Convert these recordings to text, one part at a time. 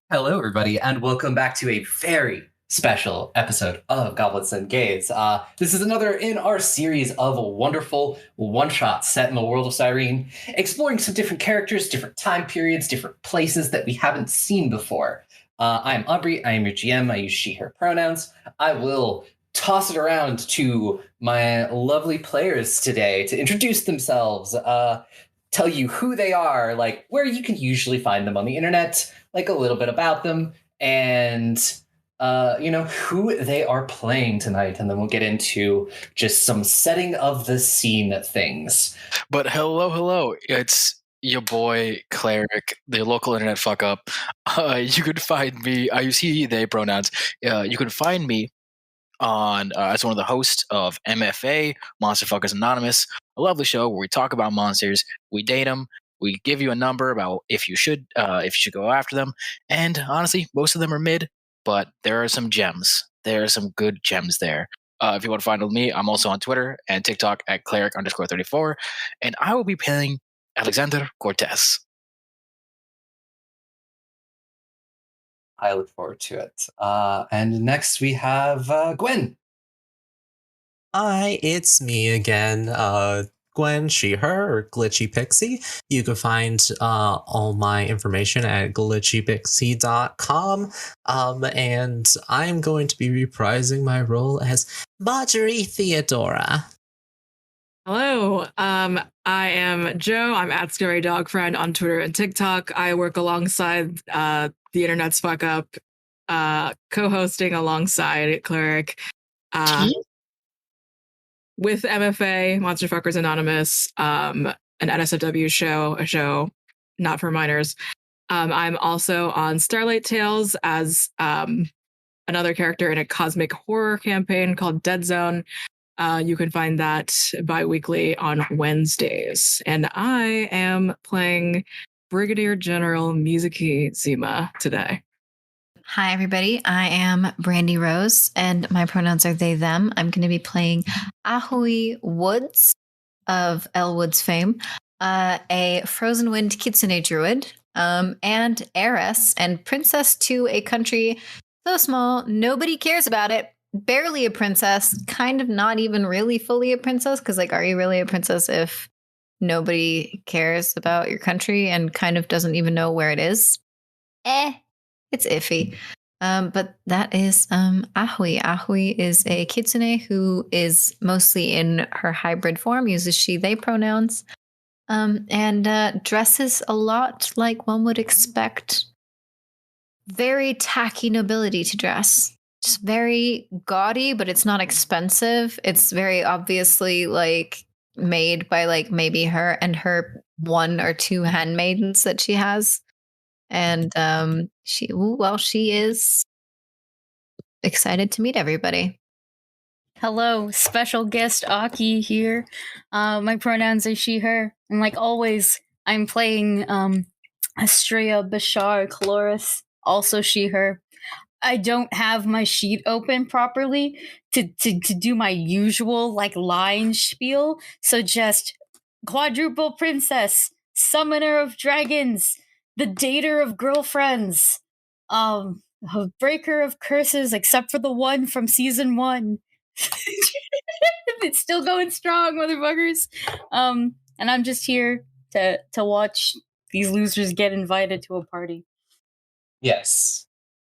Hello, everybody, and welcome back to a very special episode of Goblets and Gays. This is another in our series of wonderful one-shots set in the world of Cyrene, exploring some different characters, different time periods, different places that we haven't seen before. I am Aubrey. I am your GM. I use she, her pronouns. I will toss it around to my lovely players today to introduce themselves, tell you who they are, like where you can usually find them on the internet, like a little bit about them, and who they are playing tonight, and then we'll get into just some setting of the scene things. But hello, it's your boy Cleric, the local internet fuck up. You can find me. I use he, they pronouns. You can find me on as one of the hosts of MFA, Monster Fuckers Anonymous, a lovely show where we talk about monsters, we date them, we give you a number about if you should go after them, and honestly, most of them are mid, but there are some gems. There are some good gems there. If you want to find me, I'm also on Twitter and TikTok at cleric_34, and I will be playing Alexander Cortez. I look forward to it. And next we have Gwen. Hi, it's me again, Gwen, she, her, or Glitchy Pixie. You can find all my information at glitchypixie.com. And I'm going to be reprising my role as Marjorie Theodora. Hello, I am Joe. I'm at Scary Dog Friend on Twitter and TikTok. I work alongside the internet's fuck up, co-hosting alongside Cleric with MFA, Monster Fuckers Anonymous, an NSFW show, a show not for minors. I'm also on Starlight Tales as another character in a cosmic horror campaign called Dead Zone. You can find that bi-weekly on Wednesdays. And I am playing Brigadier General Mizuki Zima today. Hi, everybody. I am Brandy Rose, and my pronouns are they, them. I'm going to be playing Ahui Woods of Elwood's fame, a Frozen Wind Kitsune druid, and heiress and princess to a country so small nobody cares about it. Barely a princess, kind of not even really fully a princess, because are you really a princess if nobody cares about your country and kind of doesn't even know where it is? It's iffy. But that is Ahui. Ahui is a kitsune who is mostly in her hybrid form, uses she, they pronouns, and dresses a lot like one would expect very tacky nobility to dress. Just very gaudy, but it's not expensive. It's very obviously made by maybe her and her one or two handmaidens that she has. And she is excited to meet everybody. Hello, special guest Aki here. My pronouns are she, her. And like always, I'm playing Astrea Bashar Caloris, also she, her. I don't have my sheet open properly to do my usual line spiel. So just quadruple princess, summoner of dragons, the dater of girlfriends, breaker of curses, except for the one from season 1. It's still going strong, motherfuckers. And I'm just here to watch these losers get invited to a party. Yes.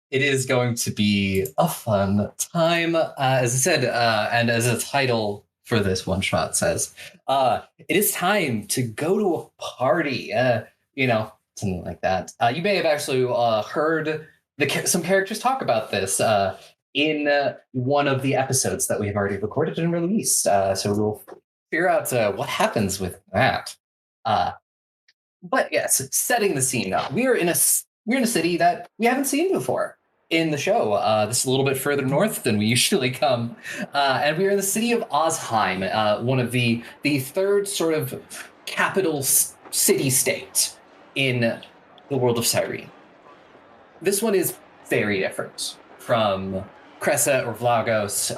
It is going to be a fun time, as I said, and as the title for this one shot says, it is time to go to a party, something like that. You may have actually heard some characters talk about this in one of the episodes that we have already recorded and released, so we'll figure out what happens with that. But yes, setting the scene up. We're in a city that we haven't seen before in the show. This is a little bit further north than we usually come. And we are in the city of Osheim, one of the third sort of capital city-state in the world of Cyrene. This one is very different from Cressa or Vlagos.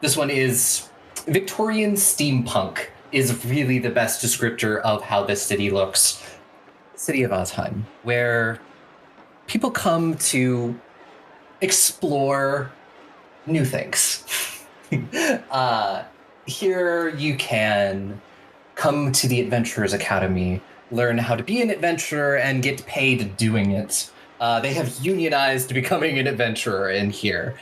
This one is Victorian steampunk is really the best descriptor of how this city looks. City of Osheim, where people come to explore new things. Here you can come to the Adventurers Academy, learn how to be an adventurer, and get paid doing it. They have unionized becoming an adventurer in here.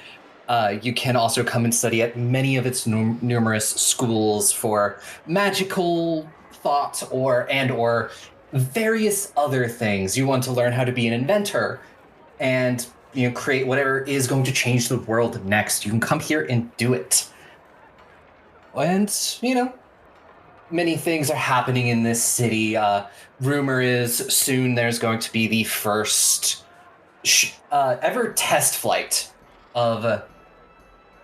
You can also come and study at many of its numerous schools for magical thought or various other things. You want to learn how to be an inventor and create whatever is going to change the world next. You can come here and do it. And many things are happening in this city. Rumor is soon there's going to be the first ever test flight of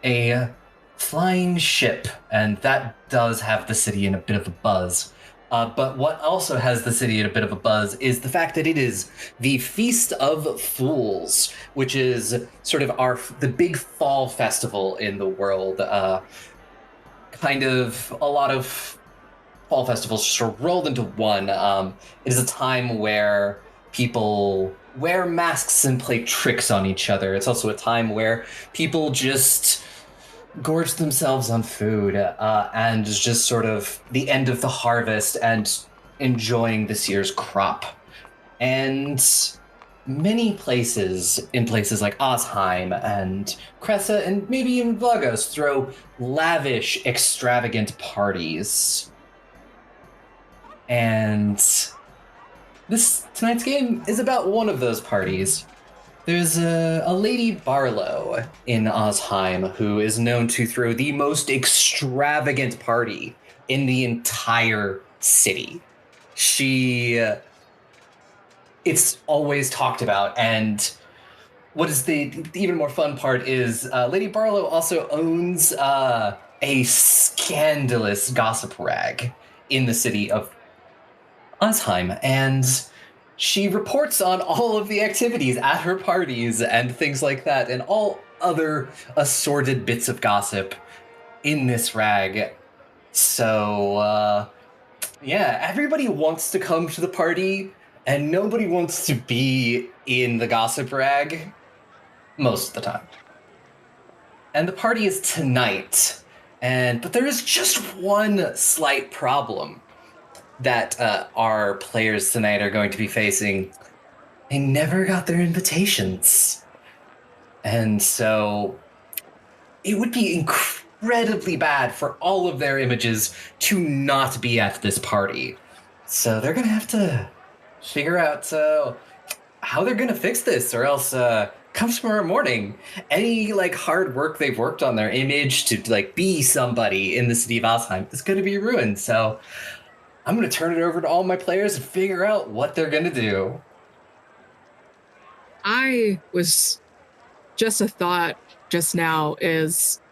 a flying ship, and that does have the city in a bit of a buzz. But what also has the city in a bit of a buzz is the fact that it is the Feast of Fools, which is sort of the big fall festival in the world. Kind of a lot of fall festivals sort of rolled into one. It is a time where people wear masks and play tricks on each other. It's also a time where people just gorge themselves on food and just sort of the end of the harvest and enjoying this year's crop. And many places like Osheim and Cressa and maybe even Vlagos throw lavish, extravagant parties. And tonight's game is about one of those parties. There's a Lady Barlow in Osheim who is known to throw the most extravagant party in the entire city. It's always talked about, and what is the even more fun part is Lady Barlow also owns a scandalous gossip rag in the city of Osheim, and she reports on all of the activities at her parties and things like that, and all other assorted bits of gossip in this rag. So, everybody wants to come to the party, and nobody wants to be in the gossip rag most of the time. And the party is tonight, but there is just one slight problem that our players tonight are going to be facing. They never got their invitations. And so it would be incredibly bad for all of their images to not be at this party. So they're going to have to figure out how they're going to fix this, or else come tomorrow morning, any hard work they've worked on their image to be somebody in the city of Osheim is going to be ruined. So I'm going to turn it over to all my players and figure out what they're going to do. Just a thought just now is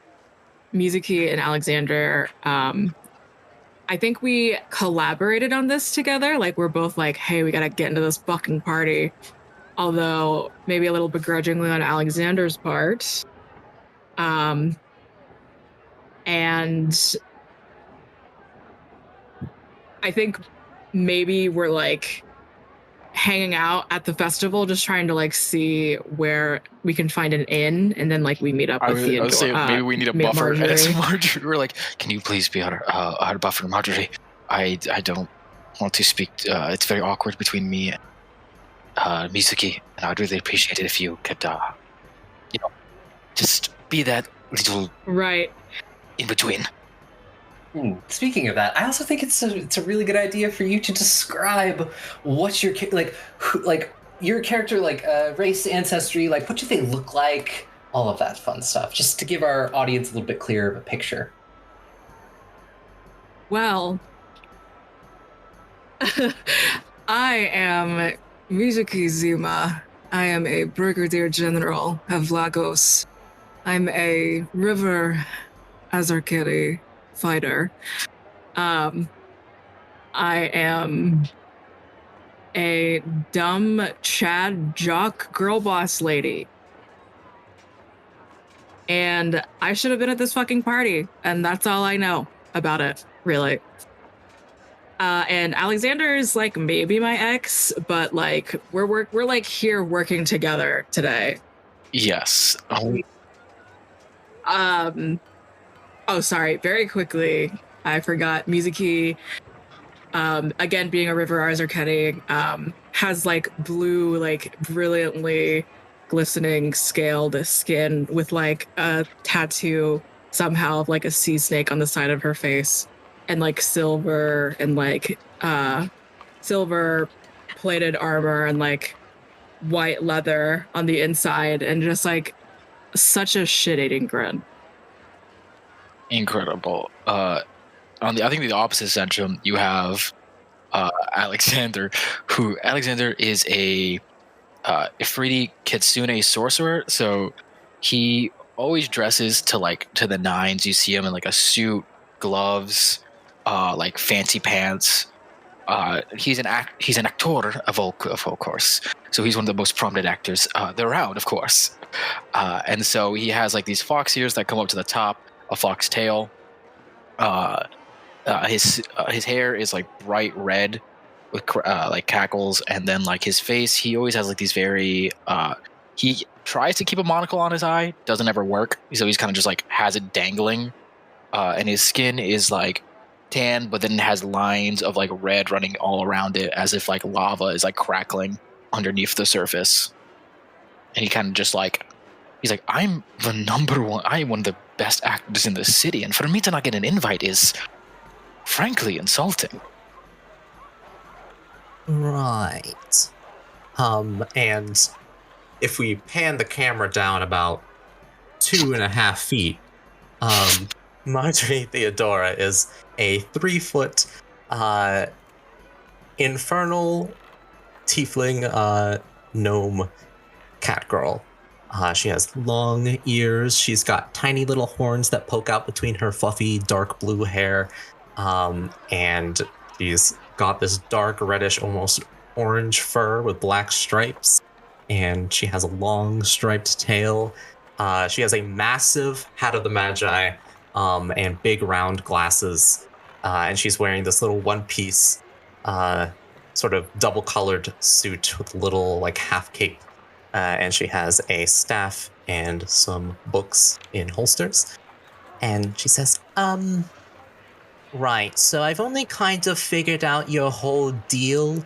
Mizuki and Alexander. I think we collaborated on this together. We're both hey, we got to get into this fucking party. Although maybe a little begrudgingly on Alexander's part. And I think maybe we're hanging out at the festival, just trying to see where we can find an inn, and then we meet up with the. I would say maybe we need a buffer. Marjorie. As Marjorie, we're can you please be our buffer, Marjorie? I don't want to speak. It's very awkward between me and Mizuki, and I'd really appreciate it if you could, just be that little right in between. Speaking of that, I also think it's a really good idea for you to describe what your your character, race, ancestry, what do they look like, all of that fun stuff, just to give our audience a little bit clearer of a picture. Well, I am Mizuki Zuma. I am a Brigadier General of Lagos. I'm a river Azarkiri fighter. I am a dumb Chad jock girl boss lady. And I should have been at this fucking party, and that's all I know about it, really. And Alexander is like maybe my ex, but like we're like here working together today. Yes. Oh, sorry. Very quickly, I forgot. Mizuki, again being a River Arzarkeni, has like blue, like brilliantly glistening scaled skin with like a tattoo somehow of like a sea snake on the side of her face, and like silver plated armor and like white leather on the inside, and just like such a shit-eating grin. Incredible. On the, I think the opposite spectrum, you have Alexander, who Alexander is a Ifriti Kitsune sorcerer. So he always dresses to the nines. You see him in like a suit, gloves, like fancy pants. He's an actor of course. So he's one of the most prominent actors there around, of course. And so he has like these fox ears that come up to the top, a fox tail. His hair is like bright red with like cackles, and then like his face, he always has like these very he tries to keep a monocle on his eye, doesn't ever work, so he's kind of just like has it dangling, and his skin is like tan, but then has lines of like red running all around it, as if like lava is like crackling underneath the surface. And he kind of just like, he's like, I'm the number one, I'm one of the best actors in the city, and for me to not get an invite is frankly insulting. Right. And if we pan the camera down about 2.5 feet, Marjorie Theodora is a 3-foot infernal tiefling gnome cat girl. She has long ears. She's got tiny little horns that poke out between her fluffy dark blue hair. And she's got this dark reddish, almost orange fur with black stripes. And she has a long striped tail. She has a massive hat of the Magi, and big round glasses. And she's wearing this little one-piece, sort of double-colored suit with a little like half cape. And she has a staff and some books in holsters. And she says, right, so I've only kind of figured out your whole deal,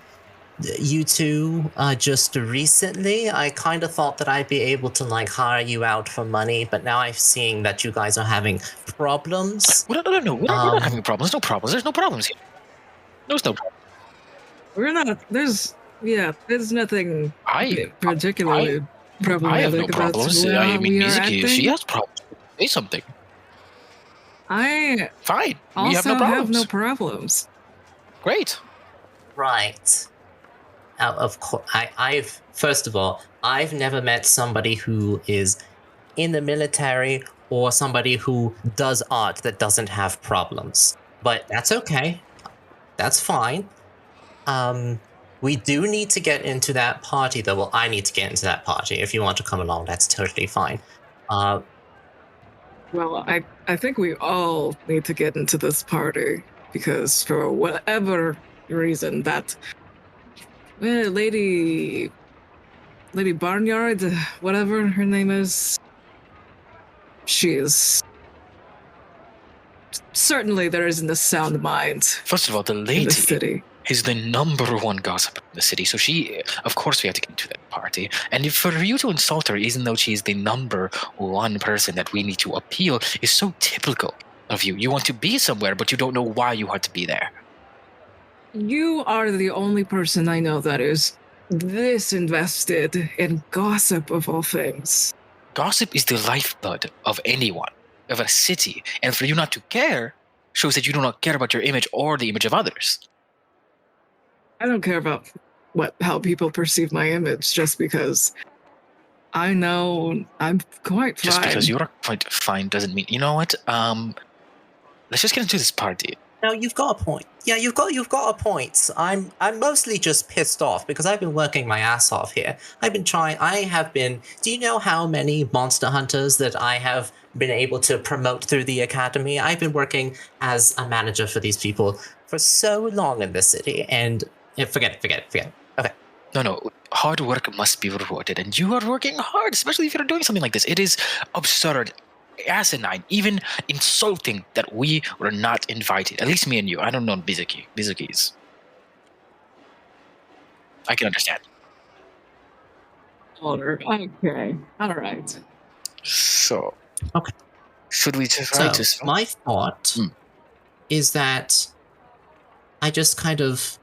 you two, just recently. I kind of thought that I'd be able to like hire you out for money, but now I'm seeing that you guys are having problems. No. We're not having problems. No problems. There's no problems here. There's no problems. We're not. There's nothing particularly problematic I have no about problems. I mean, Mizuki, she has problems. Say something. I Fine. also We have no problems. have no problems. Great. Right. Of course, I've first of all, I've never met somebody who is in the military or somebody who does art that doesn't have problems. But that's okay. That's fine. We do need to get into that party, though. Well, I need to get into that party. If you want to come along, that's totally fine. Well, I think we all need to get into this party because for whatever reason that Lady Barnyard, whatever her name is, she is certainly there isn't a sound mind. First of all, the in the lady city is the number one gossip in the city, so she, of course, we have to get into that party. And for you to insult her, even though she's the number one person that we need to appeal, is so typical of you. You want to be somewhere, but you don't know why you want to be there. You are the only person I know that is this invested in gossip of all things. Gossip is the lifeblood of anyone, of a city, and for you not to care shows that you do not care about your image or the image of others. I don't care about how people perceive my image just because I know I'm quite fine. Just because you're quite fine doesn't mean, you know what? Let's just get into this party. No, you've got a point. Yeah, you've got a point. I'm mostly just pissed off because I've been working my ass off here. Do you know how many monster hunters that I have been able to promote through the academy? I've been working as a manager for these people for so long in this city, and forget it. Okay. No. Hard work must be rewarded, and you are working hard, especially if you're doing something like this. It is absurd, asinine, even insulting that we were not invited. At least me and you. I don't know Bizuki's. I can understand. Okay. All right. So, Okay. should we try to? My thought is that I just kind of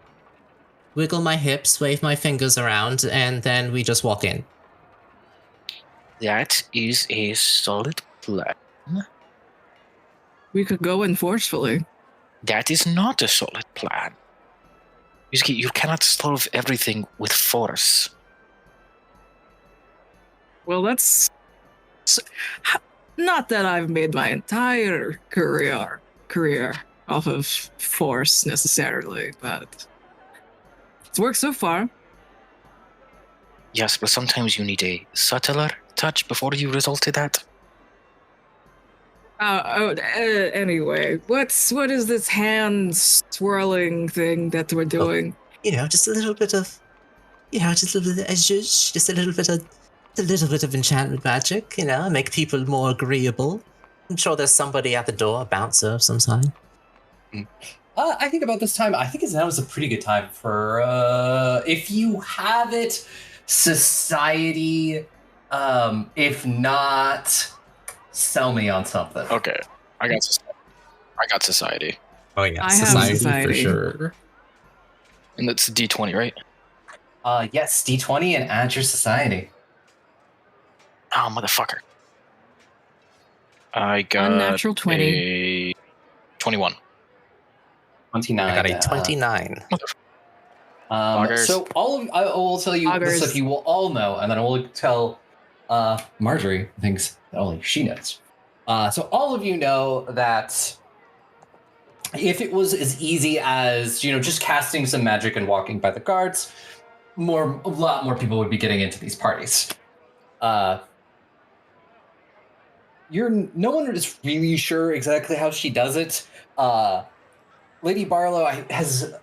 wiggle my hips, wave my fingers around, and then we just walk in. That is a solid plan. We could go in forcefully. That is not a solid plan. Yuzuki, you cannot solve everything with force. Well, that's not that I've made my entire career off of force necessarily, but it's worked so far. Yes, but sometimes you need a subtler touch before you result to that. Anyway, what is this hand swirling thing that we're doing? Just a little bit of, just a little bit of zhuzh, just a little bit of enchantment magic, make people more agreeable. I'm sure there's somebody at the door, a bouncer of some kind. I think about this time, I think now is a pretty good time for, if you have it, society, if not, sell me on something. Okay, I got society. Oh yeah, I have society for sure. And that's D20, right? Yes, D20 and add your society. Oh, motherfucker. I got unnatural 20. A 21. 29. I got a 29. So I will tell you this stuff you will all know, and then I will tell Marjorie things that only she knows. So all of you know that if it was as easy as just casting some magic and walking by the guards, a lot more people would be getting into these parties. No one is really sure exactly how she does it. Lady Barlow has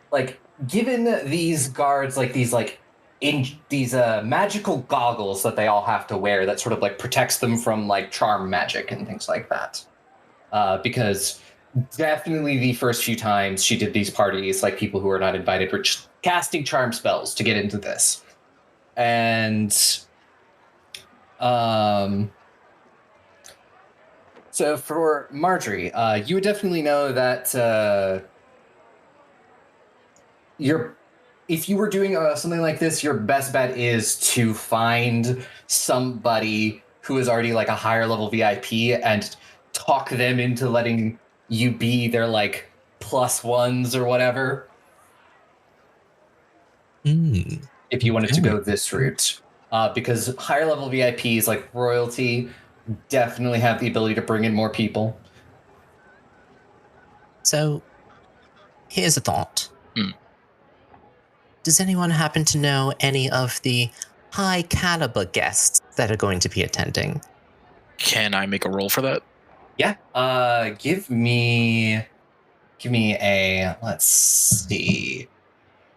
given these guards these magical goggles that they all have to wear that sort of protects them from charm magic and things like that. Because definitely the first few times she did these parties, people who were not invited were just casting charm spells to get into this. And so for Marjorie, you would definitely know that if you were doing something like this, your best bet is to find somebody who is already a higher level VIP and talk them into letting you be their +1s or whatever. If you wanted to go this route, because higher level VIPs like royalty definitely have the ability to bring in more people. So, here's a thought. Does anyone happen to know any of the high caliber guests that are going to be attending? Can I make a roll for that? Yeah. Give me a, let's see.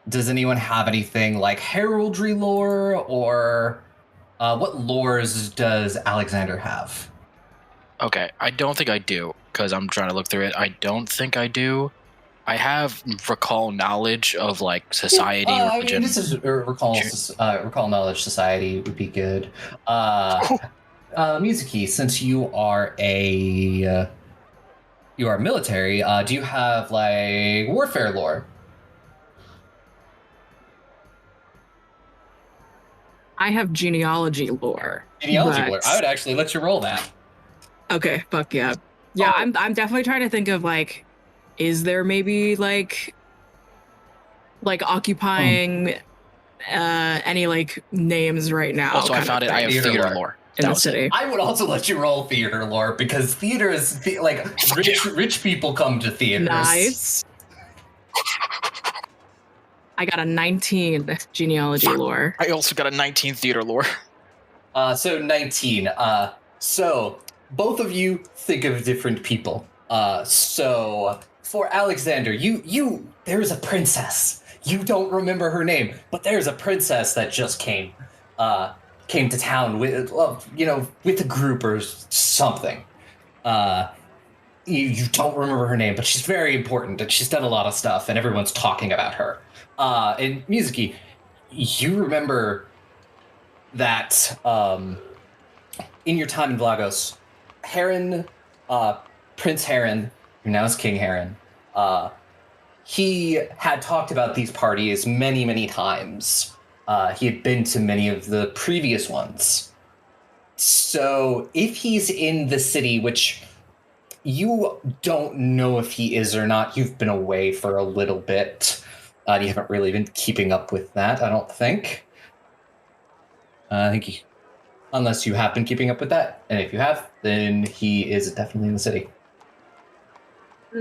Does anyone have anything like heraldry lore, or what lores does Alexander have? Okay, I don't think I do, because I'm trying to look through it. I don't think I do. I have recall knowledge of society, religion. This is recall knowledge society would be good. Mizuki, since you are military, do you have warfare lore? I have genealogy lore. Lore. I would actually let you roll that. Okay, fuck yeah. Yeah, I'm definitely trying to think of is there maybe occupying any names right now? Also, I found it. I have theater lore in the city. I would also let you roll theater lore because theater is rich people come to theaters. Nice. I got a 19 genealogy lore. I also got a 19 theater lore. So 19. So both of you think of different people. So for Alexander, there's a princess. You don't remember her name, but there's a princess that just came to town with, with a group or something. You don't remember her name, but she's very important and she's done a lot of stuff and everyone's talking about her. And Mizuki, you remember that in your time in Vlagos, Heron, Prince Heron, who now is King Heron, he had talked about these parties many, many times. He had been to many of the previous ones. So if he's in the city, which you don't know if he is or not, you've been away for a little bit. You haven't really been keeping up with that, I don't think. I think unless you have been keeping up with that. And if you have, then he is definitely in the city. I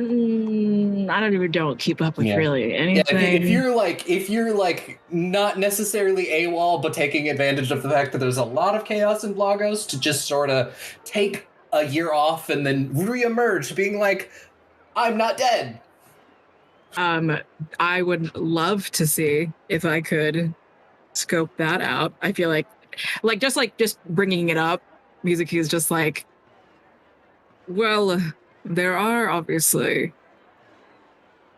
don't keep up with really anything. Yeah, if you're like not necessarily AWOL, but taking advantage of the fact that there's a lot of chaos in Vlagos to just sort of take a year off and then reemerge being like, I'm not dead. I would love to see if I could scope that out. I feel like just bringing it up, Mizuki is just like, well, there are obviously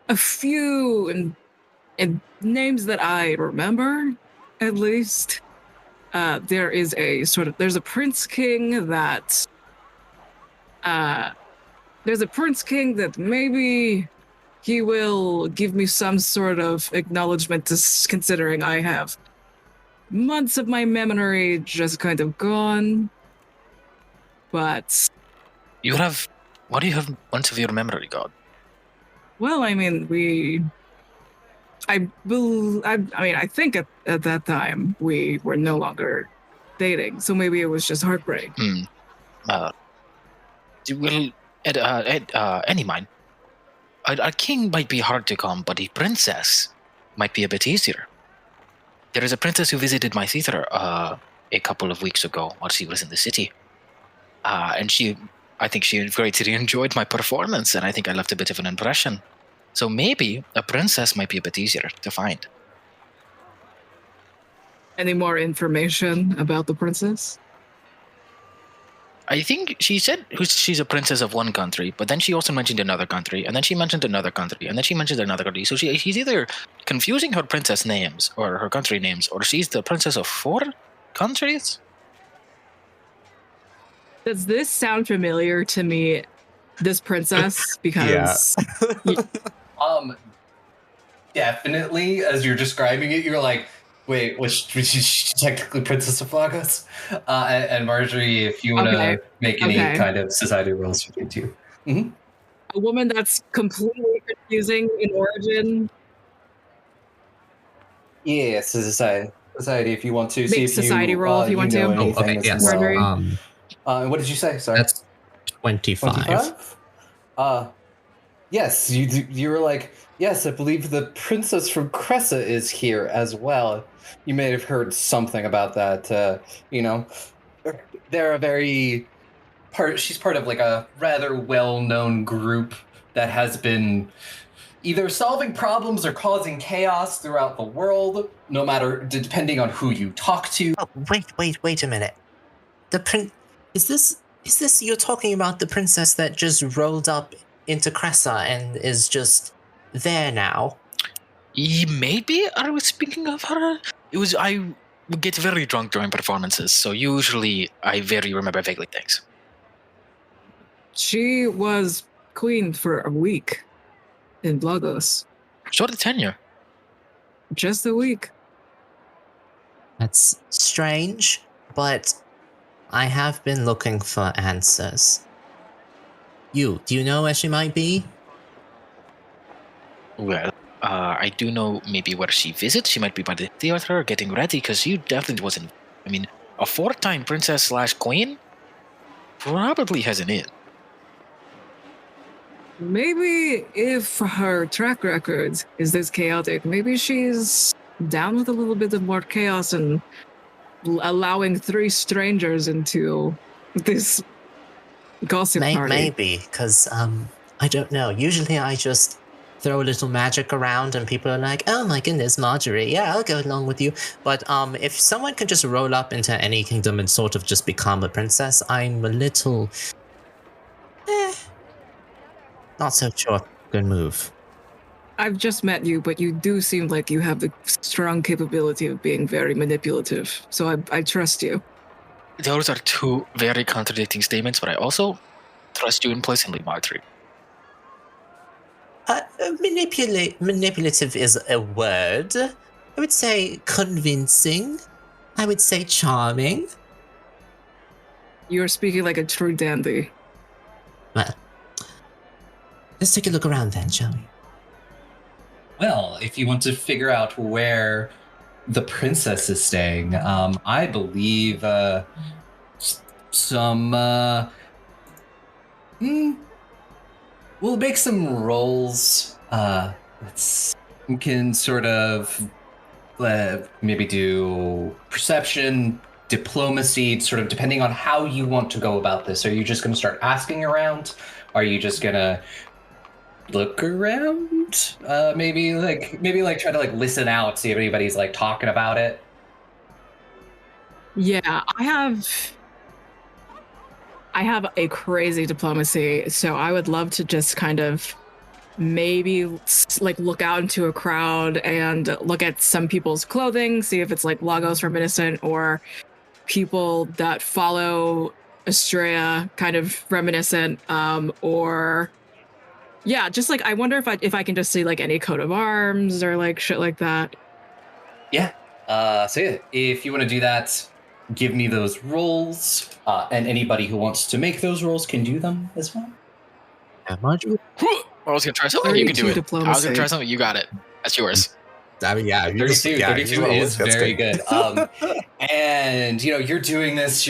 a few and names that I remember, at least. There's a Prince King that maybe he will give me some sort of acknowledgement, considering I have months of my memory just kind of gone. But What do you have months of your memory, God? well, I mean, I think at that time we were no longer dating, so maybe it was just heartbreak. Any mind. A king might be hard to come, but a princess might be a bit easier. There is a princess who visited my theater a couple of weeks ago while she was in the city. And I think she greatly enjoyed my performance, and I think I left a bit of an impression. So maybe a princess might be a bit easier to find. Any more information about the princess? I think she said she's a princess of one country, but then she also mentioned another country, and then she mentioned another country, and then she mentioned another country. So she's either confusing her princess names or her country names, or she's the princess of 4 countries. Does this sound familiar to me, this princess? Because definitely, as you're describing it, you're like, wait, was she technically Princess of Vlagos? And Marjorie, if you want to make any kind of society rolls for you too. Mm-hmm. A woman that's completely confusing in origin. Yes, society. If you want to make see if society you, roll if you want to. Okay, yes. Well. What did you say? Sorry. That's 25. Yes, you were like, yes, I believe the princess from Cressa is here as well. You may have heard something about that. They're she's part of like a rather well-known group that has been either solving problems or causing chaos throughout the world, no matter, depending on who you talk to. Oh, wait a minute. Is this you're talking about the princess that just rolled up into Cressa and is just there now? Maybe I was speaking of her. I get very drunk during performances, so usually I remember vaguely things. She was queen for a week in Vlagos. Short tenure. Just a week. That's strange, but I have been looking for answers. Do you know where she might be? Well, I do know maybe where she visits. She might be by the theater getting ready, because she definitely wasn't. I mean, a 4-time princess / queen probably has an in. Maybe if her track record is this chaotic, maybe she's down with a little bit of more chaos and allowing 3 strangers into this gossip party. Maybe, because I don't know. Usually I just throw a little magic around and people are like, oh my goodness, Marjorie, yeah, I'll go along with you. But if someone can just roll up into any kingdom and sort of just become a princess, I'm a little not so sure. Good move. I've just met you, but you do seem like you have the strong capability of being very manipulative. So I trust you. Those are 2 very contradicting statements, but I also trust you implicitly, Marjorie. Manipulative is a word. I would say convincing. I would say charming. You're speaking like a true dandy. Well, let's take a look around then, shall we? Well, if you want to figure out where the princess is staying, I believe we'll make some rolls. We can sort of maybe do perception, diplomacy, sort of depending on how you want to go about this. Are you just going to start asking around? Are you just going to look around? Maybe try to listen out, see if anybody's talking about it. Yeah, I have a crazy diplomacy, so I would love to just kind of maybe look out into a crowd and look at some people's clothing, see if it's Lagos reminiscent or people that follow Estrella kind of reminiscent, or yeah, just I wonder if I can just see any coat of arms or shit like that. Yeah. So yeah, if you want to do that, give me those rolls, and anybody who wants to make those rolls can do them as well. Marjorie? I was gonna try something. You can do it. Diplomacy. I was gonna try something. You got it. That's yours. I mean, yeah, 32 is very good. And you're doing this,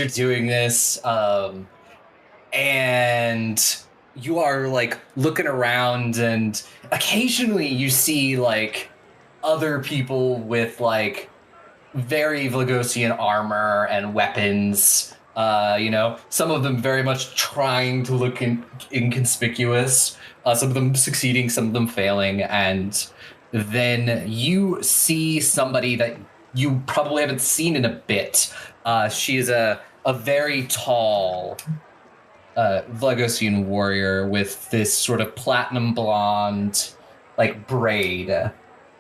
and you are looking around, and occasionally you see other people with very Vlagosian armor and weapons. Some of them very much trying to look inconspicuous. Some of them succeeding, some of them failing, and then you see somebody that you probably haven't seen in a bit. She is a very tall Vlagosian warrior with this sort of platinum blonde braid.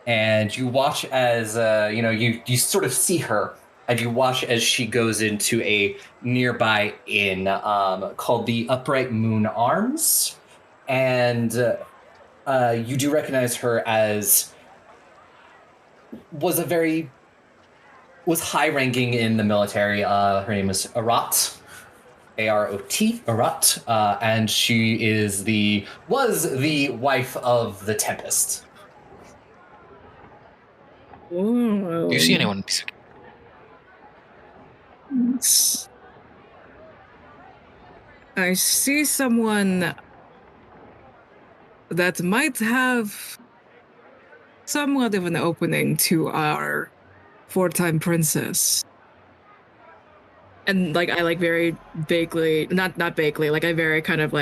And you watch as you sort of see her, and you watch as she goes into a nearby inn called the Upright Moon Arms, and you do recognize her as was high ranking in the military. Her name is Arat. A-R-O-T, Arat, and she was the wife of the Tempest. Do you see anyone? I see someone that might have somewhat of an opening to our 4-time princess. And I very vaguely, not vaguely, I very kind of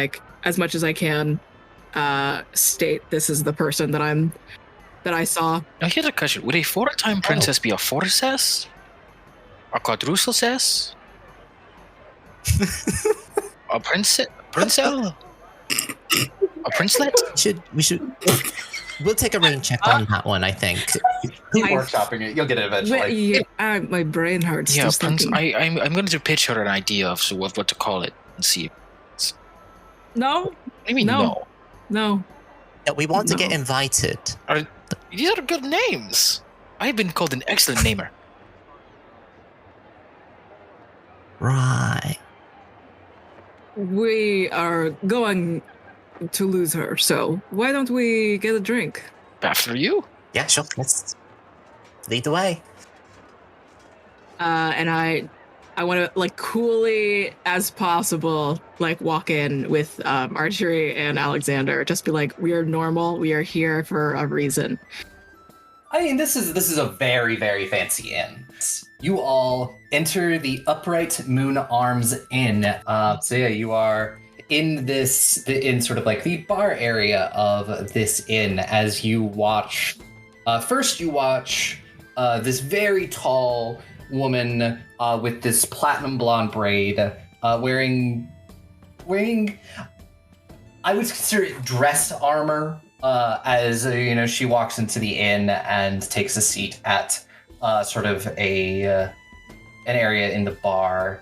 as much as I can state this is the person that I saw. Now here's a question: would a 4-time princess be a 4-cess? A quadruple-cess? A princess? A princelet? We should. We'll take a rain check on that one, I think. Keep workshopping it. You'll get it eventually. Yeah, my brain hurts. Yeah, just thinking. I'm going to pitch her an idea of what to call it and see. No. I mean, no. No. Yeah, we want to get invited. These are good names. I've been called an excellent namer. Right. We are going to lose her, so why don't we get a drink? After you? Yeah, sure. Let's lead the way. And I I want to, like, coolly as possible, like, walk in with Archery and Alexander. Just be like, we are normal. We are here for a reason. I mean, this is a very, very fancy inn. You all enter the Upright Moon Arms Inn. So yeah, you are in sort of like the bar area of this inn as you watch. First, you watch this very tall woman with this platinum blonde braid, wearing I would consider it dress armor. As she walks into the inn and takes a seat at sort of an area in the bar.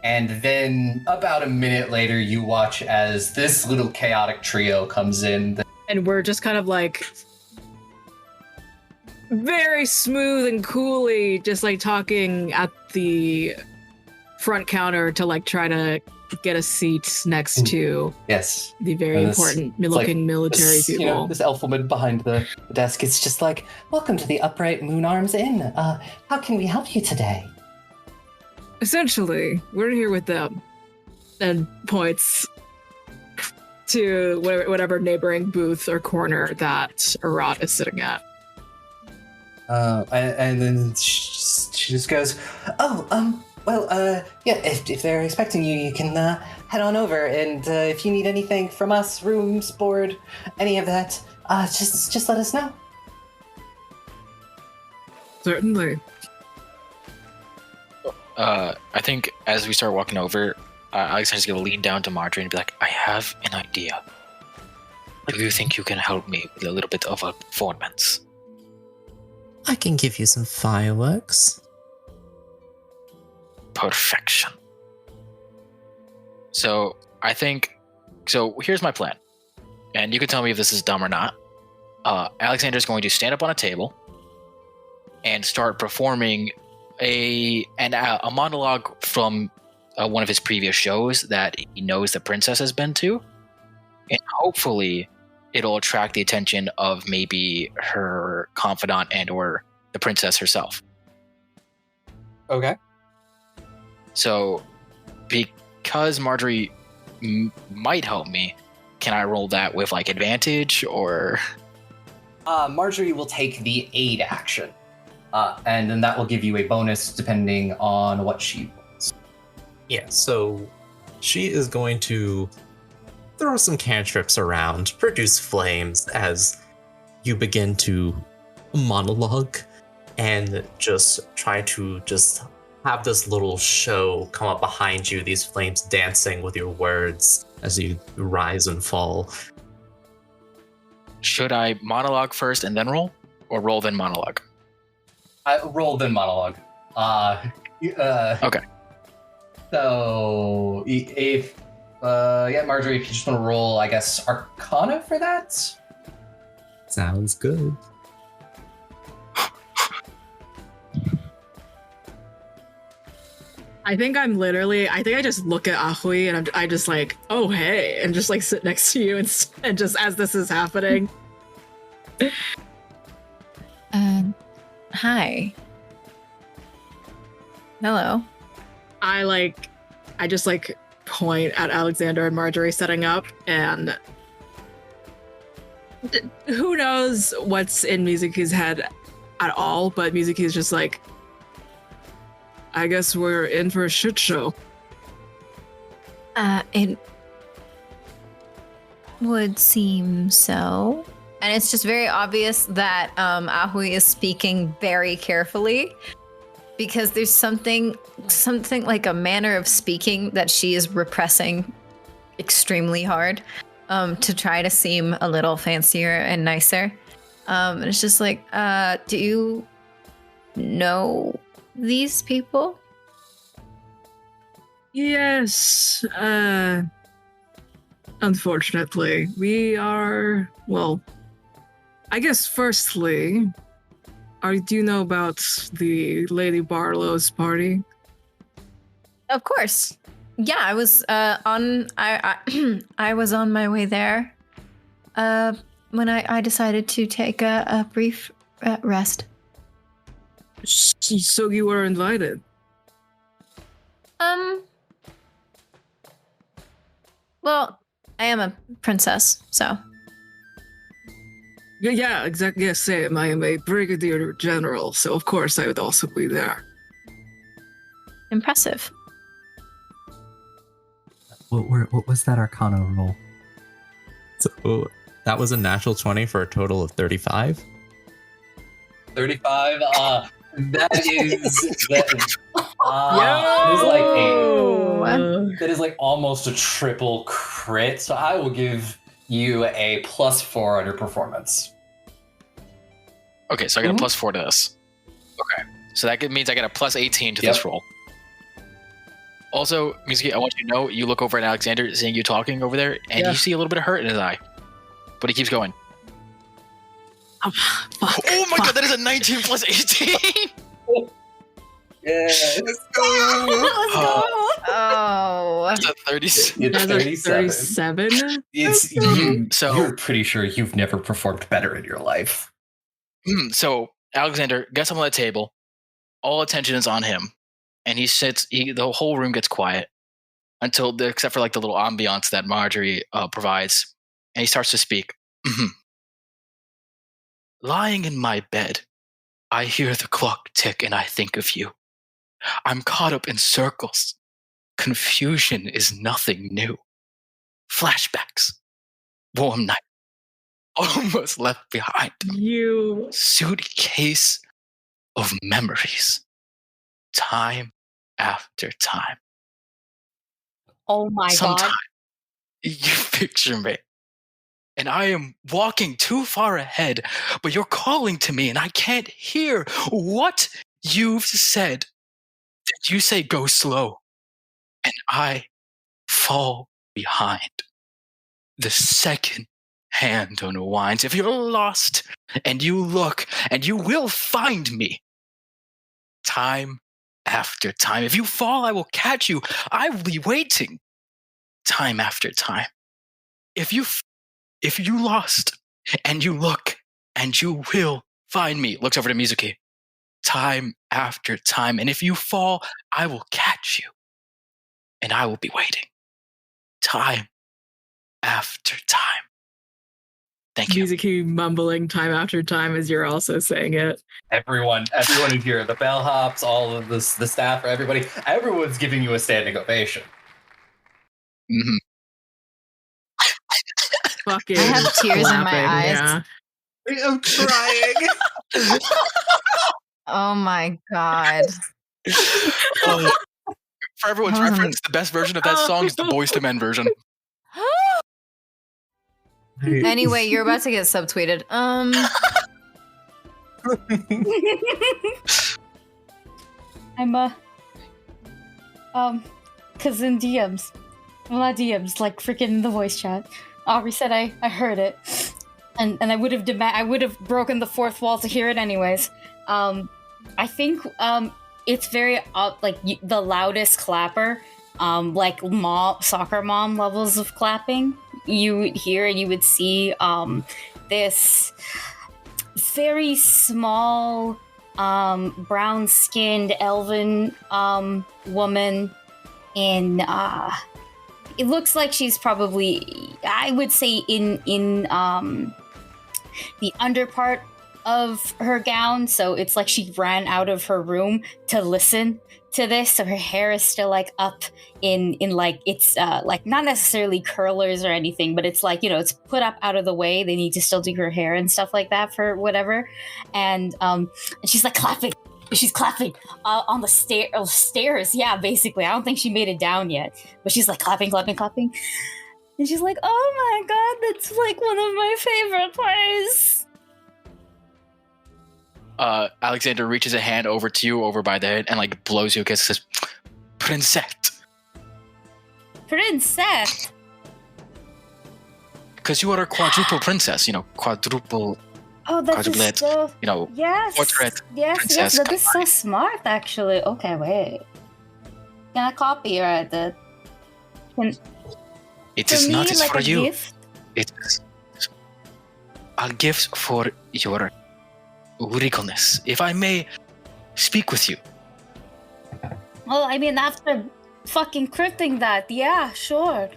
And then about a minute later, you watch as this little chaotic trio comes in. And we're just kind of like very smooth and coolly just like talking at the front counter to like try to get a seat next to yes, the very important looking military people. This elf woman behind the desk. It's just like, welcome to the Upright Moon Arms Inn. How can we help you today? Essentially, we're here with them, and points to whatever neighboring booth or corner that Arat is sitting at. And then she just goes, yeah, if they're expecting you, you can head on over, and if you need anything from us, rooms, board, any of that, just let us know. Certainly. I think as we start walking over, Alexander's gonna lean down to Marjorie and be like, I have an idea. Do you think you can help me with a little bit of a performance? I can give you some fireworks. Perfection. So here's my plan, and you can tell me if this is dumb or not. Alexander's going to stand up on a table and start performing a monologue from one of his previous shows that he knows the princess has been to, and hopefully it'll attract the attention of maybe her confidant and or the princess herself. Okay. So, because Marjorie might help me, can I roll that with like advantage or? Marjorie will take the aid action, and then that will give you a bonus depending on what she wants. Yeah, so she is going to throw some cantrips around, produce flames as you begin to monologue, and just try to just have this little show come up behind you, these flames dancing with your words as you rise and fall. Should I monologue first and then roll, or roll then monologue? Roll then monologue. Okay. So if Marjorie, if you just want to roll, I guess Arcana for that. Sounds good. I think I just look at Ahui and I just like, oh, hey, and just like sit next to you and just as this is happening. Hi. Hello. I just like point at Alexander and Marjorie setting up, and who knows what's in Mizuki's head at all, but Mizuki's just like, I guess we're in for a shit show. It would seem so. And it's just very obvious that Ahui is speaking very carefully because there's something like a manner of speaking that she is repressing extremely hard to try to seem a little fancier and nicer. And it's just like, do you know these people? Yes. Unfortunately, we are, well, I guess firstly, do you know about the Lady Barlow's party? Of course. Yeah, I was I was on my way there when I decided to take a brief rest. So you were invited? Well, I am a princess, so. Yeah, exactly. Yes, same. I am a brigadier general, so of course I would also be there. Impressive. What was that Arcana roll? So that was a natural 20 for a total of 35. 35. That is that. That is like almost a triple crit. So I will give you a +4 on your performance. Okay, so I get a +4 to this. Okay, so that means I get a +18 to this roll. Also, Mizuki, I want you to know, you look over at Alexander, seeing you talking over there, and you see a little bit of hurt in his eye. But he keeps going. Oh, fuck, oh my god, that is a 19 + 18! Yeah, Let's go. Oh. That's a 37. It's 37? It's you. So you're pretty sure you've never performed better in your life. So Alexander gets him on the table. All attention is on him, and he sits. The whole room gets quiet until, except for like the little ambiance that Marjorie provides, and he starts to speak. Lying in my bed, I hear the clock tick, and I think of you. I'm caught up in circles. Confusion is nothing new. Flashbacks. Warm night. Almost left behind. You. Suitcase of memories. Time after time. Oh my Sometime, god. you picture me. And I am walking too far ahead, but you're calling to me and I can't hear what you've said. Did you say go slow? And I fall behind. The second hand unwinds. If you're lost and you look, and you will find me. Time after time. If you fall, I will catch you. I will be waiting. Time after time. If you lost and you look, and you will find me. Looks over to Mizuki. Time after time. And if you fall, I will catch you. And I will be waiting. Time after time. Thank you. Mizuki mumbling time after time as you're also saying it. Everyone in here, the bellhops, all of the staff, everyone's giving you a standing ovation. Mm-hmm. Fucking I have tears in my eyes. Yeah. I'm crying. Oh my god. For everyone's reference, the best version of that song is the Boyz II Men version. Anyway, you're about to get subtweeted. I'm cause in DMs. Well, not DMs, like freaking the voice chat. Aubrey said I heard it. And I would have broken the fourth wall to hear it anyways. I think it's very like the loudest clapper, like soccer mom levels of clapping. You would hear and you would see this very small, brown-skinned elven woman in. It looks like she's probably, I would say, in the under part of her gown. So it's like she ran out of her room to listen to this. So her hair is still like up in like, it's like not necessarily curlers or anything, but it's like, it's put up out of the way. They need to still do her hair and stuff like that for whatever. And she's like clapping. She's clapping on the stairs. Yeah, basically. I don't think she made it down yet, but she's like clapping. And she's like, oh my god, that's like one of my favorite plays. Alexander reaches a hand over to you, over by the head, and like blows you a kiss and says, Princess. Princess? Because you are a quadruple princess, quadruple. Oh, that is so... Yes. Portrait. Yes, princess. That is so smart, actually. Okay, wait. Can I copy or the... It is not like for you. Gift? It is a gift for your regalness. If I may speak with you. Well, I mean, after fucking crypting that. Yeah, sure.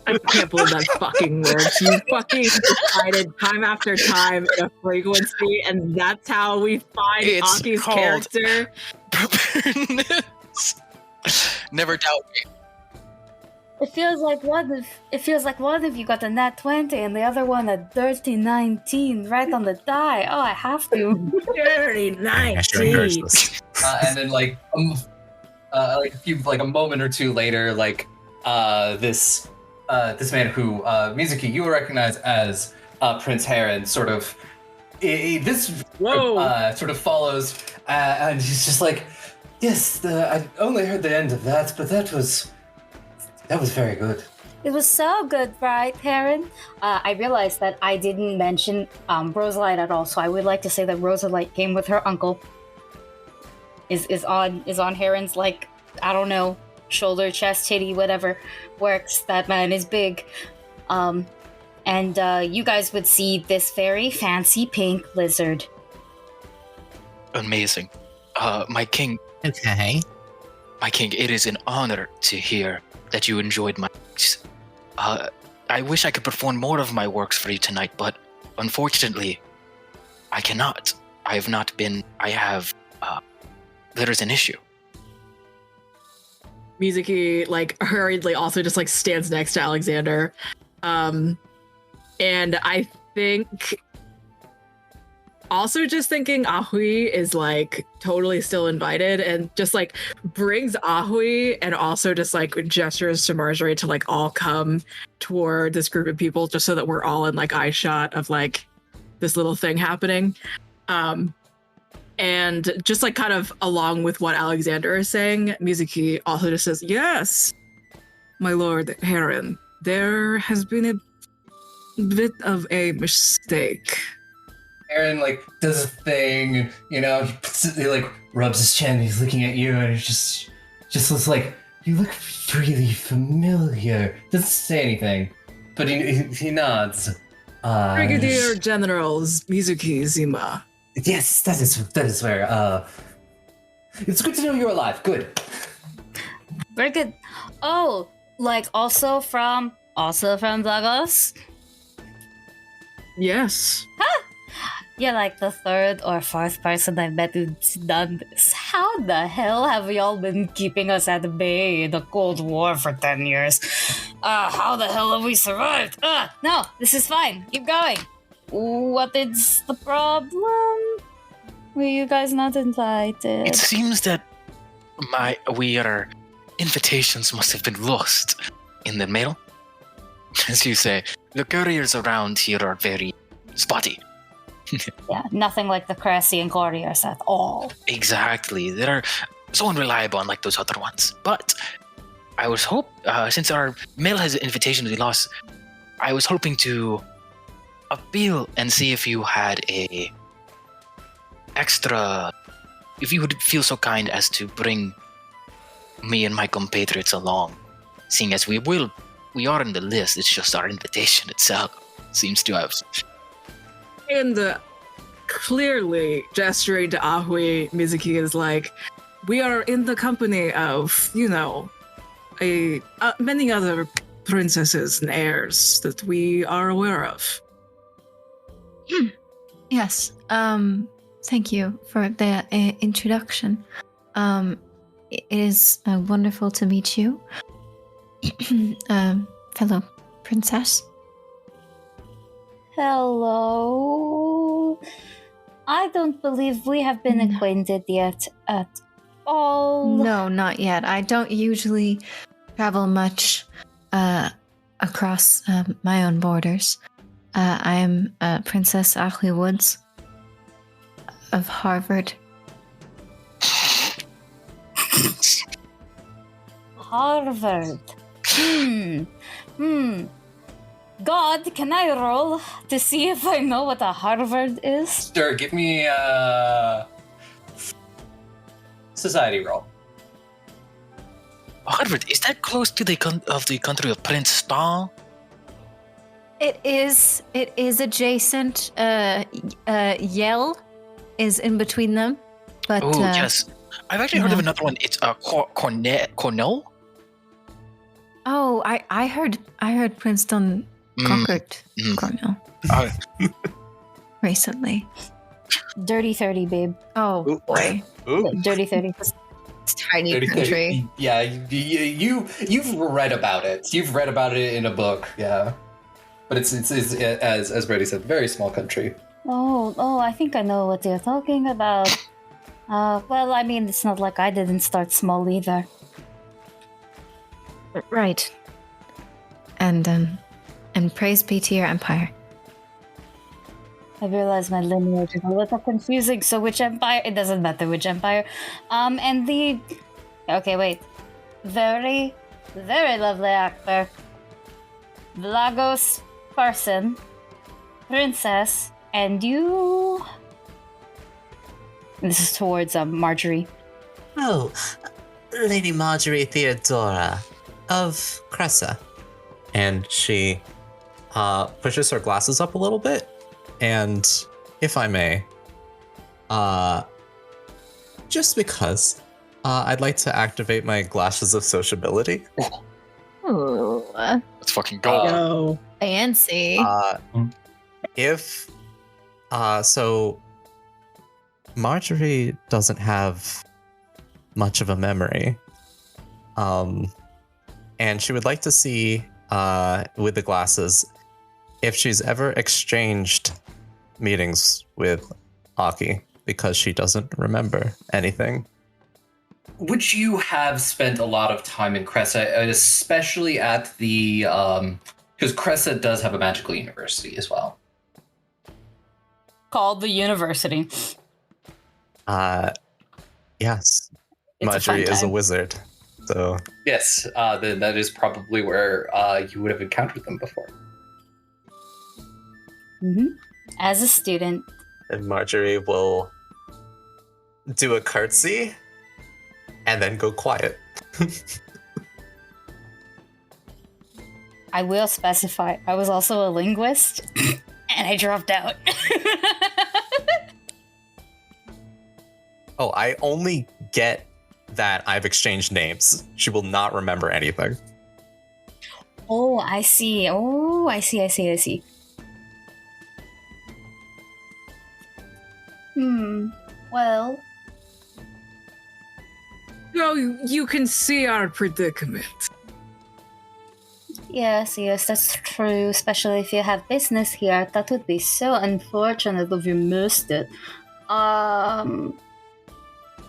I can't believe that fucking works. You fucking decided time after time in a frequency, and that's how we find It's Aki's called- character. Preparedness. Never doubt me. It feels like one of you got a nat 20 and the other one a dirty 19 right on the die. Oh, I have to. Dirty I should encourage 19. this. And then like a moment or two later, like this man who Mizuki you will recognize as Prince Heron sort of sort of follows, and he's just like, yes, I only heard the end of that, but that was very good. It was so good, right, Heron? I realized that I didn't mention Rosalite at all, so I would like to say that Rosalite came with her uncle. Is on Heron's, like, I don't know, shoulder, chest, titty, whatever works. That man is big. And you guys would see this very fancy pink lizard. Amazing. My king, Okay. it is an honor to hear that you enjoyed my works. I wish I could perform more of my works for you tonight, but unfortunately, I cannot. There is an issue. Mizuki, like, hurriedly also just, like, stands next to Alexander. And I think... Also just thinking Ahui is, like, totally still invited, and just, like, brings Ahui and also just, like, gestures to Marjorie to, like, all come toward this group of people just so that we're all in, like, eye shot of, like, this little thing happening. And just, like, kind of along with what Alexander is saying, Mizuki also just says, yes, my lord Heron, there has been a bit of a mistake. Aaron like does a thing, you know, he like rubs his chin, he's looking at you, and it just looks like, you look really familiar. Doesn't say anything, but he nods. Brigadier Generals Mizuki Zima. Yes, that is where. It's good to know you're alive. Good. Very good. Oh, like also from Lagos? Yes. You're like the third or fourth person I've met who's done this. How the hell have y'all been keeping us at bay in the Cold War for 10 years? How the hell have we survived? No, this is fine. Keep going. What is the problem? Were you guys not invited? It seems that our invitations must have been lost in the mail. As you say, the couriers around here are very spotty. Yeah, nothing like the Crassian couriers at all. Exactly. They are so unreliable, unlike those other ones. But I was since our mail has an invitation to be lost, I was hoping to appeal and see if you had if you would feel so kind as to bring me and my compatriots along, seeing as we are in the list. It's just our invitation itself seems to have. And clearly gesturing to Ahui, Mizuki is like, we are in the company of, you know, many other princesses and heirs that we are aware of. Yes. Thank you for the introduction. It is wonderful to meet you, fellow princess. Hello. I don't believe we have been acquainted yet at all. No, not yet. I don't usually travel much across my own borders. I am Princess Ahui Woods of Harvard. Harvard. God, can I roll to see if I know what a Harvard is? Sure, give me society roll. Harvard, is that close to the country of Prince Star? It is adjacent. Yale is in between them. But Oh, yes. I've actually heard of another one. It's Cornell. Oh, I heard Princeton conquered Cornell recently. Dirty 30, babe. Oh boy, Dirty 30. it's tiny country. Yeah, you've read about it. You've read about it in a book. Yeah, but it's as Brady said, very small country. Oh, I think I know what you're talking about. Well, I mean, it's not like I didn't start small either. Right. And praise be to your empire. I realize my lineage is a little confusing, so which empire? It doesn't matter which empire. And the... Okay, wait. Very, very lovely actor. Vlagos person. Princess. And you... This is towards Marjorie. Oh, Lady Marjorie Theodora of Cressa. And she pushes her glasses up a little bit. And if I may, just because, I'd like to activate my glasses of sociability. Ooh, Let's fucking go. fancy. If, so Marjorie doesn't have much of a memory. And she would like to see, with the glasses, if she's ever exchanged meetings with Aki, because she doesn't remember anything. Would you have spent a lot of time in Cressa, especially at the because Cressa does have a magical university as well? Called the university. Yes. It's Marjorie a fun is a time. wizard, so Yes, then that is probably where you would have encountered them before. As a student. and Marjorie will do a curtsy and then go quiet. I will specify, I was also a linguist, and I dropped out. Oh, I only get that I've exchanged names. She will not remember anything. Oh, I see. I see. Well, So you can see our predicament. yes, that's true, especially if you have business here. That would be so unfortunate if you missed it. I'm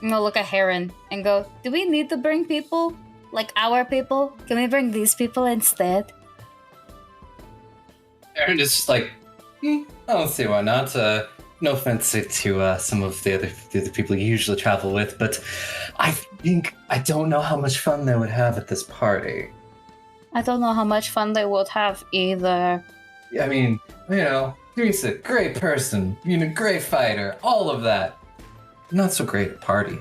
gonna look at Heron and go, do we need to bring people? Like our people? Can we bring these people instead? Aaron is just like, I don't see why not. No offense to some of the other people you usually travel with, but I don't know how much fun they would have at this party. I don't know how much fun they would have either. I mean, Teresa, great person, great fighter, all of that. Not so great at party.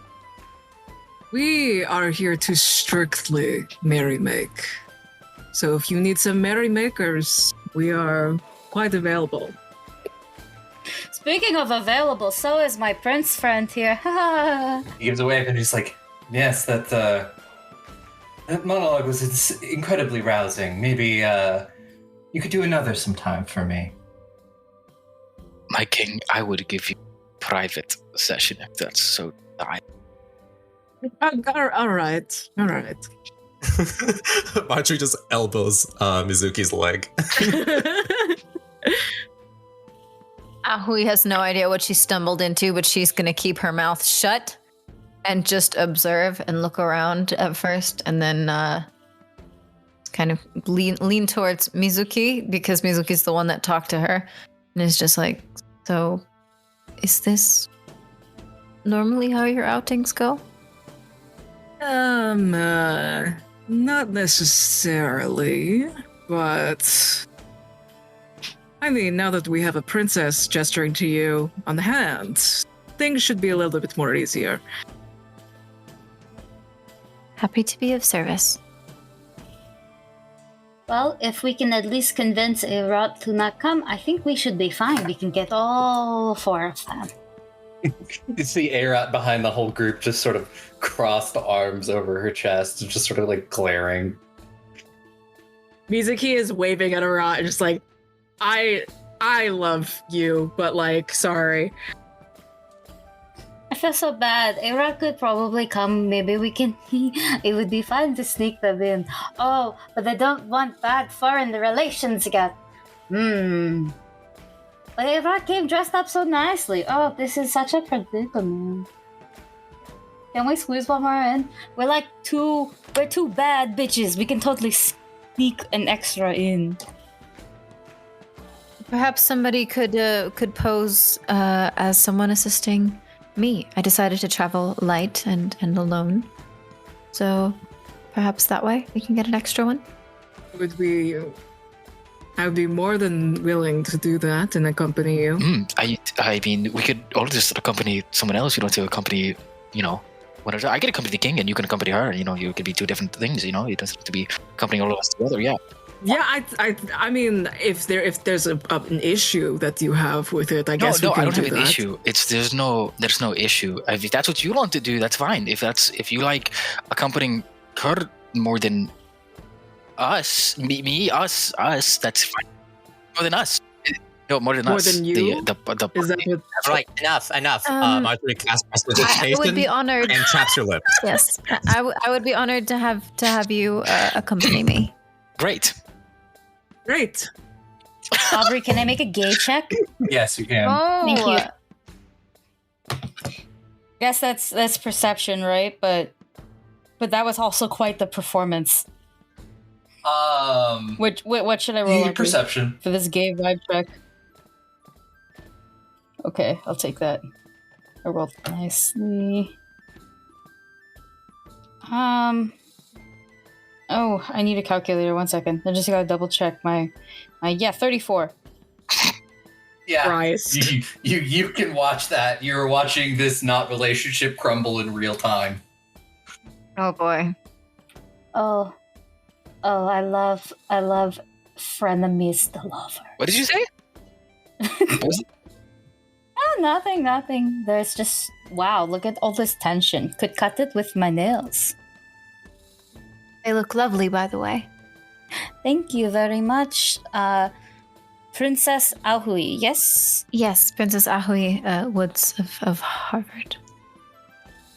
We are here to strictly merry-make. So if you need some merry-makers, we are quite available. Speaking of available, so is my prince friend here. He gives a wave and he's like, yes, that monologue was incredibly rousing. Maybe you could do another sometime for me. My king, I would give you a private session if that's so fine. All right. Marjorie just elbows Mizuki's leg. Ahui has no idea what she stumbled into, but she's going to keep her mouth shut and just observe and look around at first, and then kind of lean towards Mizuki, because Mizuki's the one that talked to her, and is just like, so is this normally how your outings go? Not necessarily, but I mean, now that we have a princess gesturing to you on the hand, things should be a little bit more easier. Happy to be of service. Well, if we can at least convince Erot to not come, I think we should be fine. We can get all four of them. You see Arat behind the whole group just sort of crossed arms over her chest, just sort of like glaring. Mizuki is waving at Arat, just like, I love you, but like, sorry. I feel so bad. Era could probably come. Maybe we can. It would be fun to sneak them in. Oh, but I don't want bad foreign relations yet. But Era came dressed up so nicely. Oh, this is such a predicament. Can we squeeze one more in? We're two bad bitches. We can totally sneak an extra in. Perhaps somebody could pose as someone assisting me. I decided to travel light and alone. So perhaps that way we can get an extra one. I would be more than willing to do that and accompany you. I mean, we could all just accompany someone else. You don't have to accompany, whatever. I could accompany the king and you can accompany her. You could be two different things, You don't have to be accompanying all of us together, yeah. Yeah, I mean, if there's an issue that you have with it, I guess we can I don't do have an that. issue. There's no issue. If that's what you want to do, that's fine. If you like accompanying her more than us, us, that's fine. More than us. No, more than us. More than you? The Is that what? Right, enough. Marjorie casts I prestidigitation would be honored. and traps your lips. Yes, I would be honored to have you accompany me. Great. Great. Aubrey, can I make a gay check? Yes, you can. Oh, Thank you. Guess that's perception, right? But that was also quite the performance. What should I roll? Aubrey, Perception. for this gay vibe check? Okay, I'll take that. I rolled nicely. Oh, I need a calculator. 1 second. I just gotta double check my 34. Yeah. Christ. You can watch that. You're watching this not relationship crumble in real time. oh boy. Oh, I love frenemies the lover. What did you say? What was it? Oh, nothing. There's just wow. Look at all this tension. Could cut it with my nails. They look lovely, by the way. Thank you very much, Princess Ahui. Yes, Yes, Princess Ahui Woods of Harvard.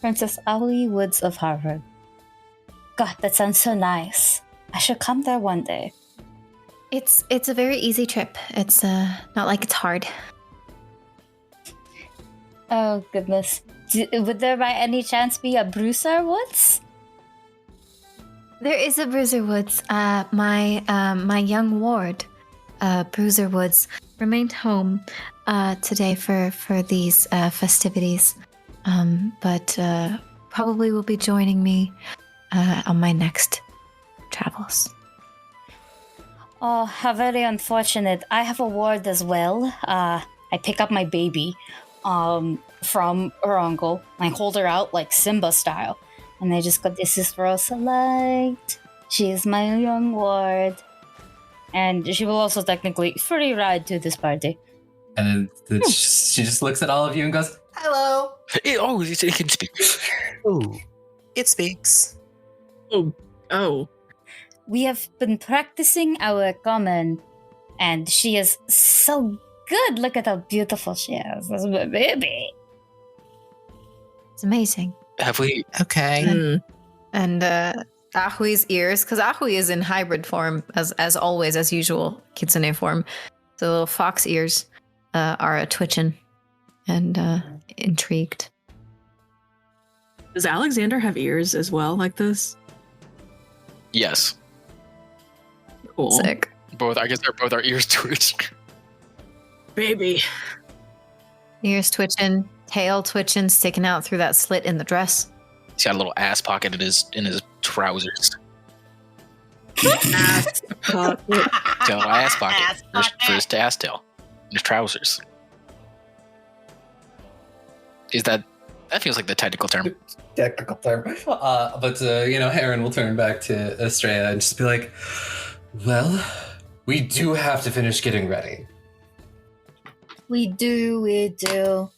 Princess Ahui Woods of Harvard. God, that sounds so nice. I should come there one day. It's a very easy trip. It's not like it's hard. Oh goodness. Would there by any chance be a Bruiser Woods? There is a Bruiser Woods. My young ward, Bruiser Woods, remained home today for these festivities, but probably will be joining me on my next travels. Oh, how very unfortunate. I have a ward as well. I pick up my baby from her uncle. I hold her out like Simba style. And I just go, this is Rosa Light. She is my young ward. And she will also technically free ride to this party. And then she just looks at all of you and goes, Hello. It can speak. Ooh, it speaks. Oh. We have been practicing our common, and she is so good. Look at how beautiful she is. That's my baby. It's amazing. Have we? Okay. Mm. And Ahui's ears, because Ahui is in hybrid form, as always, as usual, kitsune form. The little fox ears are twitching and intrigued. Does Alexander have ears as well, like this? Yes. Cool. Sick. Both. I guess they're both our ears twitch. Baby. Ears twitching, tail twitching, sticking out through that slit in the dress. He's got a little ass pocket in his trousers. Ass pocket. He's got a little ass pocket for his ass tail in his trousers. Is that feels like the technical term? technical term. But Heron will turn back to Estrella and just be like, well, we do have to finish getting ready. We do.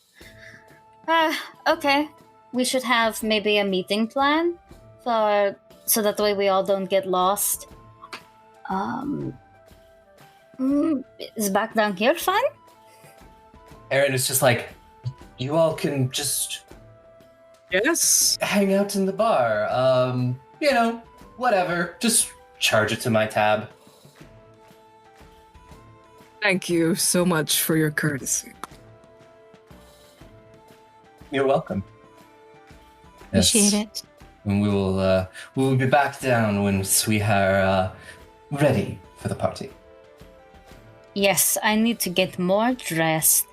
Okay. We should have maybe a meeting plan so that way we all don't get lost. Is back down here fun? Aaron is just like, you all can just Yes. hang out in the bar. Whatever. Just charge it to my tab. Thank you so much for your courtesy. You're welcome. Appreciate it. And we will be back down once we are ready for the party. Yes, I need to get more dressed.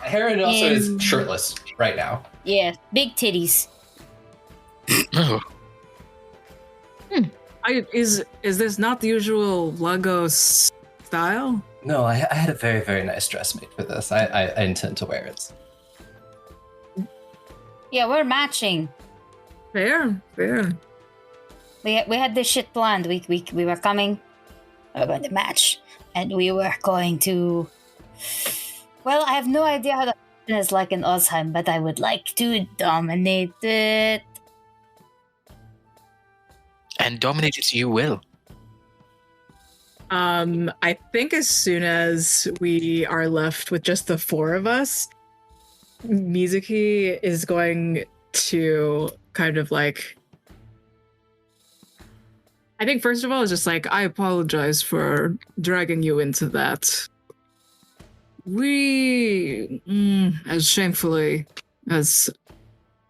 Aaron also is shirtless right now. Yeah, big titties. Oh, Is this not the usual Lagos style? No, I had a very, very nice dress made for this. I intend to wear it. Yeah, we're matching. Fair. We had this shit planned. We were coming. We were going to match, and we were going to. Well, I have no idea how the is like in Ozheim, but I would like to dominate it. and dominate it you will. I think as soon as we are left with just the four of us, Mizuki is going to kind of like. I think first of all, it's just like, I apologize for dragging you into that. We, as shamefully as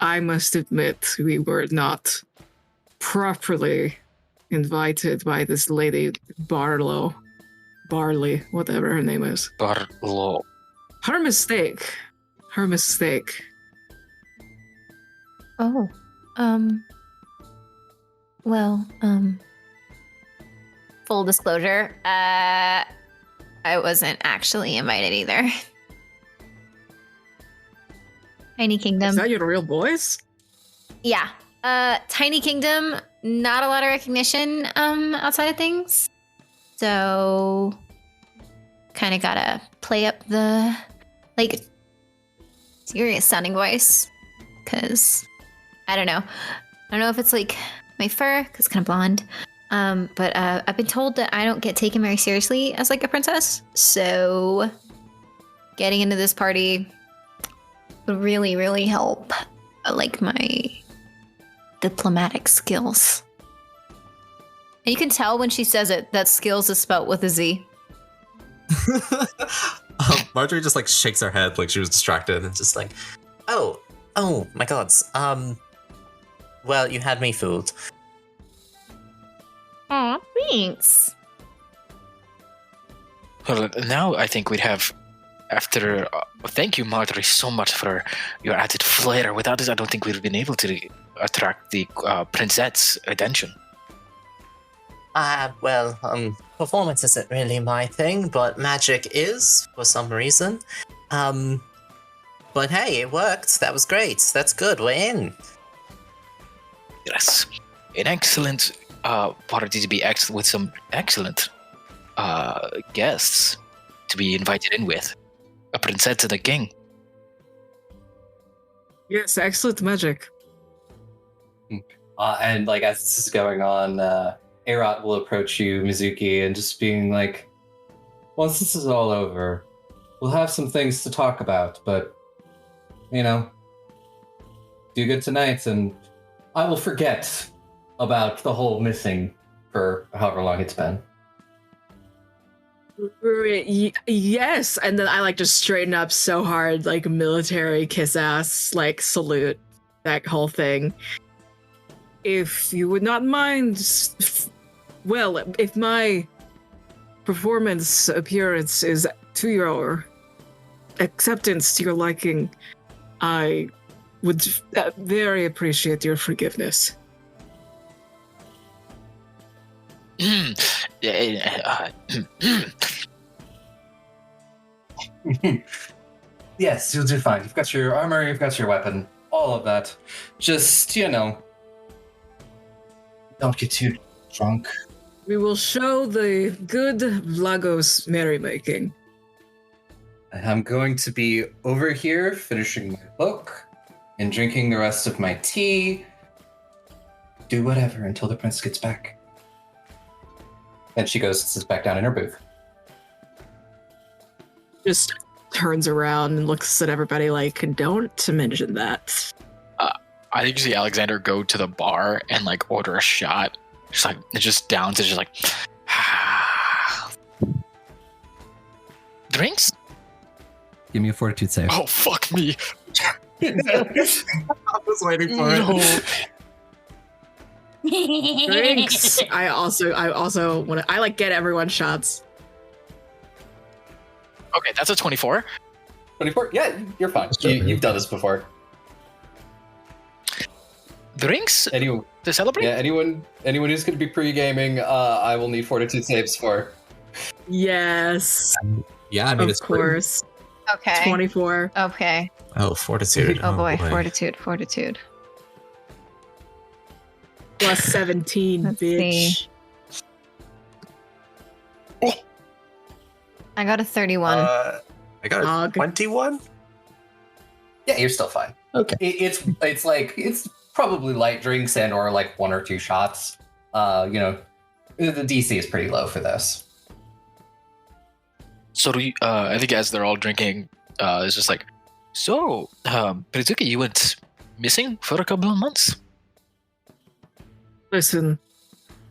I must admit, we were not properly invited by this lady Barlow. Barley, whatever her name is. Barlow. Her mistake. Oh, well, full disclosure, I wasn't actually invited either. Tiny Kingdom. Is that your real voice? Yeah. Tiny Kingdom, not a lot of recognition outside of things. So kind of gotta play up the like serious sounding voice. Cause I don't know if it's like my fur, cause it's kind of blonde. But I've been told that I don't get taken very seriously as like a princess. So getting into this party would really, really help like my diplomatic skills. And you can tell when she says it that skills is spelt with a Z. Marjorie just like shakes her head like she was distracted and just like, oh my gods. Well, you had me fooled. Aw, thanks. Well, now I think we'd have, after, thank you, Marjorie, so much for your added flair. Without this, I don't think we'd have been able to attract the prince's attention. Performance isn't really my thing, but magic is, for some reason. But hey, it worked. That was great. That's good. We're in. Yes. An excellent party to be with some excellent guests to be invited in with. A princess and a king. Yes, excellent magic. And like as this is going on, Arot will approach you, Mizuki, and just being like, once this is all over, we'll have some things to talk about, but, do good tonight, and I will forget about the whole missing for however long it's been. Yes, and then I like just straighten up so hard, like military kiss ass, like salute, that whole thing. If you would not mind, well, if my performance appearance is to your acceptance, to your liking, I would very appreciate your forgiveness. Yes, you'll do fine. You've got your armor, you've got your weapon, all of that. Just, don't get too drunk. We will show the good Lagos merrymaking. I'm going to be over here finishing my book. and drinking the rest of my tea. Do whatever until the prince gets back. And she goes and sits back down in her booth. Just turns around and looks at everybody like, don't mention that. I think you see Alexander go to the bar and like order a shot. Just like it just downs. It's just like drinks. Give me a fortitude save. Oh fuck me! I was waiting for it. Drinks. I also want to. I like get everyone shots. Okay, that's a 24. 24? Yeah, you're fine. You've done this before. Drinks Anyone, to celebrate. yeah, anyone who's going to be pre-gaming, I will need fortitude saves for. Yes, Yeah, I mean, of it's pretty- course. Okay. 24. Okay. Oh, fortitude. Oh boy, fortitude. Plus 17, Let's bitch. see. I got a 31. I got a Dog. 21. Yeah, you're still fine. Okay. It's probably light drinks and or like 1 or 2 shots. The DC is pretty low for this. So do you, I think as they're all drinking, it's just like, so, Prizuki, you went missing for a couple of months? Listen,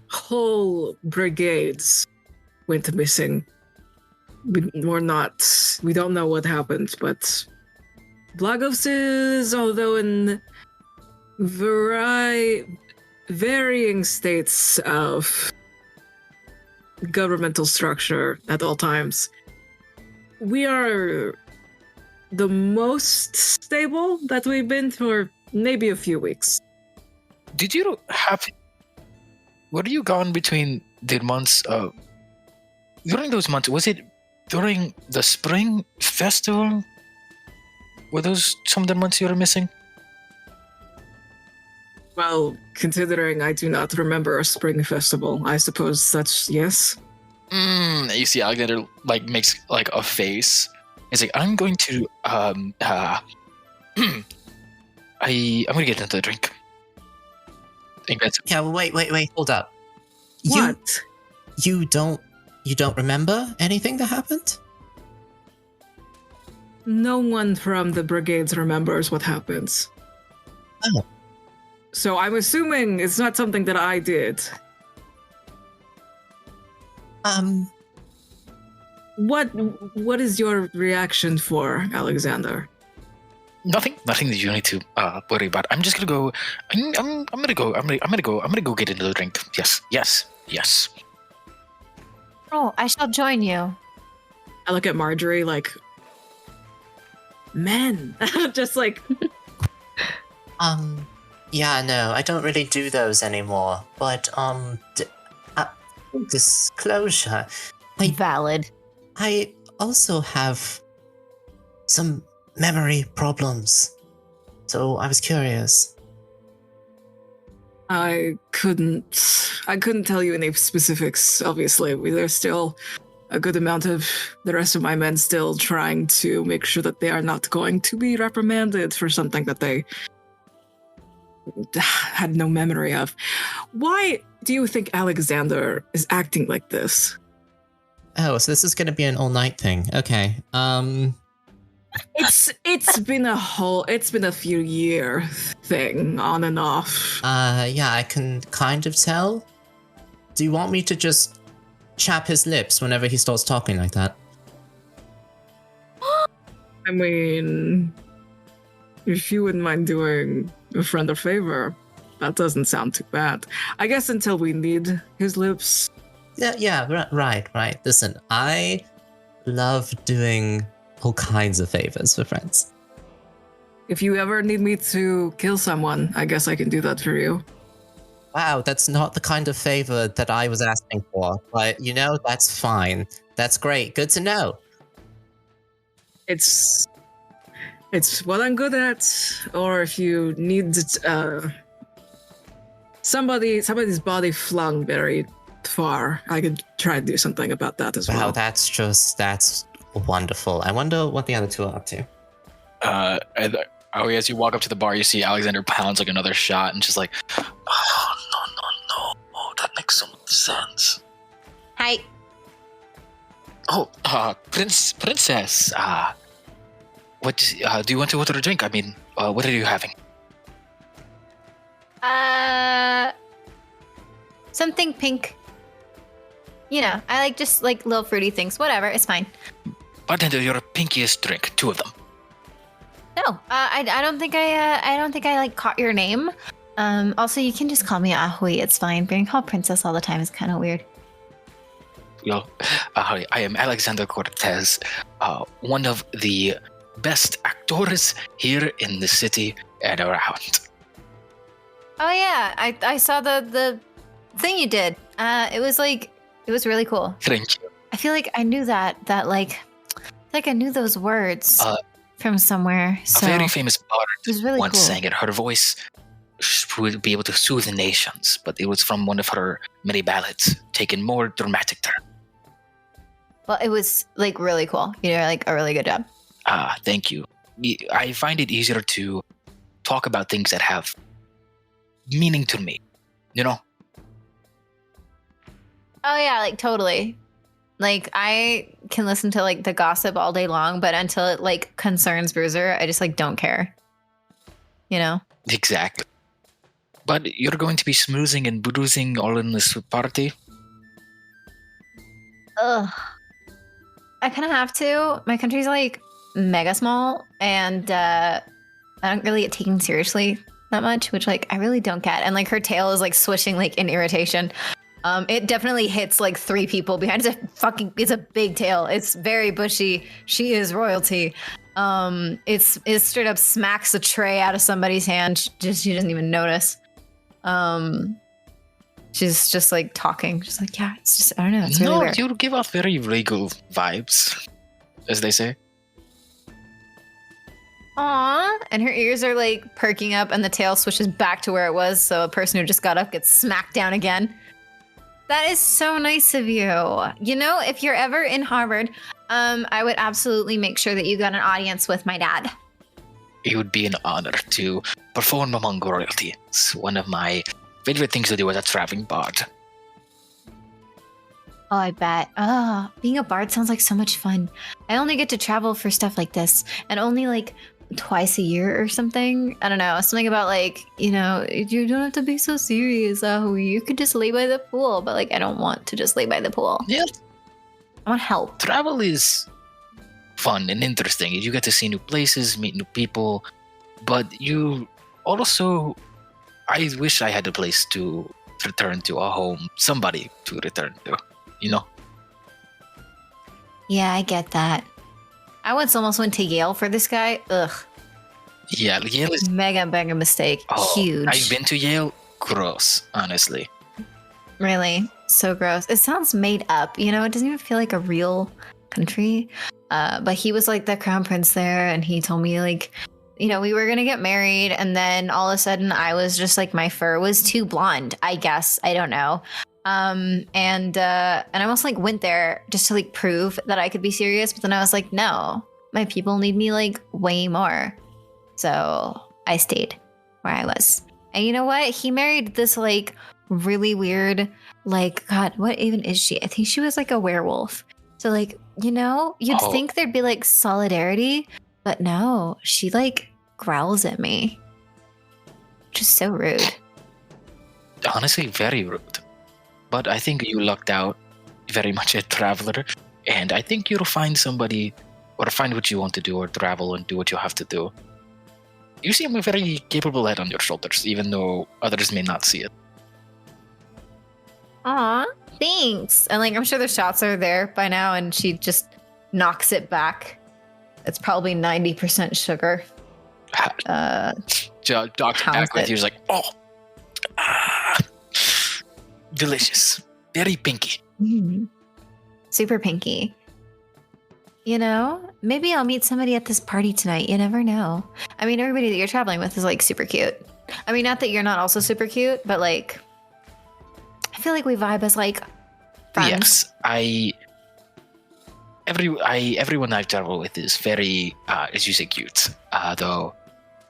whole brigades went missing. We don't know what happened, but Blagos is, although in varying states of governmental structure at all times, we are the most stable that we've been for maybe a few weeks. Did you have... Were you gone between the months of... During those months, was it during the spring festival? Were those some of the months you were missing? Well, considering I do not remember a spring festival, I suppose that's yes. You see Alexander like makes like a face. He's like, I'm going to I'm gonna get into the drink. I think that's Yeah, well, wait, hold up. What? You don't remember anything that happened? No one from the brigades remembers what happens. Oh. So I'm assuming it's not something that I did. What is your reaction for, Alexander? nothing that you need to worry about. I'm just gonna go. I'm gonna go get into the drink. Yes. Oh, I shall join you. I look at Marjorie like, men, just like, Yeah, no, I don't really do those anymore. But, disclosure. Valid. I also have some memory problems. So I was curious. I couldn't tell you any specifics, obviously. There's still a good amount of the rest of my men still trying to make sure that they are not going to be reprimanded for something that they had no memory of. Why do you think Alexander is acting like this? Oh, so this is going to be an all-night thing. Okay. It's been a few year thing, on and off. Yeah, I can kind of tell. Do you want me to just chap his lips whenever he starts talking like that? I mean, if you wouldn't mind doing a friend a favor, that doesn't sound too bad. I guess until we need his lips. Yeah, right. Listen, I love doing all kinds of favors for friends. If you ever need me to kill someone, I guess I can do that for you. Wow, that's not the kind of favor that I was asking for, but that's fine. That's great. Good to know. It's what I'm good at, or if you need somebody's body flung very far, I could try to do something about that as well. Wow, that's wonderful. I wonder what the other two are up to. Oh, as you walk up to the bar, you see Alexander pounds like another shot, and she's like, "Oh no! Oh, that makes so much sense." Hi. Oh, princess. What do you want to order a drink? I mean, what are you having? Something pink. You know, I like just like little fruity things. Whatever, it's fine. Bartender, your pinkiest drink, 2 of them. No, I don't think I like caught your name. Also, you can just call me Ahui. It's fine. Being called princess all the time is kind of weird. I am Alexander Cortez, one of the best actors here in the city and around. Oh yeah, I saw the thing you did. It was really cool. Thank you. I feel like I knew that I knew those words from somewhere. So A very famous bard it was really once cool. sang it. Her voice would be able to soothe the nations, but it was from one of her many ballads, taken more dramatic turn. Well, it was like really cool. You know, like a really good job. Thank you. I find it easier to talk about things that have meaning to me, you know? Oh yeah, like totally. Like I can listen to like the gossip all day long, but until it like concerns Bruiser, I just like don't care. You know? Exactly. But you're going to be smoozing and bruising all in this party? Ugh. I kind of have to. My country's like mega small, and I don't really get taken seriously that much, which like I really don't get. And like her tail is like swishing like in irritation. It definitely hits like 3 people behind. It's a big tail. It's very bushy. She is royalty. It straight up smacks a tray out of somebody's hand. She doesn't even notice. She's just like talking. She's like, yeah, it's just, I don't know. It's really weird. You give off very regal vibes, as they say. Aww. And her ears are like perking up and the tail swishes back to where it was. So a person who just got up gets smacked down again. That is so nice of you. You know, if you're ever in Harvard, I would absolutely make sure that you got an audience with my dad. It would be an honor to perform among royalty. It's one of my favorite things to do as a traveling bard. Oh, I bet. Oh, being a bard sounds like so much fun. I only get to travel for stuff like this, and only like twice a year or something. I don't know. Something about like, you know, you don't have to be so serious. You could just lay by the pool. But like, I don't want to just lay by the pool. Yeah. I want help. Travel is fun and interesting. You get to see new places, meet new people, but you also, I wish I had a place to return to, a home, somebody to return to, you know? Yeah, I get that. I once almost went to Yale for this guy. Ugh. Yeah, Yale is Mega mistake. Huge. I've been to Yale. Gross, honestly. Really? So gross. It sounds made up. You know, it doesn't even feel like a real country. But he was like the crown prince there, and he told me like, you know, we were gonna get married, and then all of a sudden I was just like, my fur was too blonde, I guess. I don't know. And I almost like went there just to like prove that I could be serious, but then I was like, no, my people need me like way more. So I stayed where I was. And you know what? He married this like really weird, like, God, what even is she? I think she was like a werewolf. So like, you know, you'd think there'd be like solidarity, but no, she like growls at me. Which is so rude. Honestly, very rude. But I think you lucked out, very much a traveler, and I think you'll find somebody, or find what you want to do, or travel and do what you have to do. You seem a very capable head on your shoulders, even though others may not see it. Aw, thanks. And like, I'm sure the shots are there by now, and she just knocks it back. It's probably 90% sugar. Dr. Ackworth, he was like, delicious. Very pinky. Super pinky. You know, maybe I'll meet somebody at this party tonight. You never know. I mean, everybody that you're traveling with is like super cute. I mean, not that you're not also super cute, but like, I feel like we vibe as like friends. Yes, everyone I've traveled with is very, as you say, cute. Though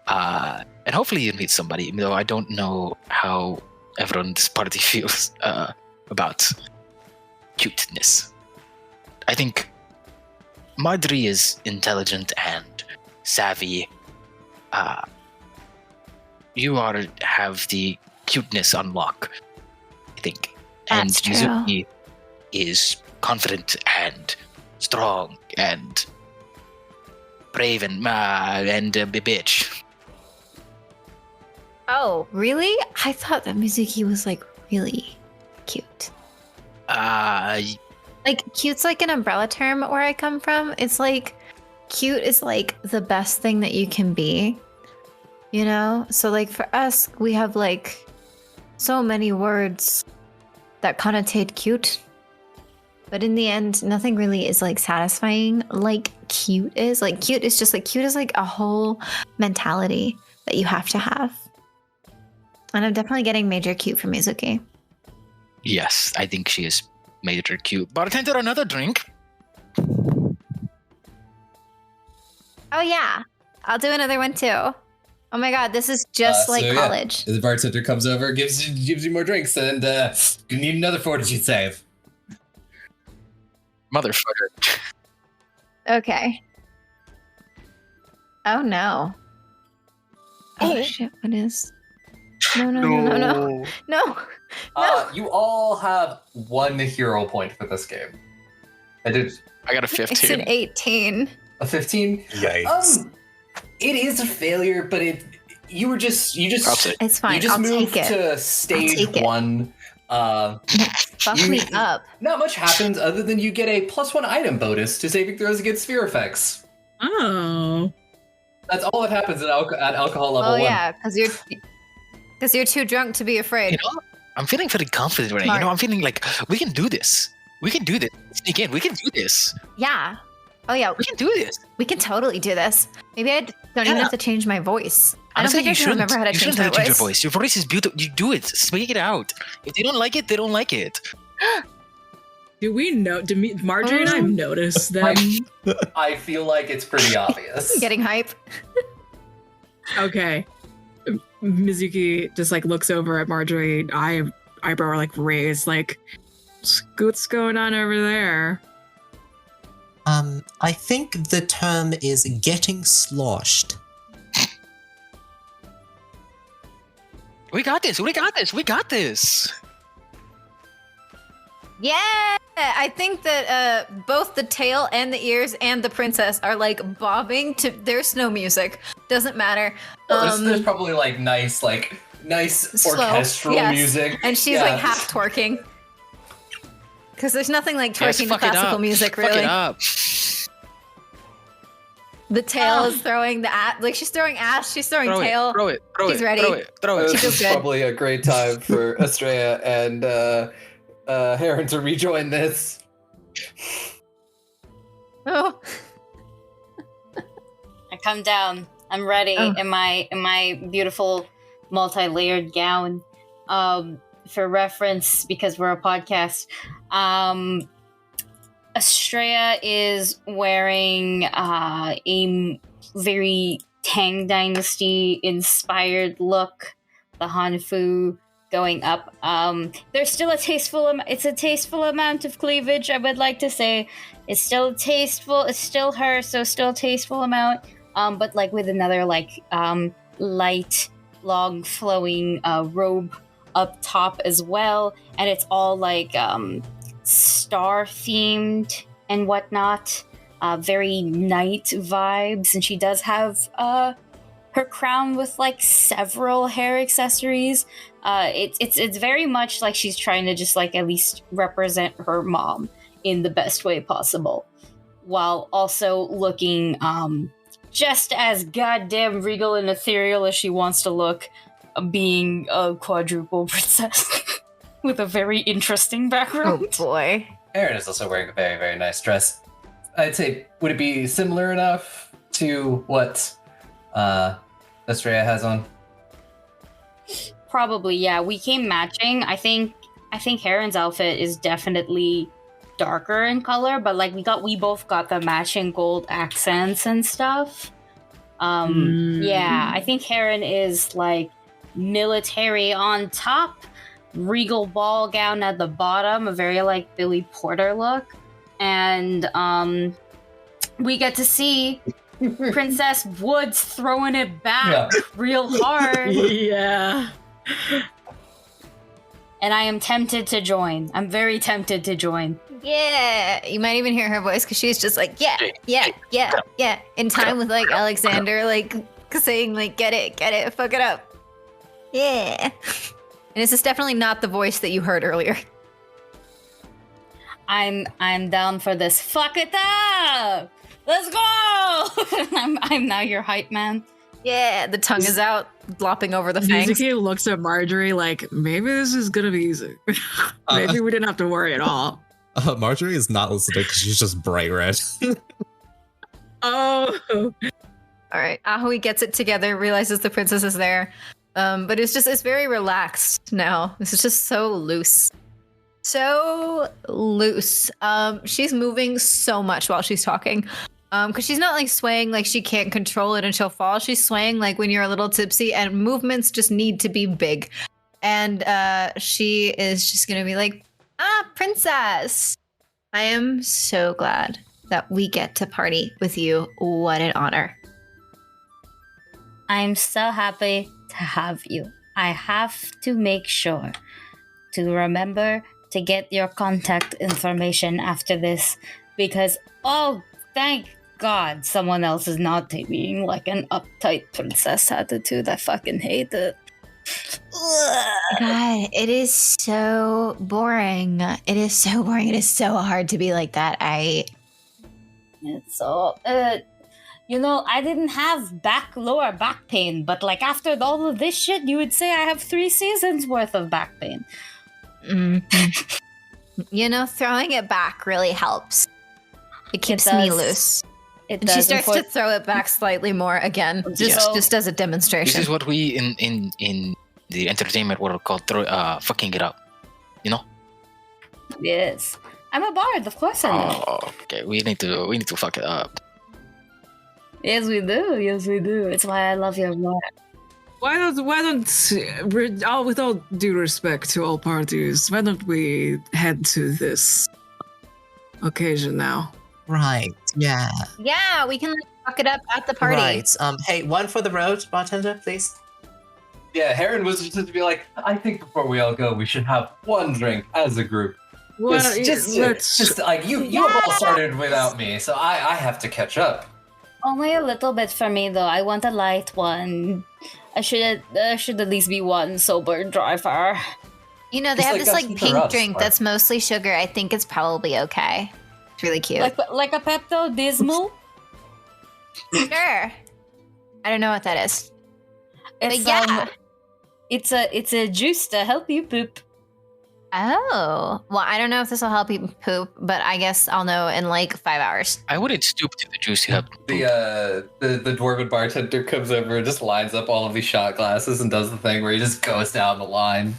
And hopefully you meet somebody, even though I don't know how everyone in this party feels about cuteness. I think Marjorie is intelligent and savvy. You have the cuteness on lock, I think. And That's true. Mizuki is confident and strong and brave and a bitch. Oh, really? I thought that Mizuki was like really cute. Like cute's like an umbrella term where I come from. It's like cute is like the best thing that you can be. You know? So like for us, we have like so many words that connotate cute. But in the end, nothing really is like satisfying like cute is. Like cute is just like cute is like a whole mentality that you have to have. And I'm definitely getting major cute from Mizuki. Yes, I think she is major cute. Bartender, another drink. Oh yeah, I'll do another one too. Oh my god, this is just like college. The bartender comes over, gives you more drinks, and you need another fortitude save. Motherfucker. Okay. Oh no. Oh shit, what is? No. You all have 1 hero point for this game. I got a 15. It's an 18. A 15? Yikes. It is a failure, but you just It's fine. you just I'll moved take it. to stage 1. Fuck me up. Not much happens other than you get a +1 item bonus to saving throws against sphere effects. Oh. That's all that happens at alcohol level 1. Oh yeah, because you're too drunk to be afraid. You know, I'm feeling very confident right now. You know, I'm feeling like we can do this. We can do this. Sneak in. We can do this. Yeah. Oh yeah. We can do this. We can totally do this. Maybe I don't even have to change my voice. I don't Honestly, think I can remember how to change my your voice. voice. Your voice is beautiful. You do it. Speak it out. If they don't like it, they don't like it. Do we know? Marjorie and I notice them? I feel like it's pretty obvious. Getting hype. Okay. Mizuki just like looks over at Marjorie, eyebrow are like raised, like, what's going on over there? I think the term is getting sloshed. We got this. We got this. We got this. Yeah, I think that both the tail and the ears and the princess are like bobbing to their snow music. Doesn't matter. There's probably like nice Slow, orchestral yes. music, And she's like half twerking. Because there's nothing like twerking to classical music, really. Fuck it up. The tail is throwing the ass. Like she's throwing ass, she's throwing tail. Throw it. She's ready. Throw it. She feels good. Probably a great time for Estrella and Heron to rejoin this. Oh. I come down. I'm ready in my beautiful multi-layered gown. For reference, because we're a podcast, Estrella is wearing a very Tang Dynasty inspired look. The Hanfu going up. There's still a tasteful amount of cleavage, I would like to say. It's still tasteful. It's still her, so still tasteful amount. But like with another light, long flowing robe up top as well, and it's all like star themed and whatnot. Very night vibes, and she does have her crown with like several hair accessories. It's very much like she's trying to just like at least represent her mom in the best way possible, while also looking just as goddamn regal and ethereal as she wants to look, being a quadruple princess with a very interesting background. Oh boy. Erin is also wearing a very, very nice dress. I'd say, would it be similar enough to what Estrella has on? Probably, yeah. We came matching. I think Heron's outfit is definitely darker in color, but like we both got the matching gold accents and stuff. Yeah, I think Heron is like military on top, regal ball gown at the bottom, a very like Billy Porter look. And we get to see Princess Woods throwing it back real hard. Yeah. And I am tempted to join. I'm very tempted to join. Yeah, you might even hear her voice because she's just like, yeah, in time with like Alexander, like saying like, get it, fuck it up. Yeah. And this is definitely not the voice that you heard earlier. I'm down for this. Fuck it up! Let's go! I'm now your hype man. Yeah, the tongue is out, flopping over the fangs. Mizuki looks at Marjorie like, maybe this is gonna be easy. Maybe we didn't have to worry at all. Marjorie is not listening because she's just bright red. Oh. All right, Ahui gets it together, realizes the princess is there. But it's very relaxed now. This is just so loose. So loose. She's moving so much while she's talking. Because she's not like swaying like she can't control it and she'll fall. She's swaying like when you're a little tipsy and movements just need to be big. And she is just gonna be like, princess. I am so glad that we get to party with you. What an honor. I'm so happy to have you. I have to make sure to remember to get your contact information after this because, oh, thank God someone else is not taking like an uptight princess attitude. I fucking hate it. God, it is so boring. It is so boring. It is so hard to be like that. It's so, you know, I didn't have lower back pain, but like after all of this shit, you would say I have 3 seasons worth of back pain. You know, throwing it back really helps. It keeps It me does. loose. It And she does, starts to throw it back slightly more again, just as a This demonstration. is what we in the entertainment world call fucking it up. You know? Yes. I'm a bard, of course I know. Oh, okay. We need to fuck it up. Yes, we do. Yes, we do. It's why I love your bard. Why don't with all due respect to all parties, why don't we head to this occasion now? Right, yeah. Yeah, we can like, fuck it up at the party. Right. Hey, one for the road, bartender, please. Yeah, Heron was just to be like, I think before we all go, we should have one drink as a group. Well, It's just like you have all started without me, so I have to catch up. Only a little bit for me, though. I want a light one. There should at least be one sober driver. You know, they Just have like this us like with the pink rubs, drink or- that's mostly sugar. I think it's probably okay. It's really cute. Like a Pepto Bismol. Sure. I don't know what that is. It's, But yeah. It's a juice to help you poop. Oh. Well, I don't know if this will help you poop, but I guess I'll know in like 5 hours. I wouldn't stoop to the juice you have. The dwarven bartender comes over and just lines up all of these shot glasses and does the thing where he just goes down the line.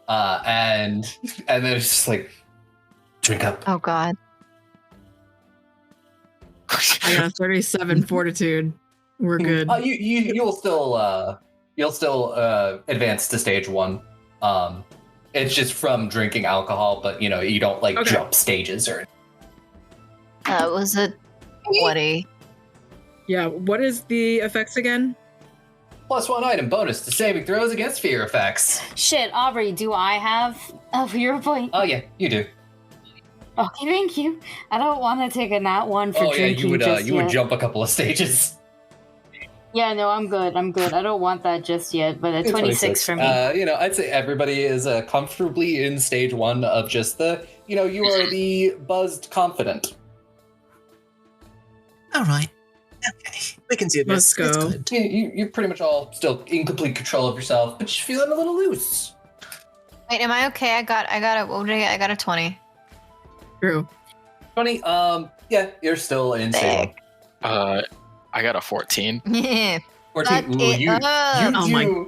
And then it's just like, drink up. Oh God. I got 37 fortitude. We're good. You'll still advance to stage 1. It's just from drinking alcohol, but you know you don't like Okay. jump stages or. That was a 20. Yeah, what is the effects again? +1 item bonus to saving throws against fear effects. Shit, Aubrey, do I have a fear point? Oh yeah, you do. Okay, thank you. I don't want to take a nat 1 for Oh yeah, drinking you would yet. jump a couple of stages. Yeah, no, I'm good. I don't want that just yet, but a It's 26 for me. I'd say everybody is comfortably in stage 1 of just the, you are the buzzed confident. All right. Okay, we can do this. Let's go. It's good. You're pretty much all still in complete control of yourself, but you're feeling a little loose. Wait, am I okay? I got a what did I get? I got a 20. True. 20, yeah, you're still in stage 1. I got a 14. Yeah. 14. Fuck Ooh, it up. Oh my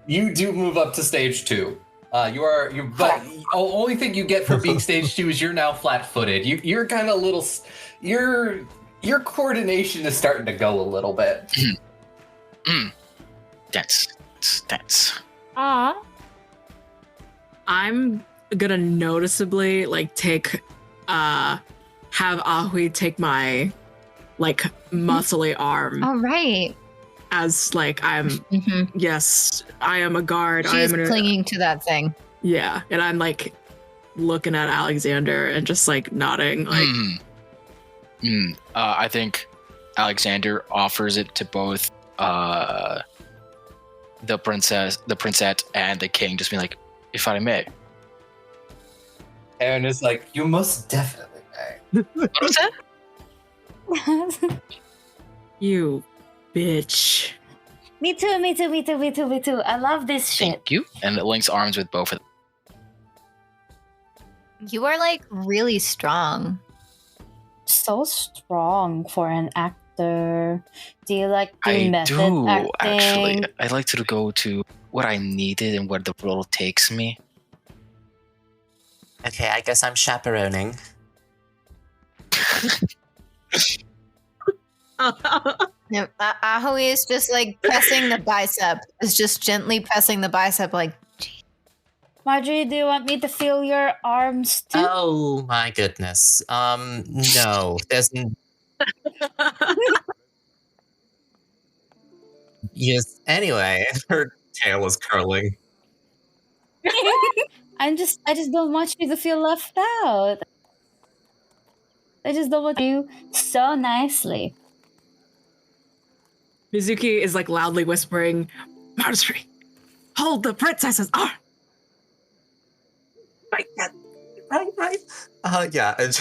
you do move up to stage 2. But the only thing you get for being stage 2 is you're now flat-footed. You're kind of little. You're your coordination is starting to go a little bit. That's. I'm gonna noticeably like take have Ahui take my like muscly arm All right. as like I'm Mm-hmm. yes, I am a guard. I She's am clinging to that thing. Yeah, and I'm like looking at Alexander and just like nodding like I think Alexander offers it to both the princess, and the king, just being like, if I may. Aaron is like, you most definitely may. What was that? you bitch. Me too. I love this shit. Thank you. And it links arms with both of them. You are like really strong. So strong for an actor. Do you like do I method do, acting? actually. I like to go to what I needed and where the role takes me. Okay, I guess I'm chaperoning. No, Ahui is just like pressing the bicep. Is just gently pressing the bicep, like. Marjorie, do you want me to feel your arms too? Oh my goodness. No, there's. Yes. Anyway, her tail is curling. I just don't want you to feel left out. I just don't want you so nicely. Mizuki is like loudly whispering, Marjorie, hold the princess's arm. Right. Yeah, and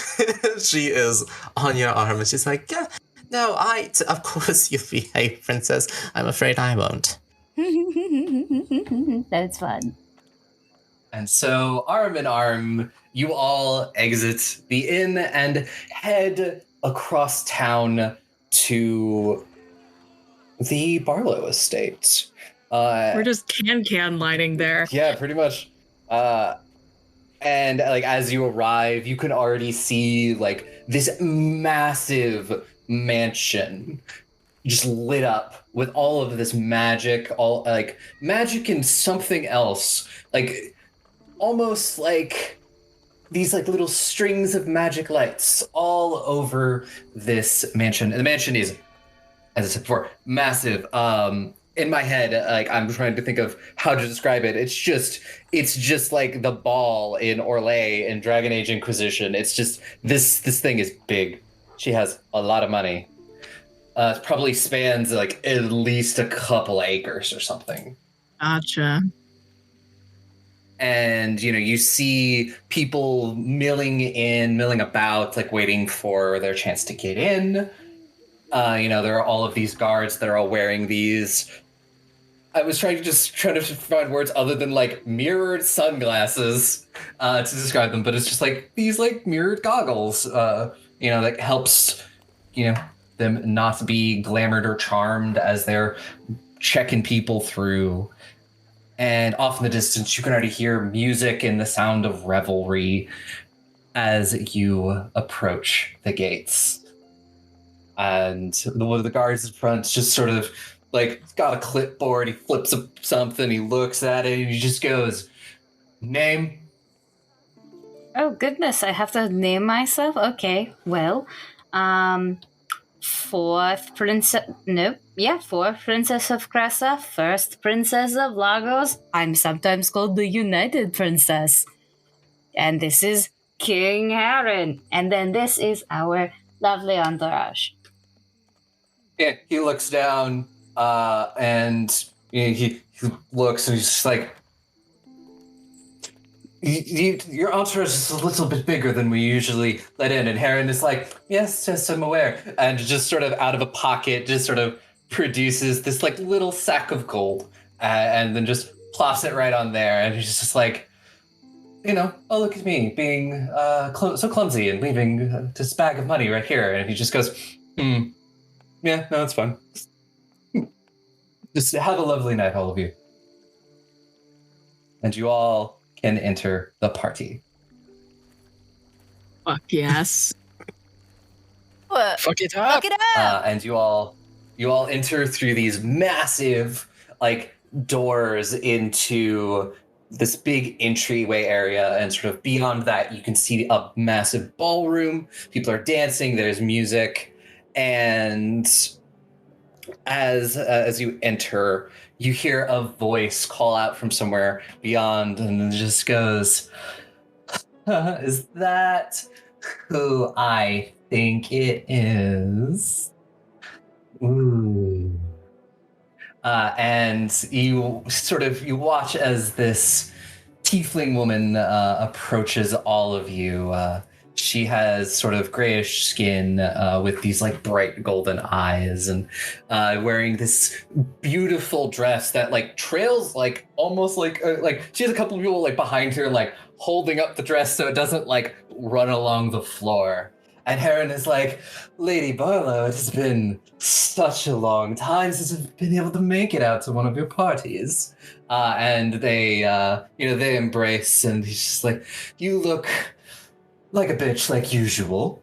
she is on your arm, and she's like, yeah, no, of course you behave, princess. I'm afraid I won't. That's fun. And so, arm in arm, you all exit the inn and head across town to the Barlow estate. We're just can lining there. Yeah, pretty much. And like as you arrive, you can already see like this massive mansion just lit up with all of this magic, all like magic and something else, like almost like these like little strings of magic lights all over this mansion. And the mansion is, as I said before, massive. In my head, like I'm trying to think of how to describe it. It's just like the ball in Orlais in Dragon Age Inquisition. It's just this thing is big. She has a lot of money. It probably spans like at least a couple acres or something. Gotcha. And you see people milling about, like waiting for their chance to get in. There are all of these guards that are all wearing these. I was trying to find words other than like mirrored sunglasses to describe them, but it's just like these like mirrored goggles, that helps, them not be glamored or charmed as they're checking people through. And off in the distance, you can already hear music and the sound of revelry as you approach the gates. And one of the guards in front just sort of like got a clipboard. He flips up something. He looks at it and he just goes, "Name." Oh goodness, I have to name myself? Okay, well, fourth princess of Cressa, first princess of Lagos. I'm sometimes called the United Princess. And this is King Heron. And then this is our lovely entourage. Yeah, he looks down and he looks and he's just like, your entourage is a little bit bigger than we usually let in. And Heron is like, yes, I'm aware. And just sort of out of a pocket, just sort of produces this like little sack of gold and then just plops it right on there. And he's just like, oh, look at me being so clumsy and leaving this bag of money right here. And he just goes, yeah, no, it's fine. Just have a lovely night, all of you. And you all can enter the party. Fuck yes. Fuck it up. Fuck it up. And you all enter through these massive like doors into this big entryway area, and sort of beyond that you can see a massive ballroom. People are dancing, there's music, and as you enter, you hear a voice call out from somewhere beyond, and it just goes, is that who I think it is? Ooh. And you watch as this tiefling woman approaches all of you. She has sort of grayish skin with these like bright golden eyes, and wearing this beautiful dress that like trails like almost like she has a couple of people like behind her like holding up the dress so it doesn't like run along the floor. And Heron is like, Lady Barlow, it has been such a long time since I've been able to make it out to one of your parties. And they embrace, and he's just like, you look like a bitch like usual.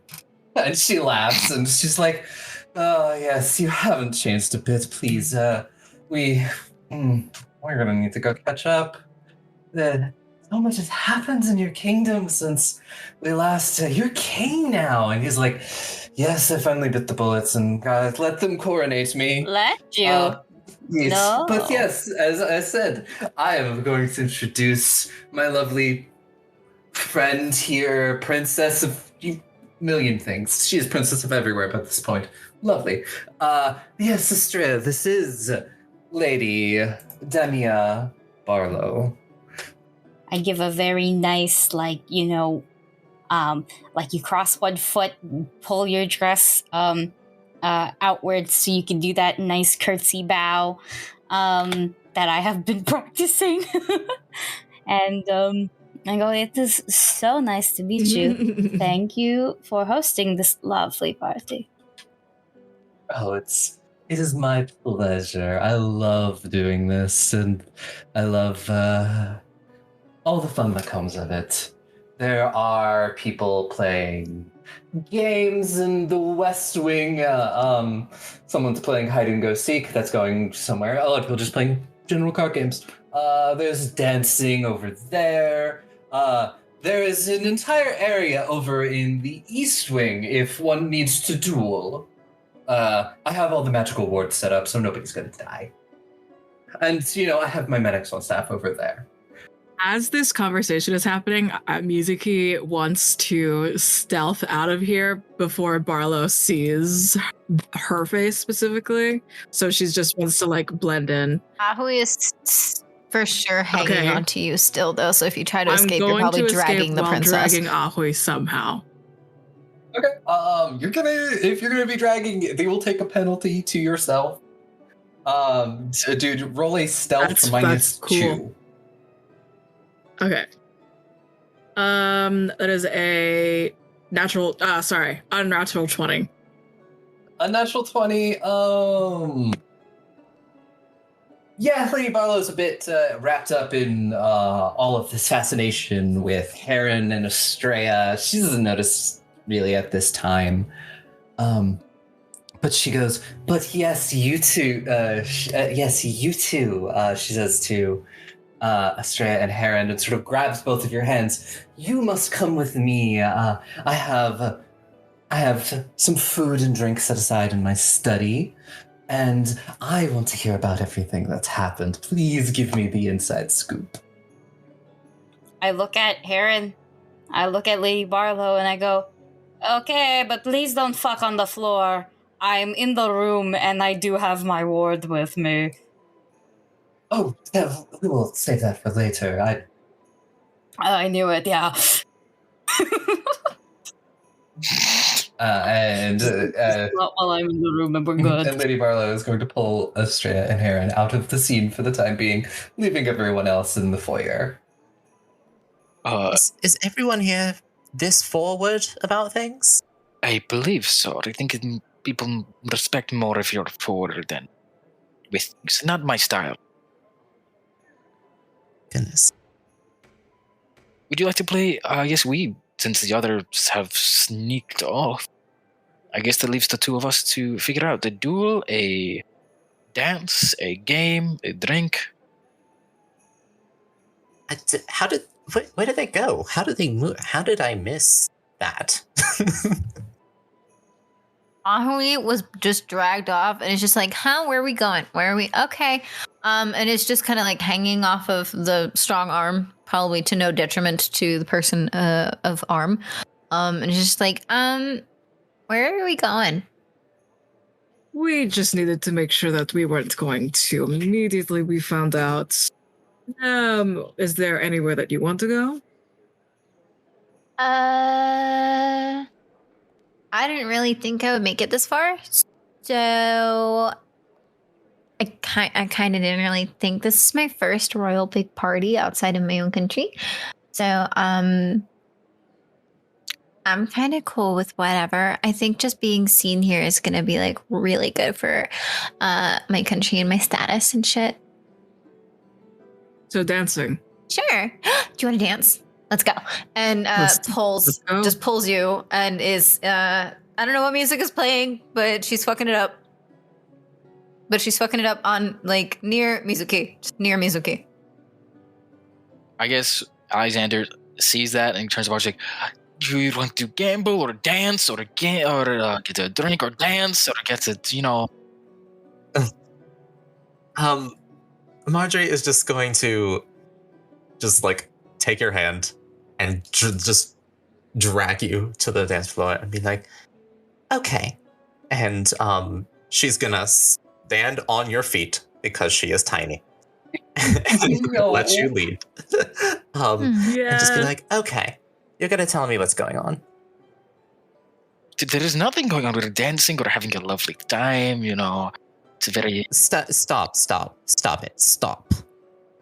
And she laughs, and she's like, oh, yes, you haven't changed a bit. Please, we're gonna need to go catch up. So much has happened in your kingdom since we last. You're king now, and he's like, "Yes, I finally bit the bullets, and God, let them coronate me." Let you. Yes, No. but yes, as I said, I am going to introduce my lovely friend here, princess of a million things. She is princess of everywhere at this point. Lovely. Yes, sister, this is Lady Demia Barlow. I give a very nice, like you cross one foot, pull your dress outwards so you can do that nice curtsy bow that I have been practicing. And I go, it is so nice to meet you. Thank you for hosting this lovely party. Oh, it is my pleasure. I love doing this, and I love all the fun that comes of it. There are people playing games in the West Wing. Someone's playing hide and go seek. That's going somewhere. A lot of people just playing general card games. There's dancing over there. There is an entire area over in the East Wing if one needs to duel. I have all the magical wards set up, so nobody's gonna die. And, I have my medics on staff over there. As this conversation is happening, Mizuki wants to stealth out of here before Barlow sees her face specifically. So she just wants to like blend in. Ahui is for sure hanging on to you still, though. So if you try to escape, I'm you're going probably to dragging escape the while princess. dragging Ahui somehow. Okay. If you're gonna be dragging, they will take a penalty to yourself. So dude, roll a stealth for minus that's cool. 2. Okay. That is a unnatural 20. Unnatural 20. Yeah, Lady Barlow's a bit wrapped up in all of this fascination with Heron and Estrella. She doesn't notice really at this time. But she goes, but yes, you two. Yes, you two. She says to Estrella and Heron, and sort of grabs both of your hands. You must come with me. I have some food and drink set aside in my study, and I want to hear about everything that's happened. Please give me the inside scoop. I look at Heron, I look at Lady Barlow, and I go, okay, but please don't fuck on the floor. I'm in the room, and I do have my ward with me. Oh, yeah, we will save that for later. I knew it, yeah. Not while I'm in the room, and we're good. And Lady Barlow is going to pull Estrella and Heron out of the scene for the time being, leaving everyone else in the foyer. Is everyone here this forward about things? I believe so. I think people respect more if you're forward than with things. Not my style. Goodness. Would you like to play? Yes, since the others have sneaked off. I guess that leaves the two of us to figure out a duel, a dance, a game, a drink. Where did they go? How did they move? How did I miss that? Ahui was just dragged off, and it's just like, huh, where are we going? Where are we? Okay. And it's just kind of like hanging off of the strong arm, probably to no detriment to the person of arm. And it's just like, where are we going? We just needed to make sure that we weren't going to immediately we found out. Is there anywhere that you want to go? I didn't really think I would make it this far, so I kind of didn't really think. This is my first royal big party outside of my own country, so I'm kind of cool with whatever. I think just being seen here is gonna be like really good for my country and my status and shit. So dancing. Sure. Do you want to dance? Let's go. And Let's go. just pulls you and is I don't know what music is playing, but she's fucking it up. But she's fucking it up on like near Mizuki. Just near Mizuki. I guess Alexander sees that and turns about. She's like, "Do you want to gamble or dance or get a drink or dance or get a Marjorie is just going to just like take your hand and just drag you to the dance floor and be like, okay. And she's gonna stand on your feet because she is tiny. And let you lead. And just be like, okay, you're gonna tell me what's going on. There is nothing going on. We're dancing or having a lovely time, It's a very... Stop it. Stop.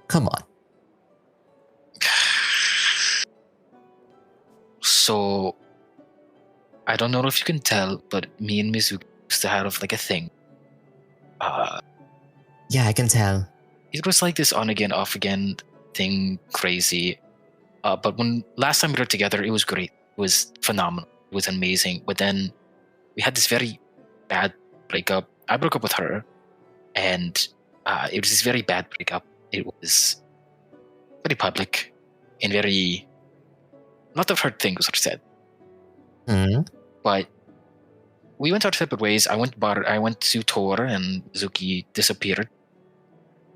Come on. So, I don't know if you can tell, but me and Mizuki used to have like a thing. Yeah, I can tell. It was like this on again, off again thing, crazy. But when last time we were together, it was great. It was phenomenal. It was amazing. But then we had this very bad breakup. I broke up with her, and it was this very bad breakup. It was very public and very... A lot of hurt things were said. Mm-hmm. But we went our separate ways. I went to tour, and Zuki disappeared.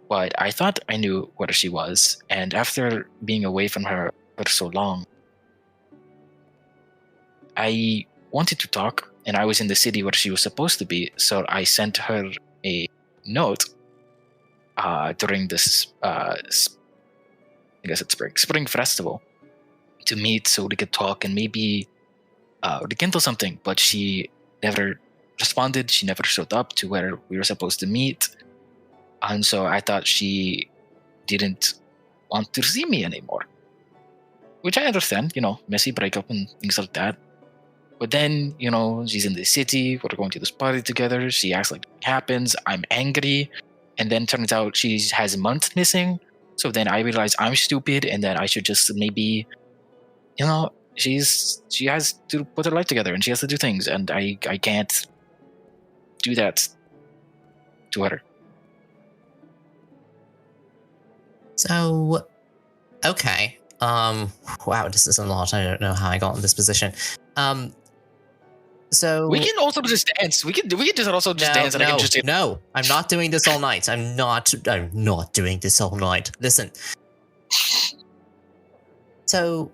But I thought I knew where she was, and after being away from her for so long, I wanted to talk, and I was in the city where she was supposed to be, so I sent her a note during this, I guess it's spring festival, to meet so we could talk and maybe rekindle something. But she never responded. She never showed up to where we were supposed to meet. And so I thought she didn't want to see me anymore. Which I understand, messy breakup and things like that. But then, she's in the city, we're going to this party together, she acts like it happens, I'm angry, and then turns out she has a month missing. So then I realize I'm stupid and that I should just maybe, she has to put her life together and she has to do things, and I can't do that to her. So, okay. Wow, this is a lot. I don't know how I got in this position. So we can also just dance. We can just also just dance. And I can just do... No, I'm not doing this all night. I'm not doing this all night. Listen. So,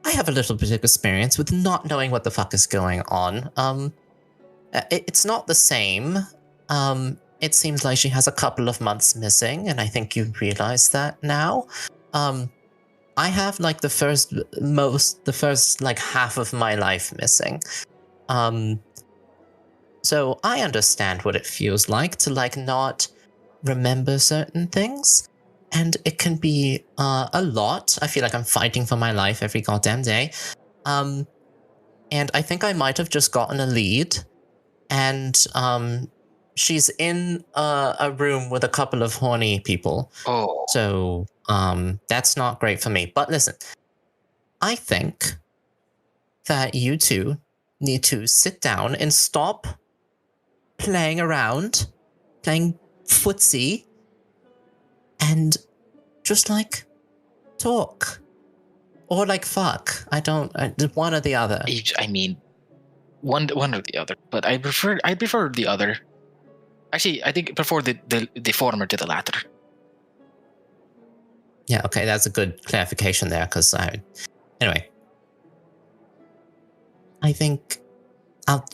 I have a little bit of experience with not knowing what the fuck is going on. It's not the same. It seems like she has a couple of months missing, and I think you realize that now. I have like the first like half of my life missing. So I understand what it feels like to like not remember certain things, and it can be a lot. I feel like I'm fighting for my life every goddamn day. And I think I might have just gotten a lead, and she's in a room with a couple of horny people. Oh. So that's not great for me. But listen, I think that you two need to sit down and stop playing around, playing footsie, and just like talk. Or like fuck. One or the other. I mean, one or the other. But I prefer the other. Actually, I think I prefer the former to the latter. Yeah, okay, that's a good clarification there, because anyway. I think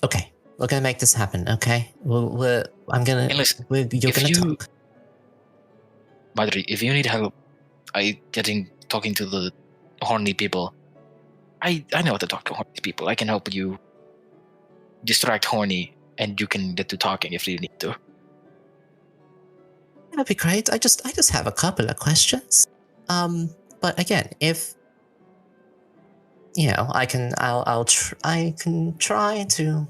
okay. We're gonna make this happen, okay? You're gonna talk. Madri, if you need help talking to the horny people, I know how to talk to horny people. I can help you distract horny, and you can get to talking if you need to. That'd be great. I just have a couple of questions. But again, if I can try to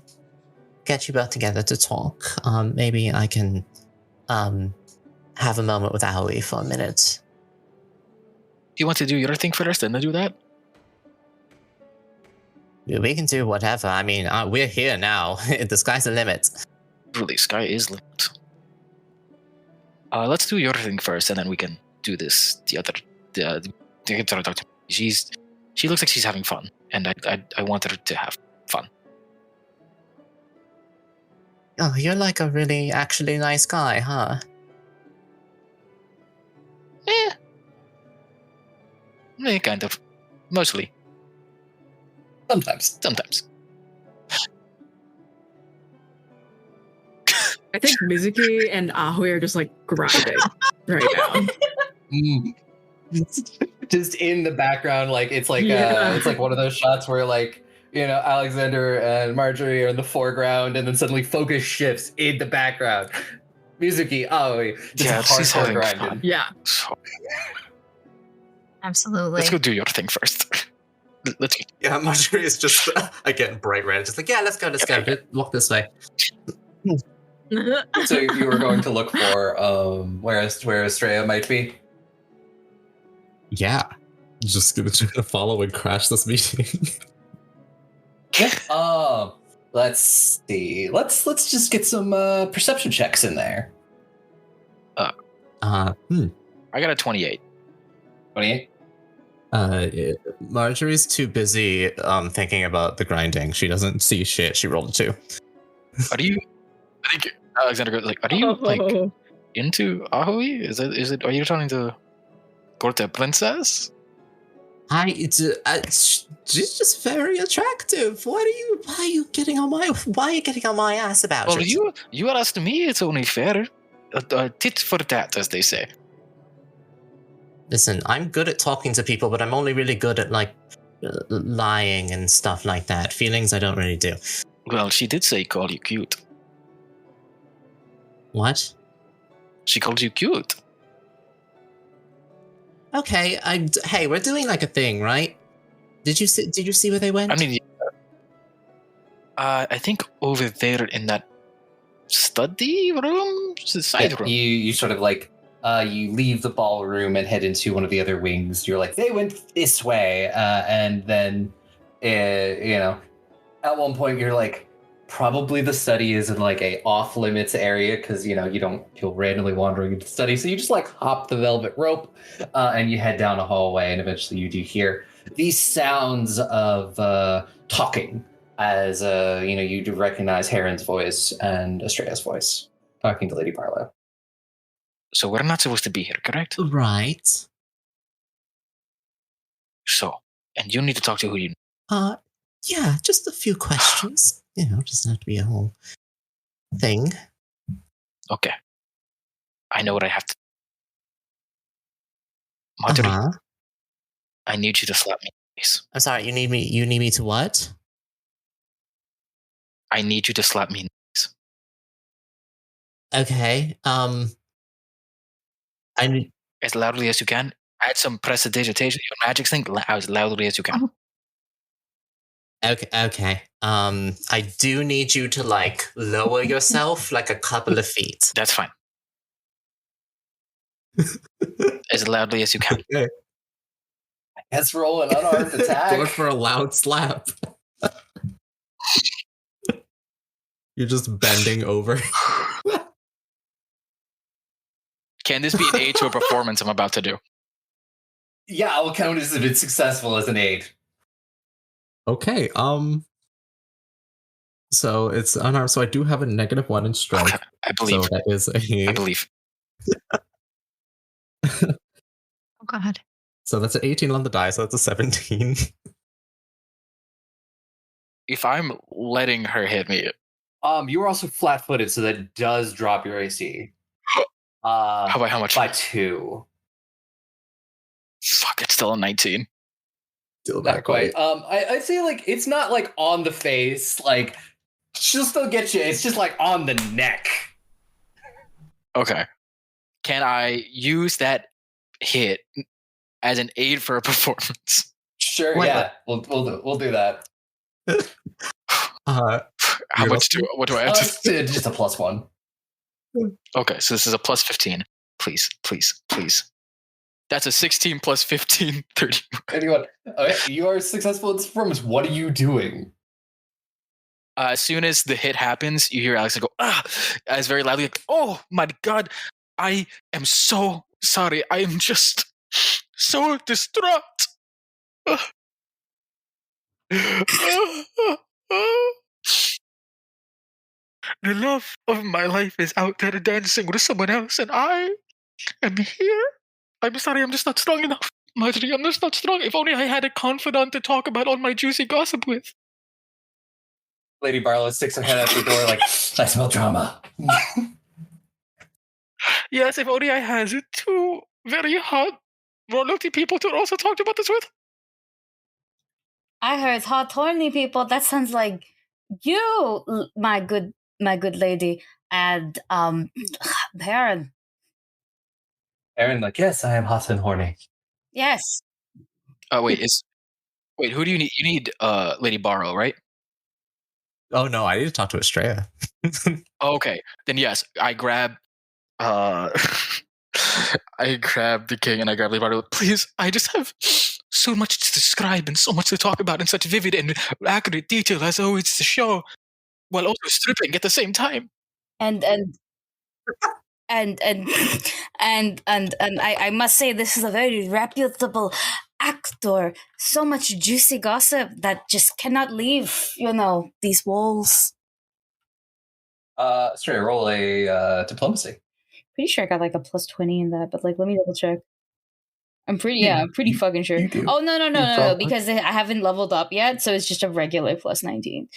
get you both together to talk. Maybe I can have a moment with Aoi for a minute. Do you want to do your thing first and then do that? We can do whatever. I mean, we're here now. The sky's the limit. Really, sky is limit. Let's do your thing first, and then we can do this. She looks like she's having fun, and I want her to have fun. Oh, you're like a really actually nice guy, huh? Kind of. Mostly. Sometimes. I think Mizuki and Aoi are just like grinding right now. Just in the background, like it's like it's like one of those shots where like Alexander and Marjorie are in the foreground, and then suddenly focus shifts in the background. Mizuki, Aoi, she's having grinding. fun. Yeah. Absolutely. Let's go do your thing first. Let's. Yeah, Marjorie is just again bright red, just like let's go. Walk this way. So you were going to look for where Estrella might be? Yeah. Just gonna try to follow and crash this meeting. Yeah. Let's see. Let's just get some perception checks in there. I got a 28. 28? Marjorie's too busy thinking about the grinding. She doesn't see shit. She rolled a 2. I think Alexander goes like, are you like into Aoi? Is it are you trying to court a princess? She's just very attractive. Why are you getting on my ass about Well, it? you asked me. It's only fair. Tit for tat, as they say. Listen, I'm good at talking to people, but I'm only really good at like lying and stuff like that. Feelings I don't really do. Well, she did say call you cute. What? She called you cute. Okay, hey, we're doing like a thing, right? Did you see where they went? I mean, I think over there in that study room, side room. You sort of like you leave the ballroom and head into one of the other wings. You're like, they went this way, and then at one point you're like, probably the study is in like a off limits area because you don't feel randomly wandering into the study, so you just like hop the velvet rope and you head down a hallway, and eventually you do hear these sounds of talking as you do recognize Heron's voice and Estrella's voice talking to Lady Barlow. So we're not supposed to be here, correct? Right. So, and you need to talk to who you know. Yeah, just a few questions. Doesn't have to be a whole thing. Okay. I know what I have to. Marjorie, I need you to slap me in the face. I'm sorry, you need me to what? I need you to slap me in the face. Okay. I need as loudly as you can. Add some prestidigitation, your magic thing, as loudly as you can. Okay. I do need you to like lower yourself like a couple of feet. That's fine. As loudly as you can. Okay. Let's roll an unarmed attack. Go for a loud slap. You're just bending over. Can this be an aid to a performance I'm about to do? Yeah, I'll count it as if it's successful as an aid. Okay, so it's unarmed, so I do have a -1 in strength. Okay, I believe. So that is I a believe. Oh God. so that's an 18 on the die, so that's a 17. If I'm letting her hit me, You were also flat-footed, so that does drop your AC. how much? By 2. Fuck, it's still a 19. Still Not quite. I'd say like it's not like on the face, like she'll still get you. It's just like on the neck. Okay. Can I use that hit as an aid for a performance? Sure, Wait, yeah. We'll do that. How much what do I have to Just a +1. Okay, so this is a plus 15. Please. That's a 16 plus 15, 30. Anyone? Okay, you are successful in this performance. What are you doing? As soon as the hit happens, you hear Alex go, as very loudly, like, oh my God, I am so sorry. I am just so distraught. The love of my life is out there dancing with someone else, and I am here. I'm sorry, I'm just not strong enough. Marjorie, I'm just not strong. If only I had a confidant to talk about all my juicy gossip with. Lady Barlow sticks her head out the door like, I smell drama. Yes, if only I had 2 very hot royalty people to also talk about this with. I heard hot, horny people. That sounds like you, my good lady, and Baron. Aaron, like, yes, I am hot and horny. Yes. Wait, who do you need? You need Lady Barrow, right? Oh no, I need to talk to Estrella. Okay, then yes, I grab I grab the king and I grab Lady Barrow. Please, I just have so much to describe and so much to talk about in such vivid and accurate detail as always to show, while also stripping at the same time. And I must say this is a very reputable actor. So much juicy gossip that just cannot leave, these walls. Straight roll a diplomacy. Pretty sure I got like a plus 20 in that, but like let me double check. I'm pretty fucking sure. You do. Oh no, because I haven't leveled up yet, so it's just a regular plus 19.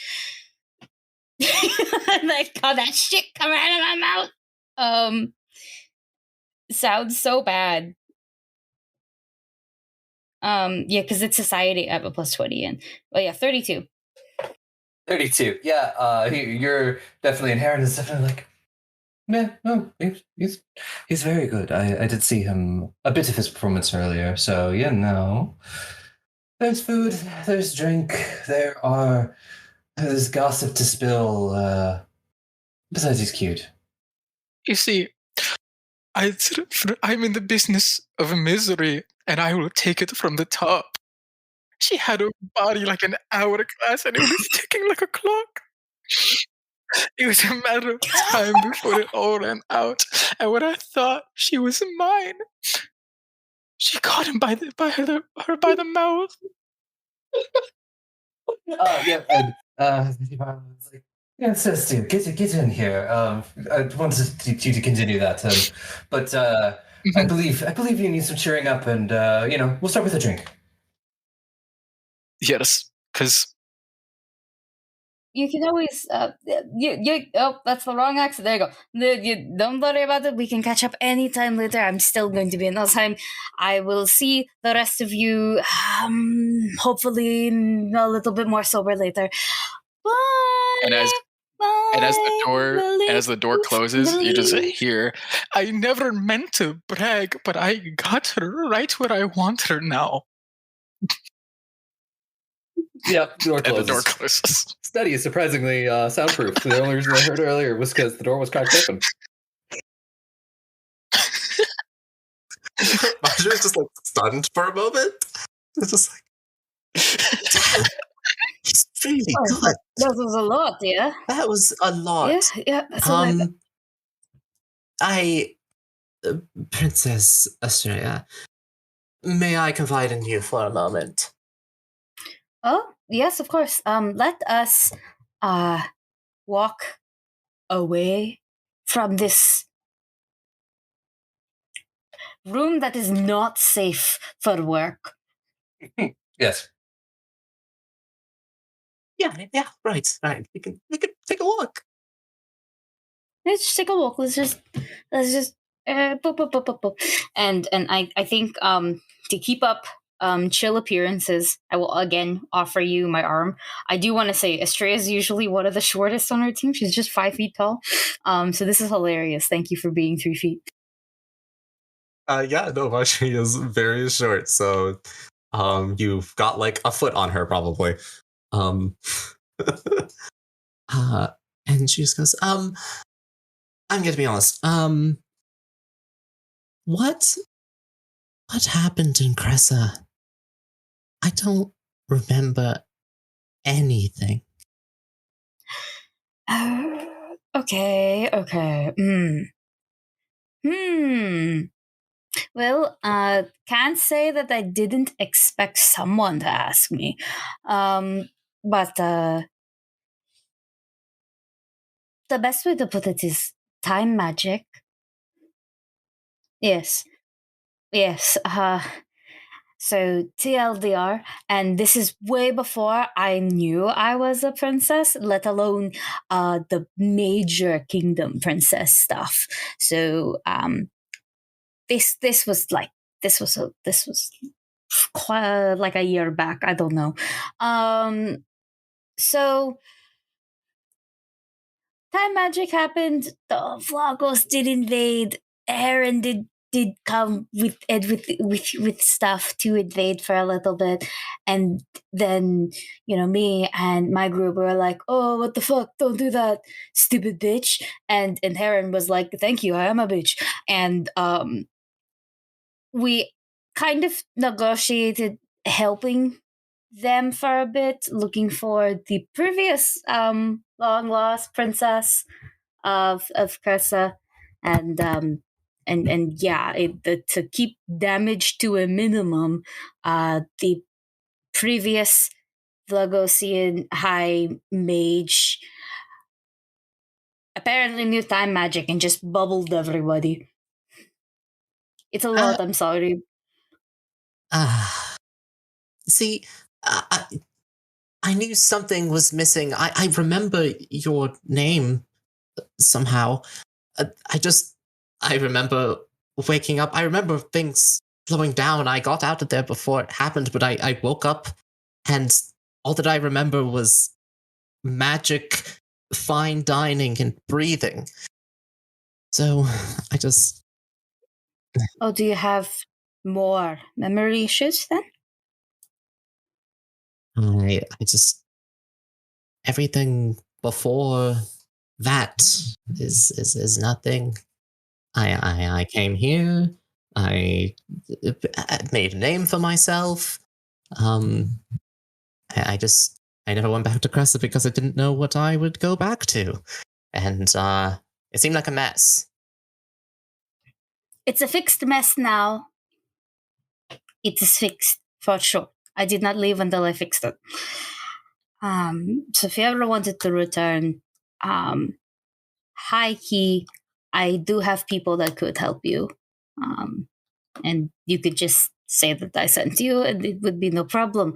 Like got that shit coming out of my mouth. Sounds so bad. Yeah, because it's society. I have a plus 20 in. Oh yeah, 32. 32. Yeah, you're definitely inherent. Is definitely like, yeah, no, he's very good. I did see him a bit of his performance earlier. So yeah, no. There's food. There's drink. There's gossip to spill. Besides, he's cute. You see, I'm in the business of misery, and I will take it from the top. She had a body like an hourglass, and it was ticking like a clock. It was a matter of time before it all ran out, and when I thought she was mine, she caught him by the mouth. Yeah, and it's like, yeah, so Steve, get in here. I wanted you to continue that, but I believe you need some cheering up, and we'll start with a drink. Yes, because You can always that's the wrong accent. There you go. You don't worry about it. We can catch up anytime later. I'm still going to be in no time. I will see the rest of you hopefully a little bit more sober later. Bye. and as the door closes, you just hear, I never meant to brag, but I got her right where I want her now. Yep, door closes. And the door closes. Study is surprisingly soundproof. The only reason I heard it earlier was because the door was cracked open. Marjorie was just like stunned for a moment. It's just like he's really Oh, good. that was a lot, yeah. That was a lot. Yeah. That's what I. I, Princess Australia, may I confide in you for a moment? Oh, yes, of course. Let us walk away from this room that is not safe for work. Yes. Yeah, right. We can take a look. Let's just take a walk. Let's just boop, boop, boop, boop, boop. And I think to keep up chill appearances, I will again offer you my arm. I do want to say Estrella is usually one of the shortest on our team. She's just 5 feet tall. So this is hilarious. Thank you for being 3 feet. Yeah, no, she is very short, so you've got like a foot on her probably. Um and she just goes, I'm gonna be honest. What happened in Cressa? I don't remember anything. Okay. Well, can't say that I didn't expect someone to ask me. But the best way to put it is time magic. Yes. So TLDR, and this is way before I knew I was a princess, let alone the major kingdom princess stuff. So this was like this was quite like a year back. I don't know. So time magic happened. The Vlagos did invade. Aaron did come with with stuff to invade for a little bit, and then me and my group were like, "Oh, what the fuck! Don't do that, stupid bitch!" And Aaron was like, "Thank you, I am a bitch," and we kind of negotiated helping them for a bit, looking for the previous long lost princess of Cressa, and yeah, to keep damage to a minimum, the previous Vlagosian high mage apparently knew time magic and just bubbled everybody. It's a lot. I'm sorry. See, I knew something was missing. I remember your name somehow. I remember waking up. I remember things slowing down. I got out of there before it happened, but I woke up and all that I remember was magic, fine dining, and breathing. So I just. Oh, do you have more memory issues then? I just. Everything before that is nothing. I came here. I made a name for myself. Um, I never went back to Cressa because I didn't know what I would go back to, and it seemed like a mess. It's a fixed mess now. It is fixed for sure. I did not leave until I fixed it. So if you ever wanted to return, high key, I do have people that could help you. And you could just say that I sent you and it would be no problem.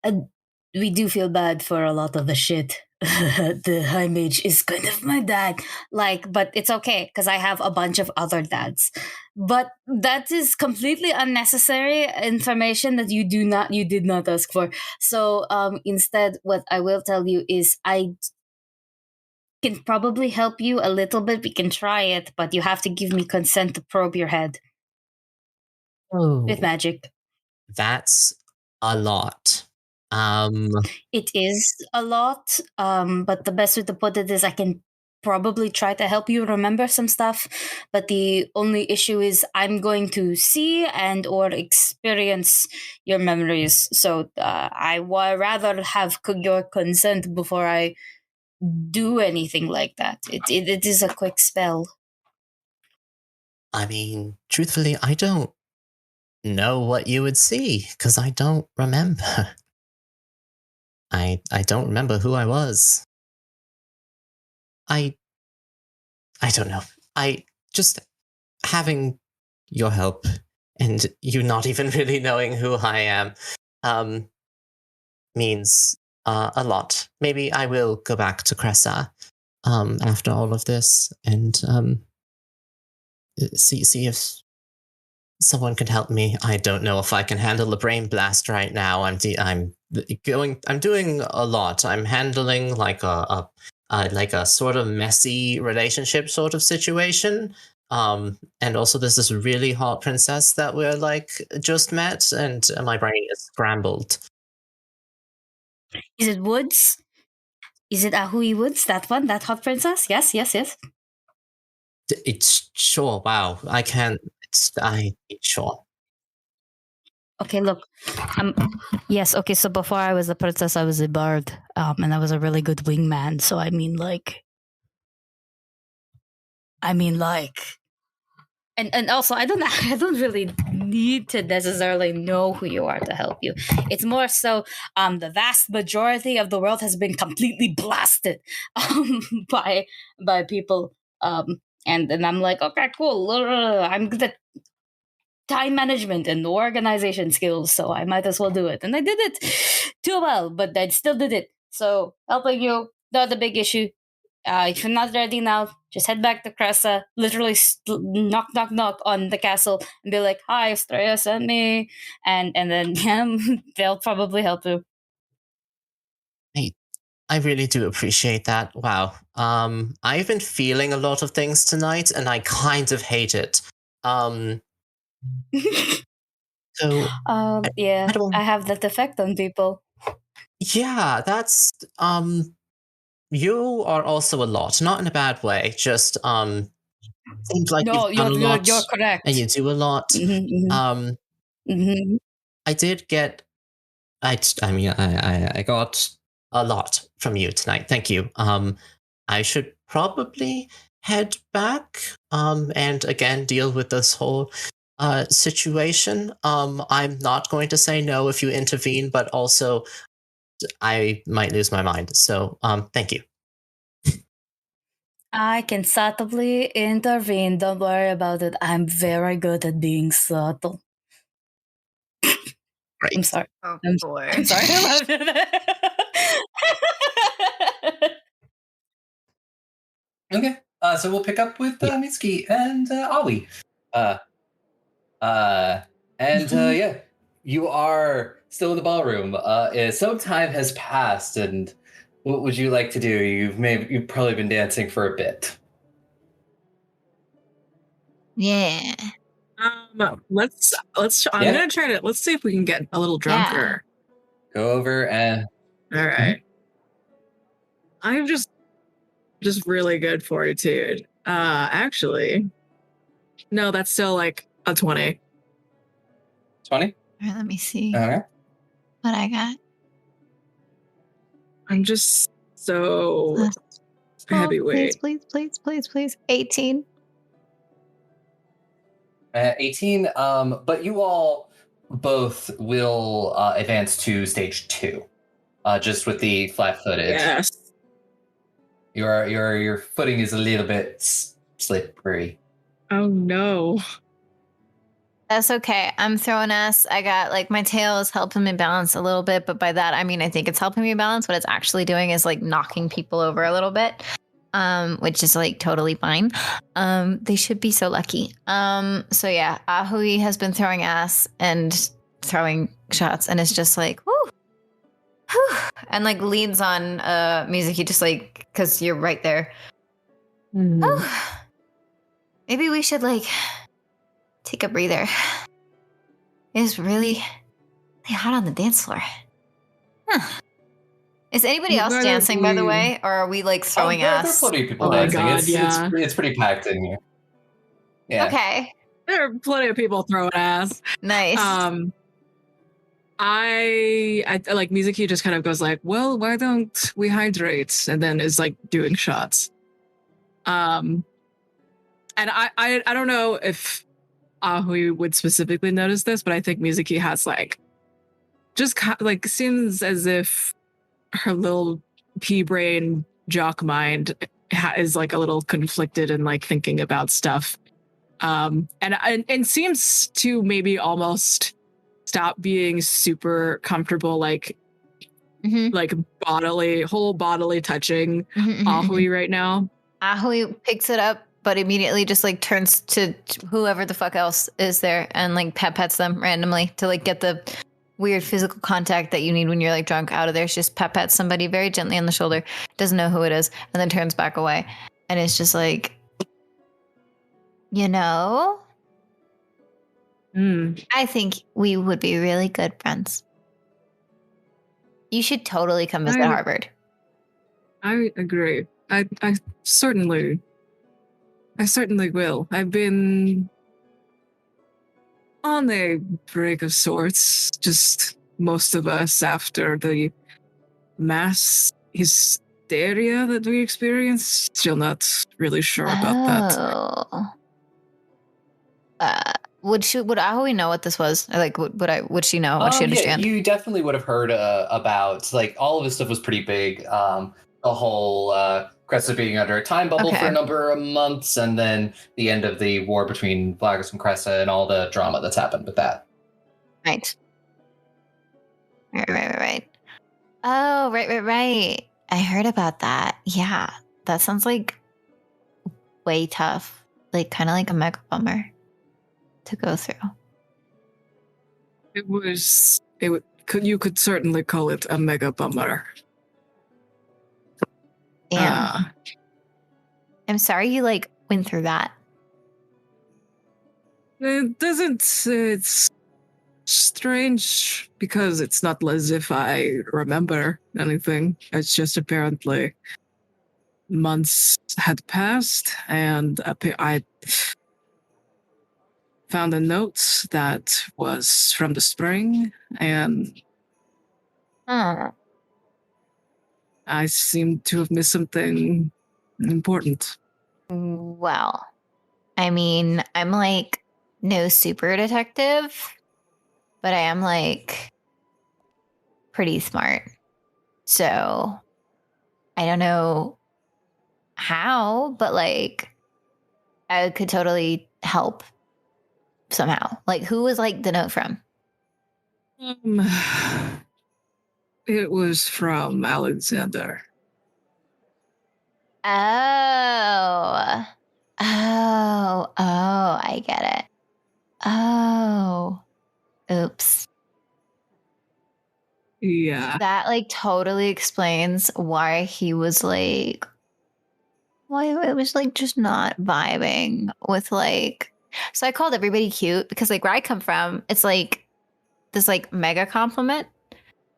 And we do feel bad for a lot of the shit. The high mage is kind of my dad. But it's okay because I have a bunch of other dads. But that is completely unnecessary information that you did not ask for. So instead, what I will tell you is I can probably help you a little bit. We can try it, but you have to give me consent to probe your head with magic. That's a lot. It is a lot, but the best way to put it is I can probably try to help you remember some stuff, but the only issue is I'm going to see and or experience your memories. So I would rather have your consent before I do anything like that. It is a quick spell. I mean, truthfully, I don't know what you would see because I don't remember. I don't remember who I was. I don't know. I just having your help and you not even really knowing who I am means a lot. Maybe I will go back to Cressa after all of this and see if someone can help me. I don't know if I can handle a brain blast right now. I'm doing a lot. I'm handling like a sort of messy relationship sort of situation. And also there's this really hot princess that we're like just met, and my brain is scrambled. Is it Woods? Is it Ahui Woods? That one? That hot princess? Yes. It's sure. Wow, I can't. Sure. Okay, look. Yes, okay, so before I was a princess, I was a bard. And I was a really good wingman. So I mean like and also I don't really need to necessarily know who you are to help you. It's more so the vast majority of the world has been completely blasted by people. And then I'm like, okay, cool. I'm good at time management and organization skills, so I might as well do it. And I did it too well, but I still did it. So helping you, not a big issue. If you're not ready now, just head back to Cressa, literally knock on the castle and be like, hi, Straya sent me. And then yeah, they'll probably help you. I really do appreciate that. Wow. I've been feeling a lot of things tonight, and I kind of hate it. So yeah, I have that effect on people. Yeah, that's you are also a lot, not in a bad way, just seems like No, you've done a lot you're correct. and you do a lot. I did get I got a lot from you tonight. Thank you. I should probably head back and again deal with this whole situation. I'm not going to say no if you intervene, but also I might lose my mind. So thank you. I can subtly intervene. Don't worry about it. I'm very good at being subtle. Great. I'm sorry. Oh, boy. I'm sorry. I love it. Okay. So we'll pick up with Mitsuki and Aoi. Yeah, you are still in the ballroom. Some time has passed, and what would you like to do? You've probably been dancing for a bit. Yeah. Let's I'm gonna try to let's see if we can get a little drunker. Go over and all right. I'm just really good fortitude. Actually, no, that's still like a 20. 20? All right, let me see Okay. what I got. I'm just so heavyweight. Please. 18. 18. But you all both will advance to stage 2. Just with the flat-footed. Yes. Your footing is a little bit slippery. Oh no. That's okay. I'm throwing ass. I got like my tail is helping me balance a little bit, but by that I mean I think it's helping me balance. What it's actually doing is like knocking people over a little bit, which is like totally fine. They should be so lucky. So yeah, Ahui has been throwing ass and throwing shots, and it's just like whoo, whew, and like leans on music. He just like because you're right there. Maybe we should like take a breather. It's really hot on the dance floor. Huh. Is anybody else dancing, by the way? Or are we like throwing There are ass? plenty of people Oh my dancing. God, yeah. It's pretty packed in here. Yeah. Okay. There are plenty of people throwing ass. Nice. I like Mizuki just kind of goes like, well, why don't we hydrate? And then is like doing shots. And I don't know if Ahui would specifically notice this, but I think Mizuki has like just like seems as if her little pea brain jock mind is like a little conflicted and like thinking about stuff. And seems to maybe almost stop being super comfortable, like like whole bodily touching Ahui right now. Ahui picks it up, but immediately just like turns to whoever the fuck else is there and like pets them randomly to like get the weird physical contact that you need when you're like drunk out of there. She just pets somebody very gently on the shoulder, doesn't know who it is, and then turns back away. And it's just like, you know, I think we would be really good friends. You should totally come visit Harvard. I agree. I certainly will. I've been on a break of sorts, just most of us after the mass hysteria that we experienced. Still not really sure about that. Would Aoi know what this was? Or like, would she know? Would she understand? Yeah, you definitely would have heard about, like, all of this stuff was pretty big. The whole Cresta being under a time bubble for a number of months, and then the end of the war between Blackers and Cresta and all the drama that's happened with that. Right. Oh, right. I heard about that. Yeah, that sounds like way tough. Like, kind of like a mega bummer to go through. You could certainly call it a mega bummer. Yeah. I'm sorry you like went through that. It's strange because it's not as if I remember anything. It's just apparently months had passed and I found a note that was from the spring, and I seem to have missed something important. Well, I mean, I'm like no super detective, but I am like pretty smart. So I don't know how, but like I could totally help somehow. Like, who was like the note from? It was from Alexander. Oh, I get it. Oh, oops. Yeah. That like totally explains why he was like, why it was like just not vibing with like. So I called everybody cute because like where I come from, it's like this like mega compliment.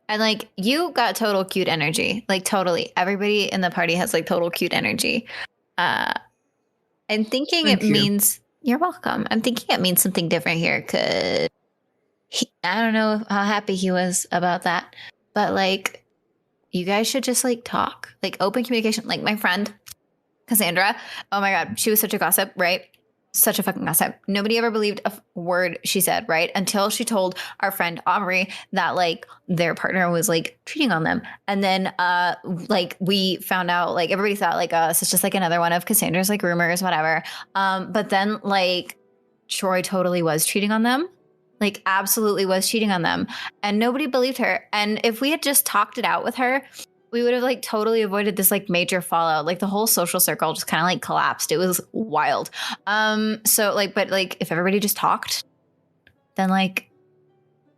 And like you got total cute energy, like totally. Everybody in the party has like total cute energy. I'm thinking it means you're welcome. I'm thinking it means something different here because I don't know how happy he was about that, but like you guys should just like talk, like open communication. Like my friend Cassandra, oh my god, she was such a gossip, right? Such a fucking gossip. Nobody ever believed a word she said, right? Until she told our friend Aubrey that like their partner was like cheating on them. And then like we found out, like everybody thought like it's just like another one of Cassandra's like rumors, whatever. But then like Troy totally was cheating on them. Like absolutely was cheating on them. And nobody believed her. And if we had just talked it out with her, we would have like totally avoided this like major fallout. Like the whole social circle just kind of like collapsed. It was wild. So like, but like if everybody just talked, then like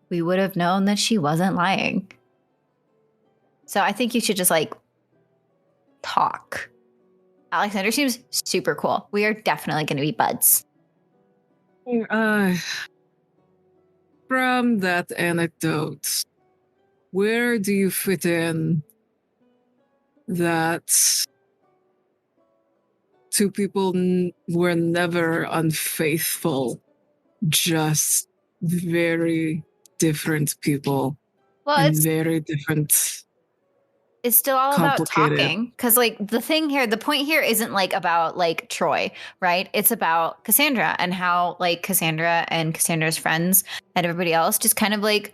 we would have known that she wasn't lying. So I think you should just like talk. Alexander seems super cool. We are definitely going to be buds. From that anecdote, where do you fit in that two people were never unfaithful, just very different people. Well, and very different. It's still all about Complicated. talking, because like the point here isn't like about like Troy, right? It's about Cassandra and how like Cassandra and Cassandra's friends and everybody else just kind of like,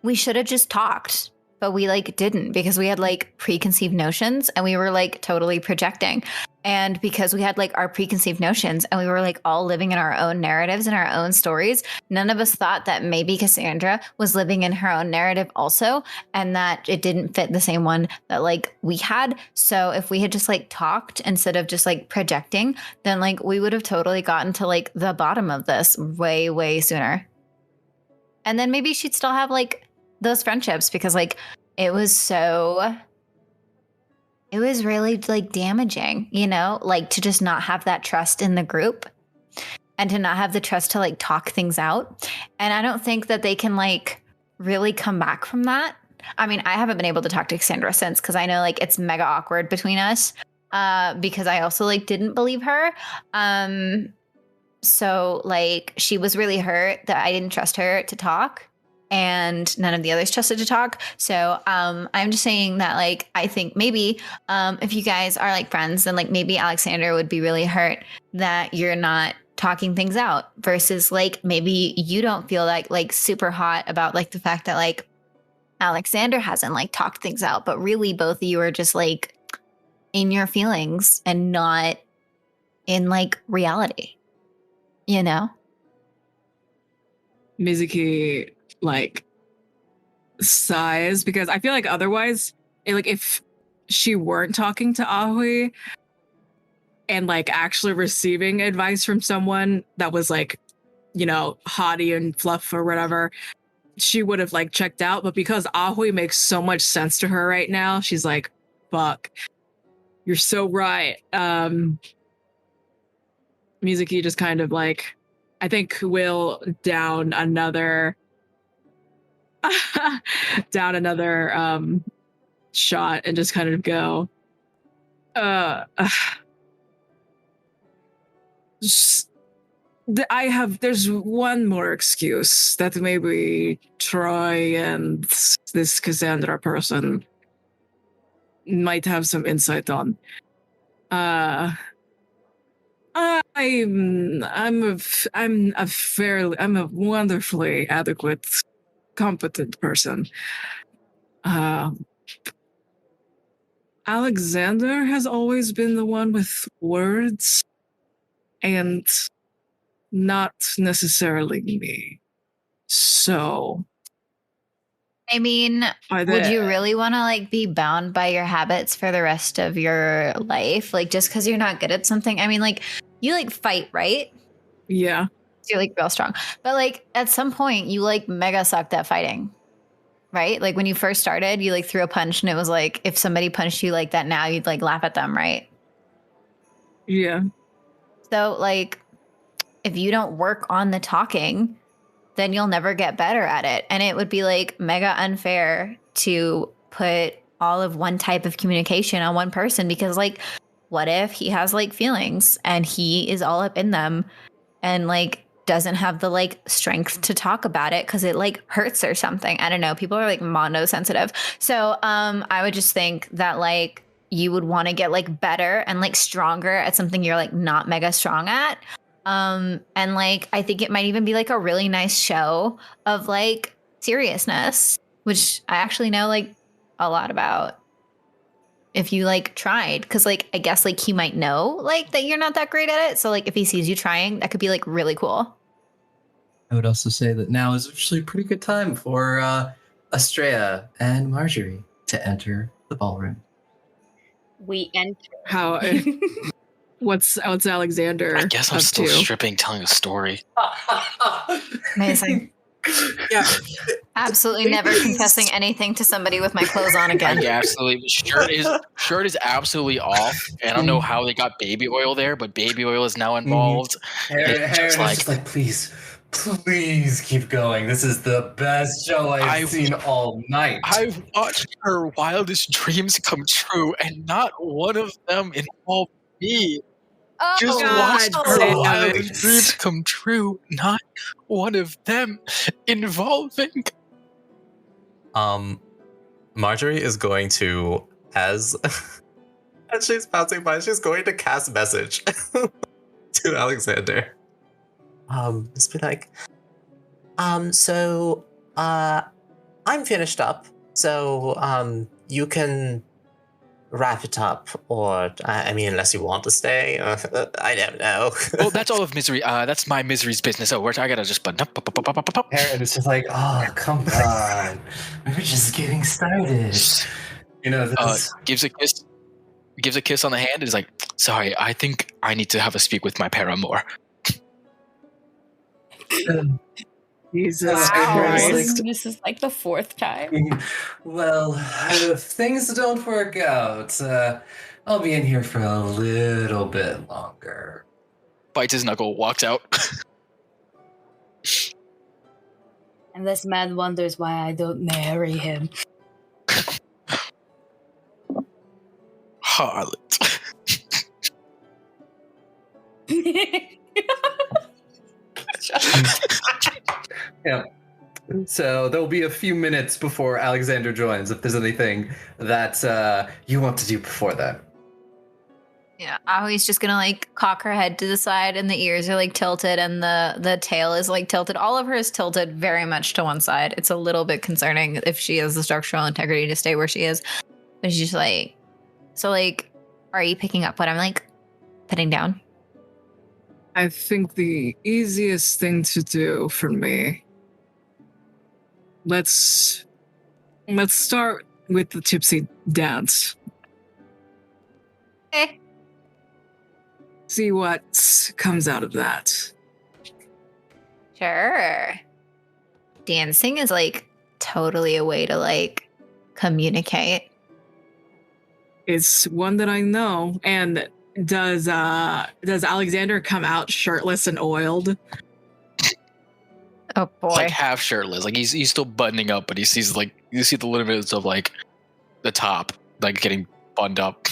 we should have just talked, but we like didn't, because we had like preconceived notions and we were like totally projecting. And because we had like our preconceived notions and we were like all living in our own narratives and our own stories, none of us thought that maybe Cassandra was living in her own narrative also, and that it didn't fit the same one that like we had. So if we had just like talked instead of just like projecting, then like we would have totally gotten to like the bottom of this way, way sooner. And then maybe she'd still have like those friendships, because like it was really like damaging, you know, like to just not have that trust in the group and to not have the trust to like talk things out. And I don't think that they can like really come back from that. I mean, I haven't been able to talk to Cassandra since, because I know like it's mega awkward between us, because I also like didn't believe her. So like she was really hurt that I didn't trust her to talk, and none of the others trusted to talk. So I'm just saying that like I think maybe if you guys are like friends, then like maybe Alexander would be really hurt that you're not talking things out, versus like maybe you don't feel like super hot about like the fact that like Alexander hasn't like talked things out, but really both of you are just like in your feelings and not in like reality, you know? Mizuki like sighs, because I feel like otherwise, like if she weren't talking to Ahui and like actually receiving advice from someone that was like, you know, haughty and fluff or whatever, she would have like checked out. But because Ahui makes so much sense to her right now, she's like, fuck, you're so right. Mizuki just kind of like, I think will down another shot and just kind of go, there's one more excuse that maybe Troy and this Cassandra person might have some insight on. I'm a wonderfully adequate, competent person. Alexander has always been the one with words, and not necessarily me. So, I mean, would you really want to like be bound by your habits for the rest of your life? Like just because you're not good at something? I mean, like you like fight, right? Yeah. So you're like real strong. But like at some point you like mega sucked at fighting, right? Like when you first started, you like threw a punch and it was like if somebody punched you like that now, you'd like laugh at them, right? Yeah. So like if you don't work on the talking, then you'll never get better at it. And it would be like mega unfair to put all of one type of communication on one person, because like what if he has like feelings and he is all up in them and like doesn't have the like strength to talk about it because it like hurts or something. I don't know. People are like mono sensitive. So I would just think that like you would want to get like better and like stronger at something you're like not mega strong at. And like I think it might even be like a really nice show of like seriousness, which I actually know like a lot about if you like tried, because like I guess like he might know like that you're not that great at it. So like if he sees you trying, that could be like really cool. I would also say that now is actually a pretty good time for Estrella and Marjorie to enter the ballroom. We enter. How? What's Alexander? I guess I'm still stripping, telling a story. Amazing. Yeah. Absolutely never confessing anything to somebody with my clothes on again. Absolutely. Shirt is absolutely off. And I don't know how they got baby oil there, but baby oil is now involved. Harry is just like, please, Please keep going. This is the best show I've seen all night. I've watched her wildest dreams come true, and not one of them involve me. Oh, Just God watched her damn it. wildest dreams come true, not one of them involving. Marjorie is going to, as she's passing by, she's going to cast message to Alexander. Just be like, so, I'm finished up, so, you can wrap it up, or, I mean, unless you want to stay, I don't know. Well, that's all of misery. That's my misery's business. Oh, I gotta just button up. Aaron is just like, oh, come on. We're just getting started. You know, this... Gives a kiss on the hand and is like, sorry, I think I need to have a speak with my paramour. Jesus Wow. Christ. This is like the fourth time. Well, if things don't work out, I'll be in here for a little bit longer. Bites his knuckle, walks out. And this man wonders why I don't marry him. Harlot. Yeah. So there'll be a few minutes before Alexander joins, if there's anything that you want to do before that. Yeah, Ahui's just gonna like cock her head to the side, and the ears are like tilted, and the tail is like tilted. All of her is tilted very much to one side. It's a little bit concerning if she has the structural integrity to stay where she is. But she's just like, so like, are you picking up what I'm like putting down? I think the easiest thing to do for me. Let's start with the tipsy dance. Eh. See what comes out of that. Sure. Dancing is like totally a way to like communicate. It's one that I know. And does Alexander come out shirtless and oiled? Oh boy. Like half shirtless. Like he's still buttoning up, but you see the limits of like the top, like getting buttoned up.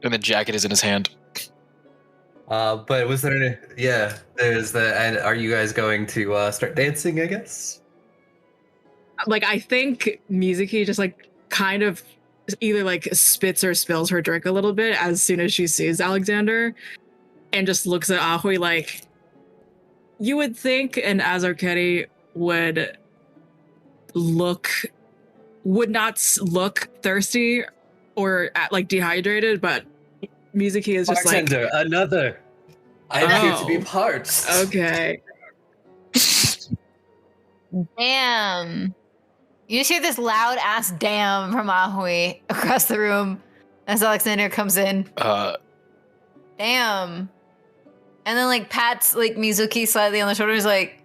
And the jacket is in his hand. But was there any... Yeah, there's the... And are you guys going to start dancing, I guess? Like, I think Mizuki just like kind of either like spits or spills her drink a little bit as soon as she sees Alexander, and just looks at Ahui like, you would think an Azarketi would not look thirsty or like dehydrated, but Mizuki is just Bartender, like, another. I'm here to be part. Okay. Damn. You just hear this loud ass damn from Ahui across the room as Alexander comes in. Damn. And then like pats like Mizuki slightly on the shoulder, is like,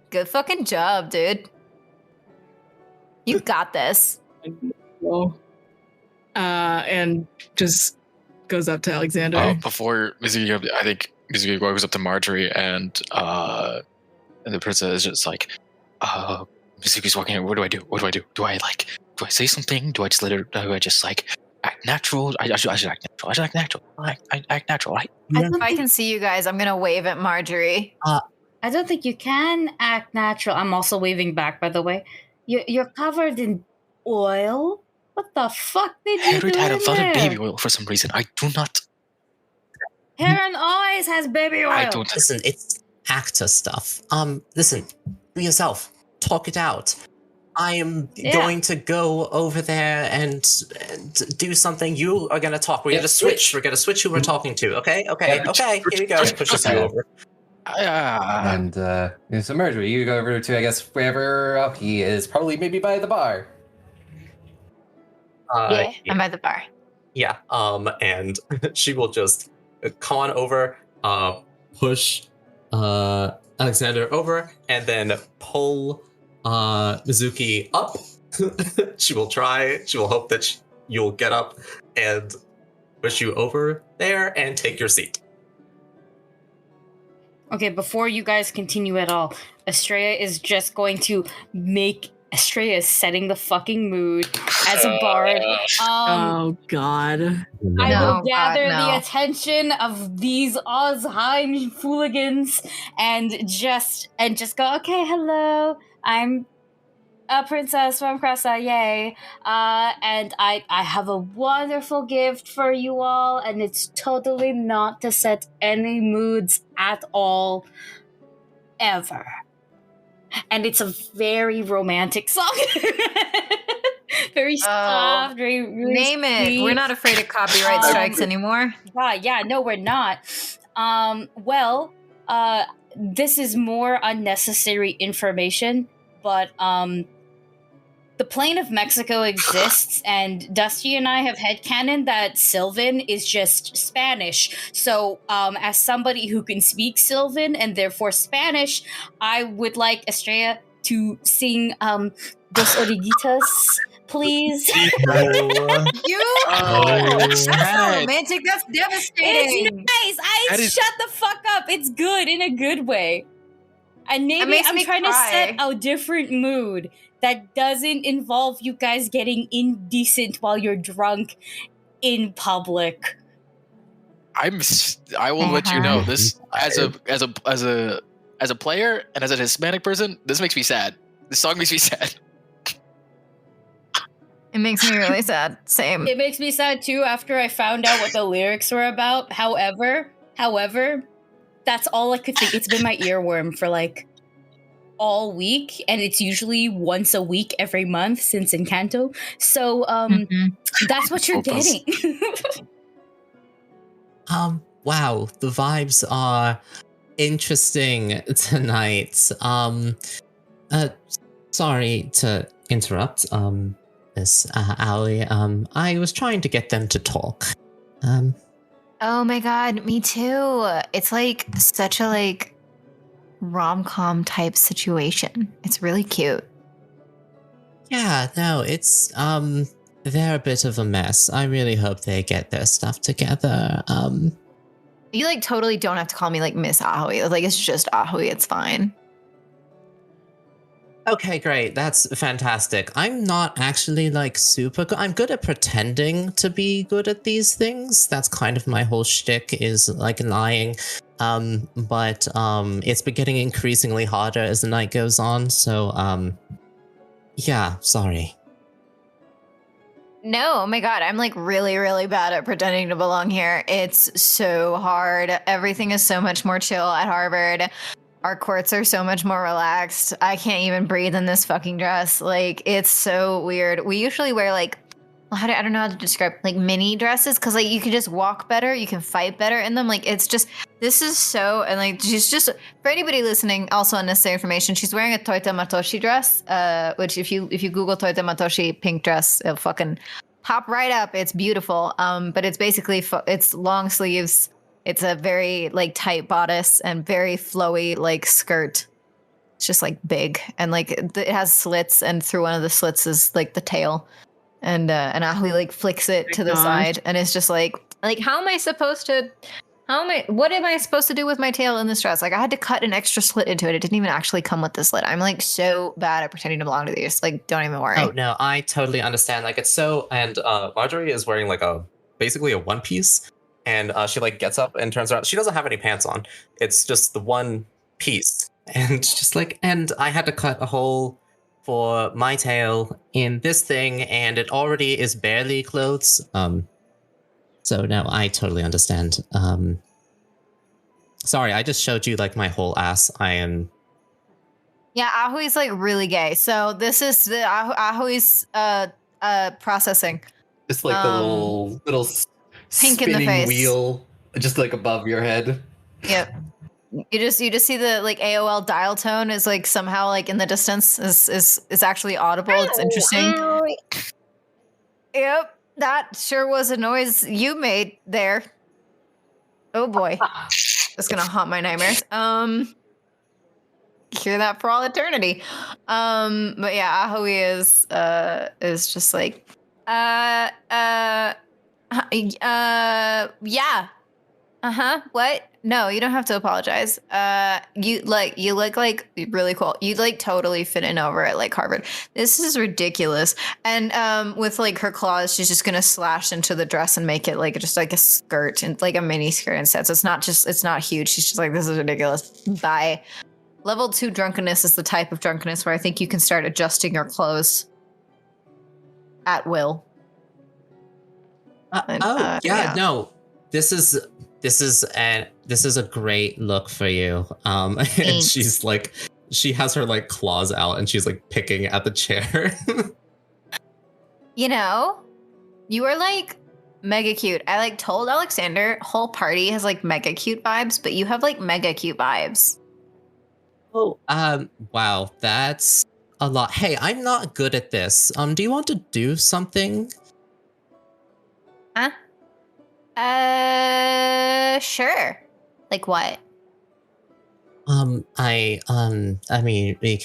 good fucking job, dude. You got this. And just goes up to Alexander. Before Mizuki, I think Mizuki goes up to Marjorie and the princess is just like, Mizuki's walking in. What do I do? Do I say something? Do I just let her? Do I just like act natural? I should act natural. I should act natural. I act natural, right? If I can see you guys, I'm gonna wave at Marjorie. I don't think you can act natural. I'm also waving back, by the way. You're covered in oil. What the fuck did you Harriet do had a in lot there? of baby oil for some reason. I do not. Heron always has baby oil. I don't. Listen, it's actor stuff. Listen, be yourself. Talk it out. I am going to go over there and do something. You are going to talk. We're going to switch. We're going to switch who we're talking to. Okay. Here we go. Pushes you over. And so Marjorie, you go over to, I guess, wherever he is, probably maybe by the bar. Yeah, I'm by the bar. Yeah. And she will just come on over, push Alexander over, and then pull Mizuki up. She will hope that you'll get up and push you over there and take your seat. Okay, before you guys continue at all, Estrella is just going to make. Estrella is setting the fucking mood as a bard. Oh God. I No, will gather God, no. the attention of these Ozheim hooligans and just go, okay, hello, I'm a princess from Cressa, yay. And I have a wonderful gift for you all, and it's totally not to set any moods at all, ever. And it's a very romantic song. Very soft, very, really Name it. sweet. We're not afraid of copyright strikes anymore. Yeah, no, we're not. Well, this is more unnecessary information, but the plane of Mexico exists, and Dusty and I have headcanon that Sylvan is just Spanish. So, as somebody who can speak Sylvan and therefore Spanish, I would like Estrella to sing Dos Oruguitas, please. You? That's That's not sad. romantic. That's It's devastating. nice. That is- Shut the fuck up. It's good in a good way. And maybe makes I'm me trying to set cry. a different mood that doesn't involve you guys getting indecent while you're drunk in public. I will let you know Uh-huh. this as a player and as a Hispanic person. This makes me sad. This song makes me sad. It makes me really sad. Same. It makes me sad too after I found out what the lyrics were about. However, that's all I could think. It's been my earworm for like all week, and it's usually once a week every month since Encanto. So Mhm. that's what you're getting. Wow, the vibes are interesting tonight. Sorry to interrupt, Miss Ali. I was trying to get them to talk. Oh my god, me too. It's like such a like rom-com type situation. It's really cute. Yeah, no, it's they're a bit of a mess. I really hope they get their stuff together. You like totally don't have to call me like Miss Aoi. Like it's just Aoi. It's fine. Okay, great. That's fantastic. I'm not actually like super good. I'm good at pretending to be good at these things. That's kind of my whole shtick is like lying. But it's been getting increasingly harder as the night goes on. So yeah, sorry. No, oh my god, I'm like really, really bad at pretending to belong here. It's so hard. Everything is so much more chill at Harvard. Our courts are so much more relaxed. I can't even breathe in this fucking dress. Like, it's so weird. We usually wear like, I don't know how to describe, like mini dresses, because like you can just walk better, you can fight better in them. Like, it's just, this is so, and like, she's just, for anybody listening, also unnecessary information, she's wearing a Toita Matoshi dress, which if you Google Toita Matoshi pink dress, it'll fucking pop right up. It's beautiful. But it's basically, it's long sleeves. It's a very like tight bodice and very flowy like skirt. It's just like big and like it has slits, and through one of the slits is like the tail, and Ahui like flicks it to the side, and it's just like how am I supposed to? What am I supposed to do with my tail in this dress? Like I had to cut an extra slit into it. It didn't even actually come with the slit. I'm like so bad at pretending to belong to these. Like don't even worry. Oh no, I totally understand. Like it's so, and Marjorie is wearing like basically a one piece. And she like gets up and turns around. She doesn't have any pants on. It's just the one piece. And just like, and I had to cut a hole for my tail in this thing, and it already is barely clothes. So no, I totally understand. Sorry, I just showed you like my whole ass. I am. Yeah, Ahui's like really gay. So this is the Ahui's processing. Just like the little pink in the spinning face. wheel, just like above your head. Yep. You just see the like AOL dial tone is like somehow like in the distance is actually audible. It's interesting. Yep, that sure was a noise you made there. Oh boy, that's gonna haunt my nightmares. Hear that for all eternity. But yeah, Ahui is just like yeah. What? No, you don't have to apologize. You look like really cool. You like totally fit in over at like Harvard. This is ridiculous. And with like her claws, she's just gonna slash into the dress and make it like just like a skirt and like a mini skirt instead. So it's not huge. She's just like, this is ridiculous. Bye. Level 2 drunkenness is the type of drunkenness where I think you can start adjusting your clothes at will. No. This is a great look for you. And Thanks. she's like, she has her like claws out and she's like picking at the chair. You know, you are like mega cute. I like told Alexander whole party has like mega cute vibes, but you have like mega cute vibes. Oh, wow, that's a lot. Hey, I'm not good at this. Do you want to do something? Huh? Sure. Like what? I mean, we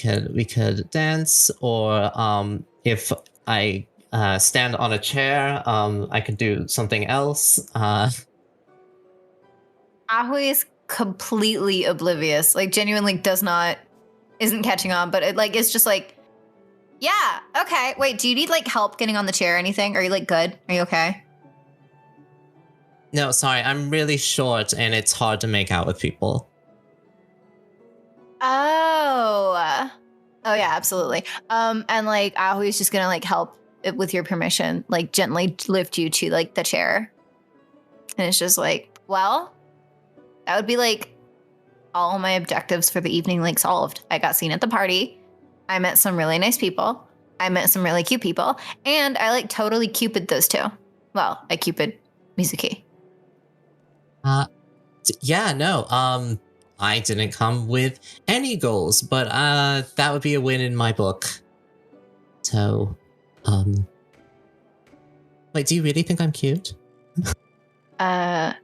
could dance, or if I stand on a chair, I could do something else. Ahui is completely oblivious. Like genuinely isn't catching on, but it's just like, yeah, okay. Wait, do you need like help getting on the chair or anything? Are you like good? Are you okay? No, sorry, I'm really short and it's hard to make out with people. Oh yeah, absolutely. And like Ahui's just gonna like help with your permission, like gently lift you to like the chair. And it's just like, well, that would be like all my objectives for the evening like solved. I got seen at the party. I met some really nice people. I met some really cute people. And I like totally Cupid those two. Well, I Cupid Mizuki. Yeah, no, I didn't come with any goals, but that would be a win in my book. So, wait, do you really think I'm cute? Yeah,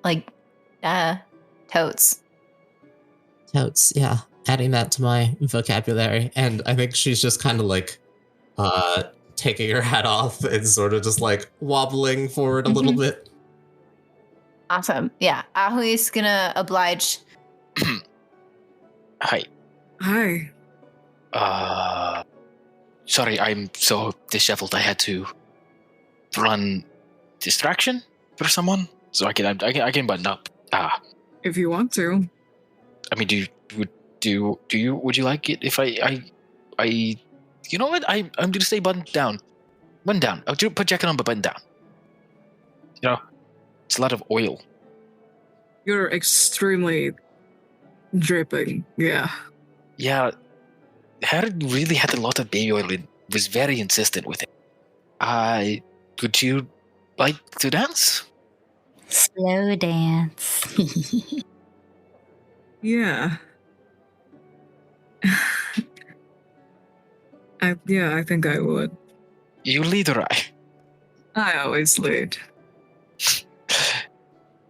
like, totes. Totes, yeah. Adding that to my vocabulary, and I think she's just kind of like, taking her hat off and sort of just like wobbling forward a little bit. Awesome. Yeah, Ahui's gonna oblige. Hi. Hi. Sorry, I'm so disheveled. I had to run distraction for someone, so I can button up. If you want to. I mean, would you like it if I you know what? I'm gonna say button down. Button down. I'll put jacket on, but button down. You know, it's a lot of oil. You're extremely dripping. Yeah. Yeah, Harry really had a lot of baby oil and was very insistent with it. Would you like to dance? Slow dance. Yeah. I think I would. You lead or I? I always lead.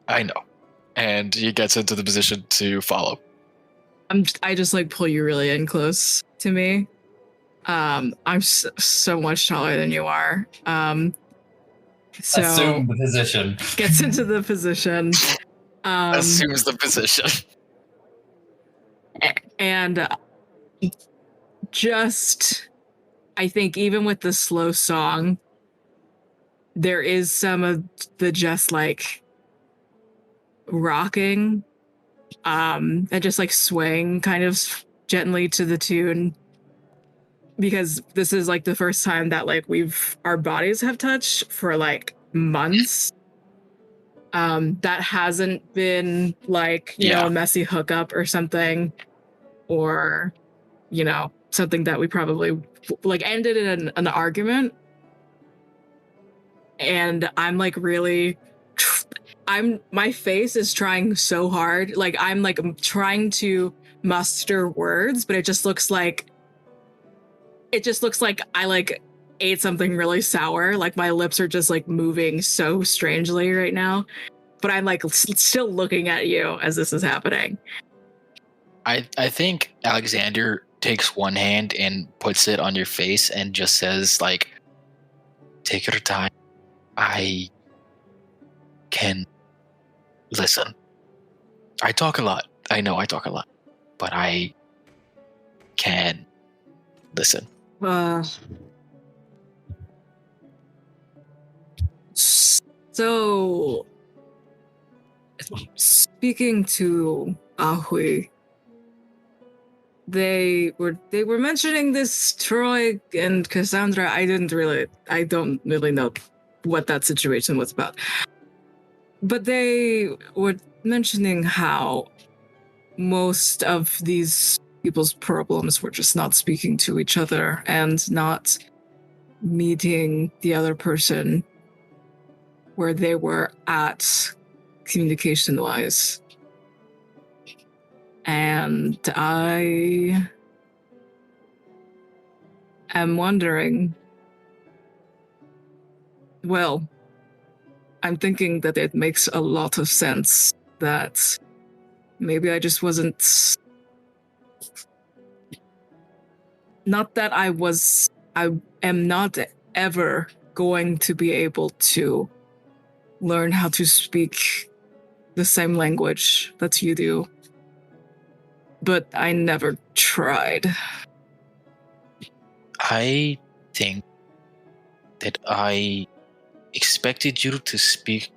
I know. And he gets into the position to follow. I just like pull you really in close to me. I'm so much taller than you are. So assume the position. Gets into the position. Assumes the position. And just, I think even with the slow song, there is some of the just like rocking and just like swaying kind of gently to the tune, because this is like the first time that like our bodies have touched for like months. That hasn't been like, you know, a messy hookup or something, or, you know, something that we probably like ended in an argument. And I'm like really my face is trying so hard. Like I'm trying to muster words, but it just looks like I like ate something really sour. Like my lips are just like moving so strangely right now. But I'm like still looking at you as this is happening. I think Alexander takes one hand and puts it on your face and just says like, take your time. I can listen. I talk a lot. I know I talk a lot, but I can listen. So, speaking to Ahui, they were mentioning this Troy and Cassandra. I don't really know what that situation was about. But they were mentioning how most of these people's problems were just not speaking to each other and not meeting the other person where they were at communication wise. And I am wondering, well, I'm thinking that it makes a lot of sense that maybe I just wasn't. Not that I am not ever going to be able to learn how to speak the same language that you do, but I never tried. I think that I expected you to speak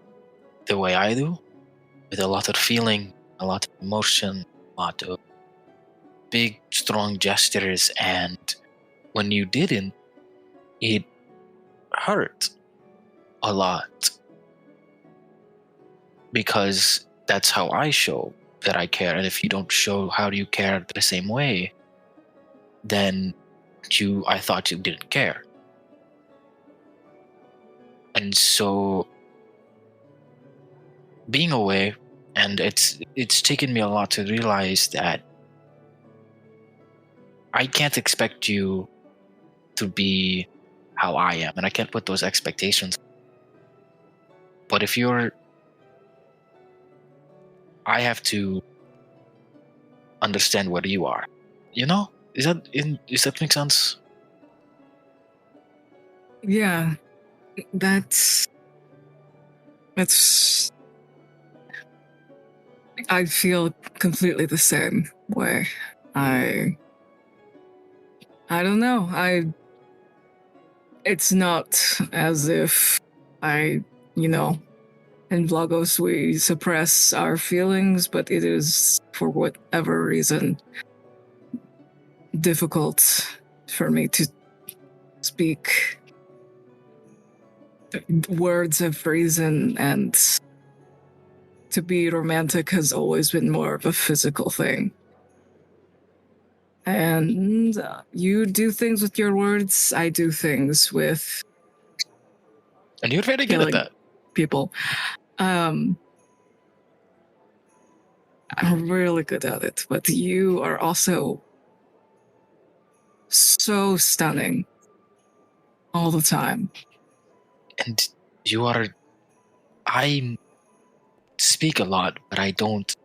the way I do, with a lot of feeling, a lot of emotion, a lot of big, strong gestures, and when you didn't, it hurt a lot. Because that's how I show that I care, and if you don't show how do you care the same way, then I thought you didn't care. And so being away, and it's taken me a lot to realize that I can't expect you to be how I am, and I can't put those expectations. But I have to understand what you are. You know? Does that make sense? Yeah, that's. I feel completely the same way. I don't know. It's not as if in Vlogos we suppress our feelings, but it is, for whatever reason, difficult for me to speak words of reason, and to be romantic has always been more of a physical thing. And you do things with your words, I do things with And you're very good at that. people. I'm really good at it, but you are also so stunning all the time. And I speak a lot, but I don't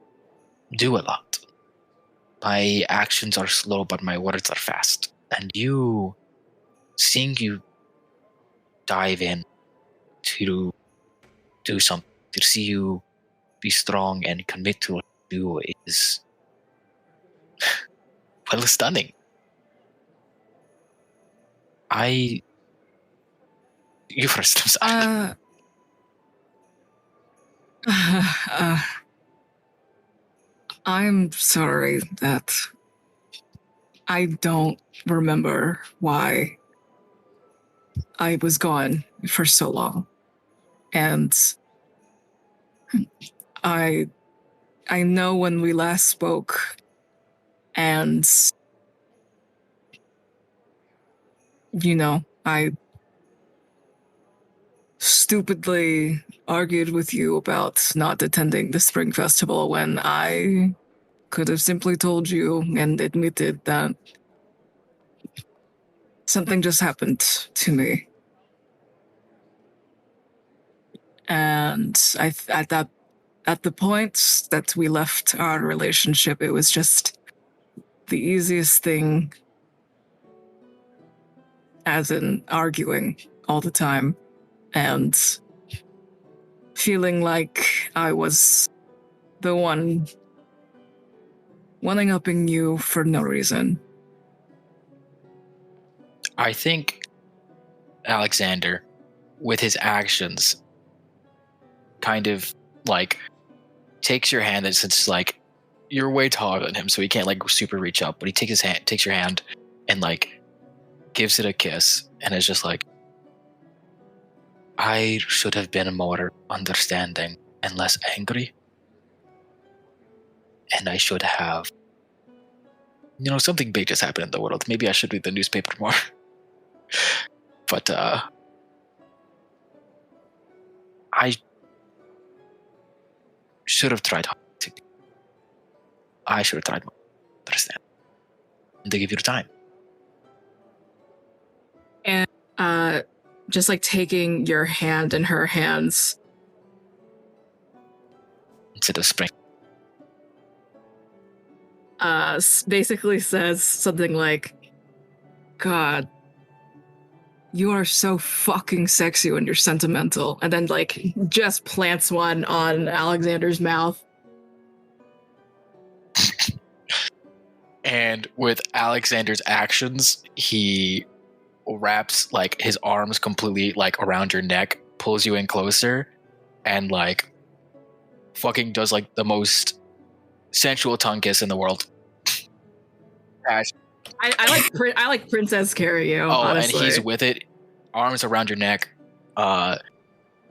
do a lot. My actions are slow, but my words are fast. And seeing you dive in to do something, to see you be strong and commit to what you do is, well, stunning. You first, I'm sorry. I'm sorry that I don't remember why I was gone for so long. And I know when we last spoke, and I stupidly argued with you about not attending the spring festival when I could have simply told you and admitted that something just happened to me. And at the point that we left our relationship, it was just the easiest thing, as in arguing all the time and feeling like I was the one one-upping you for no reason. I think Alexander, with his actions, kind of like takes your hand. It's like you're way taller than him, so he can't like super reach up. But he takes your hand, and like gives it a kiss, and is just like, I should have been more understanding and less angry, and I should have. Something big just happened in the world. Maybe I should read the newspaper more. But I should have tried to. I should have tried to understand and to give you the time. And just like taking your hand in her hands. Instead of spring. Basically says something like, God, you are so fucking sexy when you're sentimental. And then like just plants one on Alexander's mouth. And with Alexander's actions, he wraps like his arms completely like around your neck, pulls you in closer, and like fucking does like the most sensual tongue kiss in the world. I like Princess Carry You. Honestly. And he's with it, arms around your neck,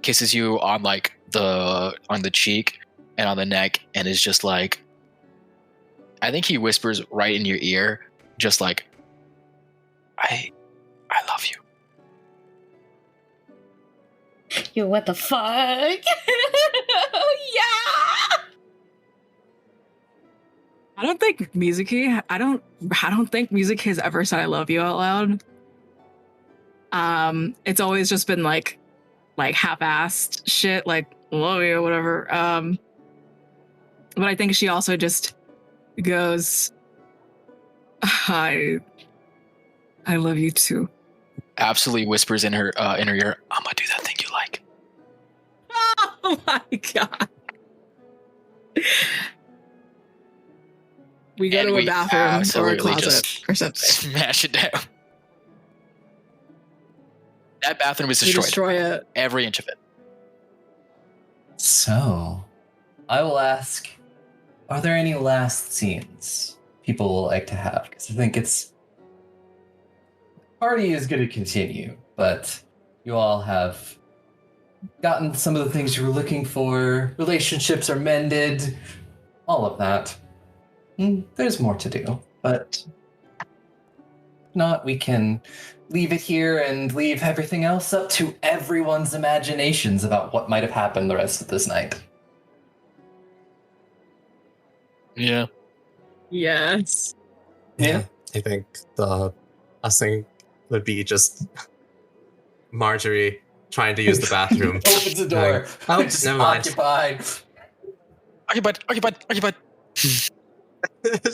kisses you on like on the cheek and on the neck, and is just like, I think he whispers right in your ear, just like, I love you. Yo, what the fuck? Yeah. I don't think Mizuki. I don't think Mizuki has ever said "I love you" out loud. It's always just been like half-assed shit, like "love you" or whatever. But I think she also just goes, "I love you too." Absolutely whispers in her ear, "I'm gonna do that thing you like." Oh my god. We go to a bathroom or a closet or something. Smash it down. That bathroom is destroyed. We destroy it. Every inch of it. So, I will ask, are there any last scenes people will like to have? Because I think party is going to continue, but you all have gotten some of the things you were looking for. Relationships are mended. All of that. There's more to do, but if not, we can leave it here and leave everything else up to everyone's imaginations about what might have happened the rest of this night. Yeah. Yes. Yeah. I think the last thing would be just Marjorie trying to use the bathroom. Opens the door. Oh, Just never mind. occupied. Occupied.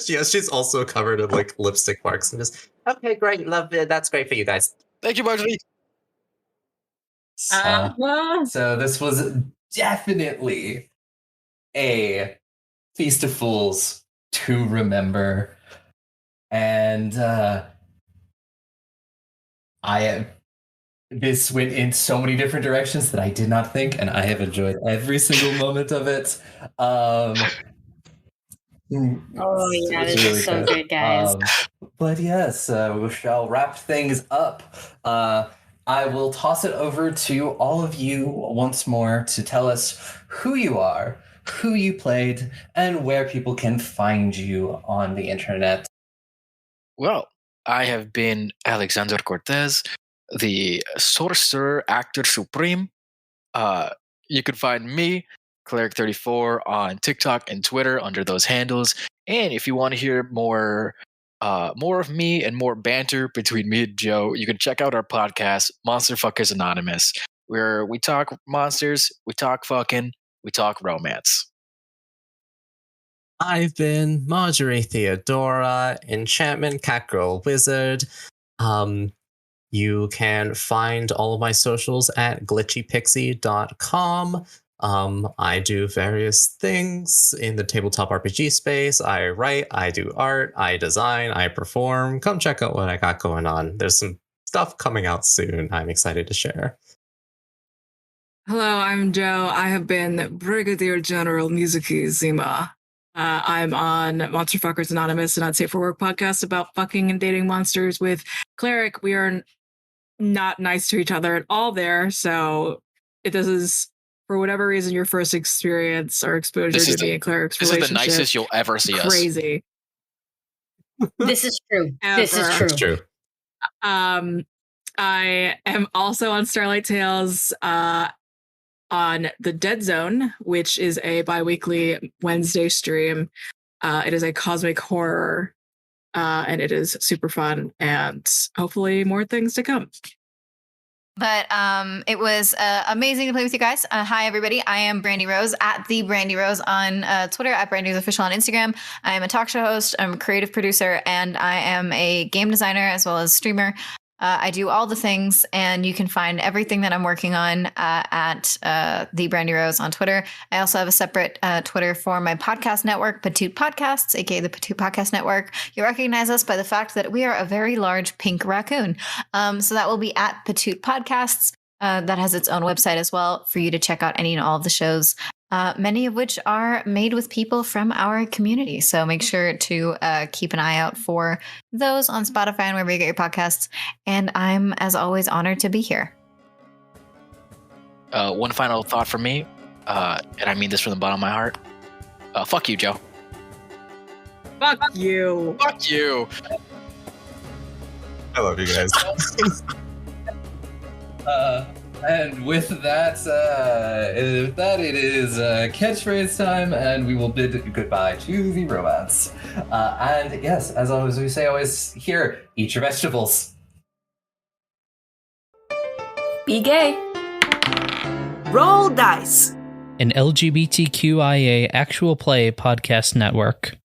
Yes, she's also covered in like lipstick marks and just, okay, great, love it. That's great for you guys. Thank you, Marjorie. So this was definitely a Feast of Fools to remember. And this went in so many different directions that I did not think, and I have enjoyed every single moment of it. Oh yeah, this is so good, guys. But yes, we shall wrap things up. I will toss it over to all of you once more to tell us who you are, who you played, and where people can find you on the internet. Well, I have been Alexander Cortez, the sorcerer actor supreme. You can find me, Cleric34, on TikTok and Twitter under those handles. And if you want to hear more of me and more banter between me and Joe, you can check out our podcast, Monster Fuckers Anonymous, where we talk monsters, we talk fucking, we talk romance. I've been Marjorie Theodora, Enchantment Catgirl Wizard. You can find all of my socials at glitchypixie.com. I do various things in the tabletop RPG space. I write, I do art, I design, I perform. Come check out what I got going on. There's some stuff coming out soon I'm excited to share. Hello, I'm Joe. I have been Brigadier General Mizuki Zima. I'm on Monster Fuckers Anonymous, and Not Safe for Work podcast about fucking and dating monsters with Cleric. We are not nice to each other at all there, so this is, for whatever reason, your first experience or exposure to me and Cleric's relationship. This is the nicest you'll ever see us. Crazy. This is true. Ever. This is true. It's true. I am also on Starlight Tales on the Dead Zone, which is a bi-weekly Wednesday stream. It is a cosmic horror, and it is super fun, and hopefully more things to come. But it was amazing to play with you guys. Hi, everybody. I am Brandy Rose at the Brandy Rose on Twitter, at Brandy Rose Official on Instagram. I am a talk show host, I'm a creative producer, and I am a game designer as well as streamer. I do all the things, and you can find everything that I'm working on at the Brandy Rose on Twitter. I also have a separate Twitter for my podcast network, Patoot Podcasts, aka the Patoot Podcast Network. You recognize us by the fact that we are a very large pink raccoon. So that will be at Patoot Podcasts. That has its own website as well for you to check out any and all of the shows, many of which are made with people from our community. So make sure to keep an eye out for those on Spotify and wherever you get your podcasts. And I'm, as always, honored to be here. One final thought from me, and I mean this from the bottom of my heart. Fuck you, Joe. Fuck you. Fuck you. I love you guys. And with that, it is catchphrase time, and we will bid goodbye to the romance. And yes, as always, we say always here, eat your vegetables. Be gay. Roll dice. An LGBTQIA actual play podcast network.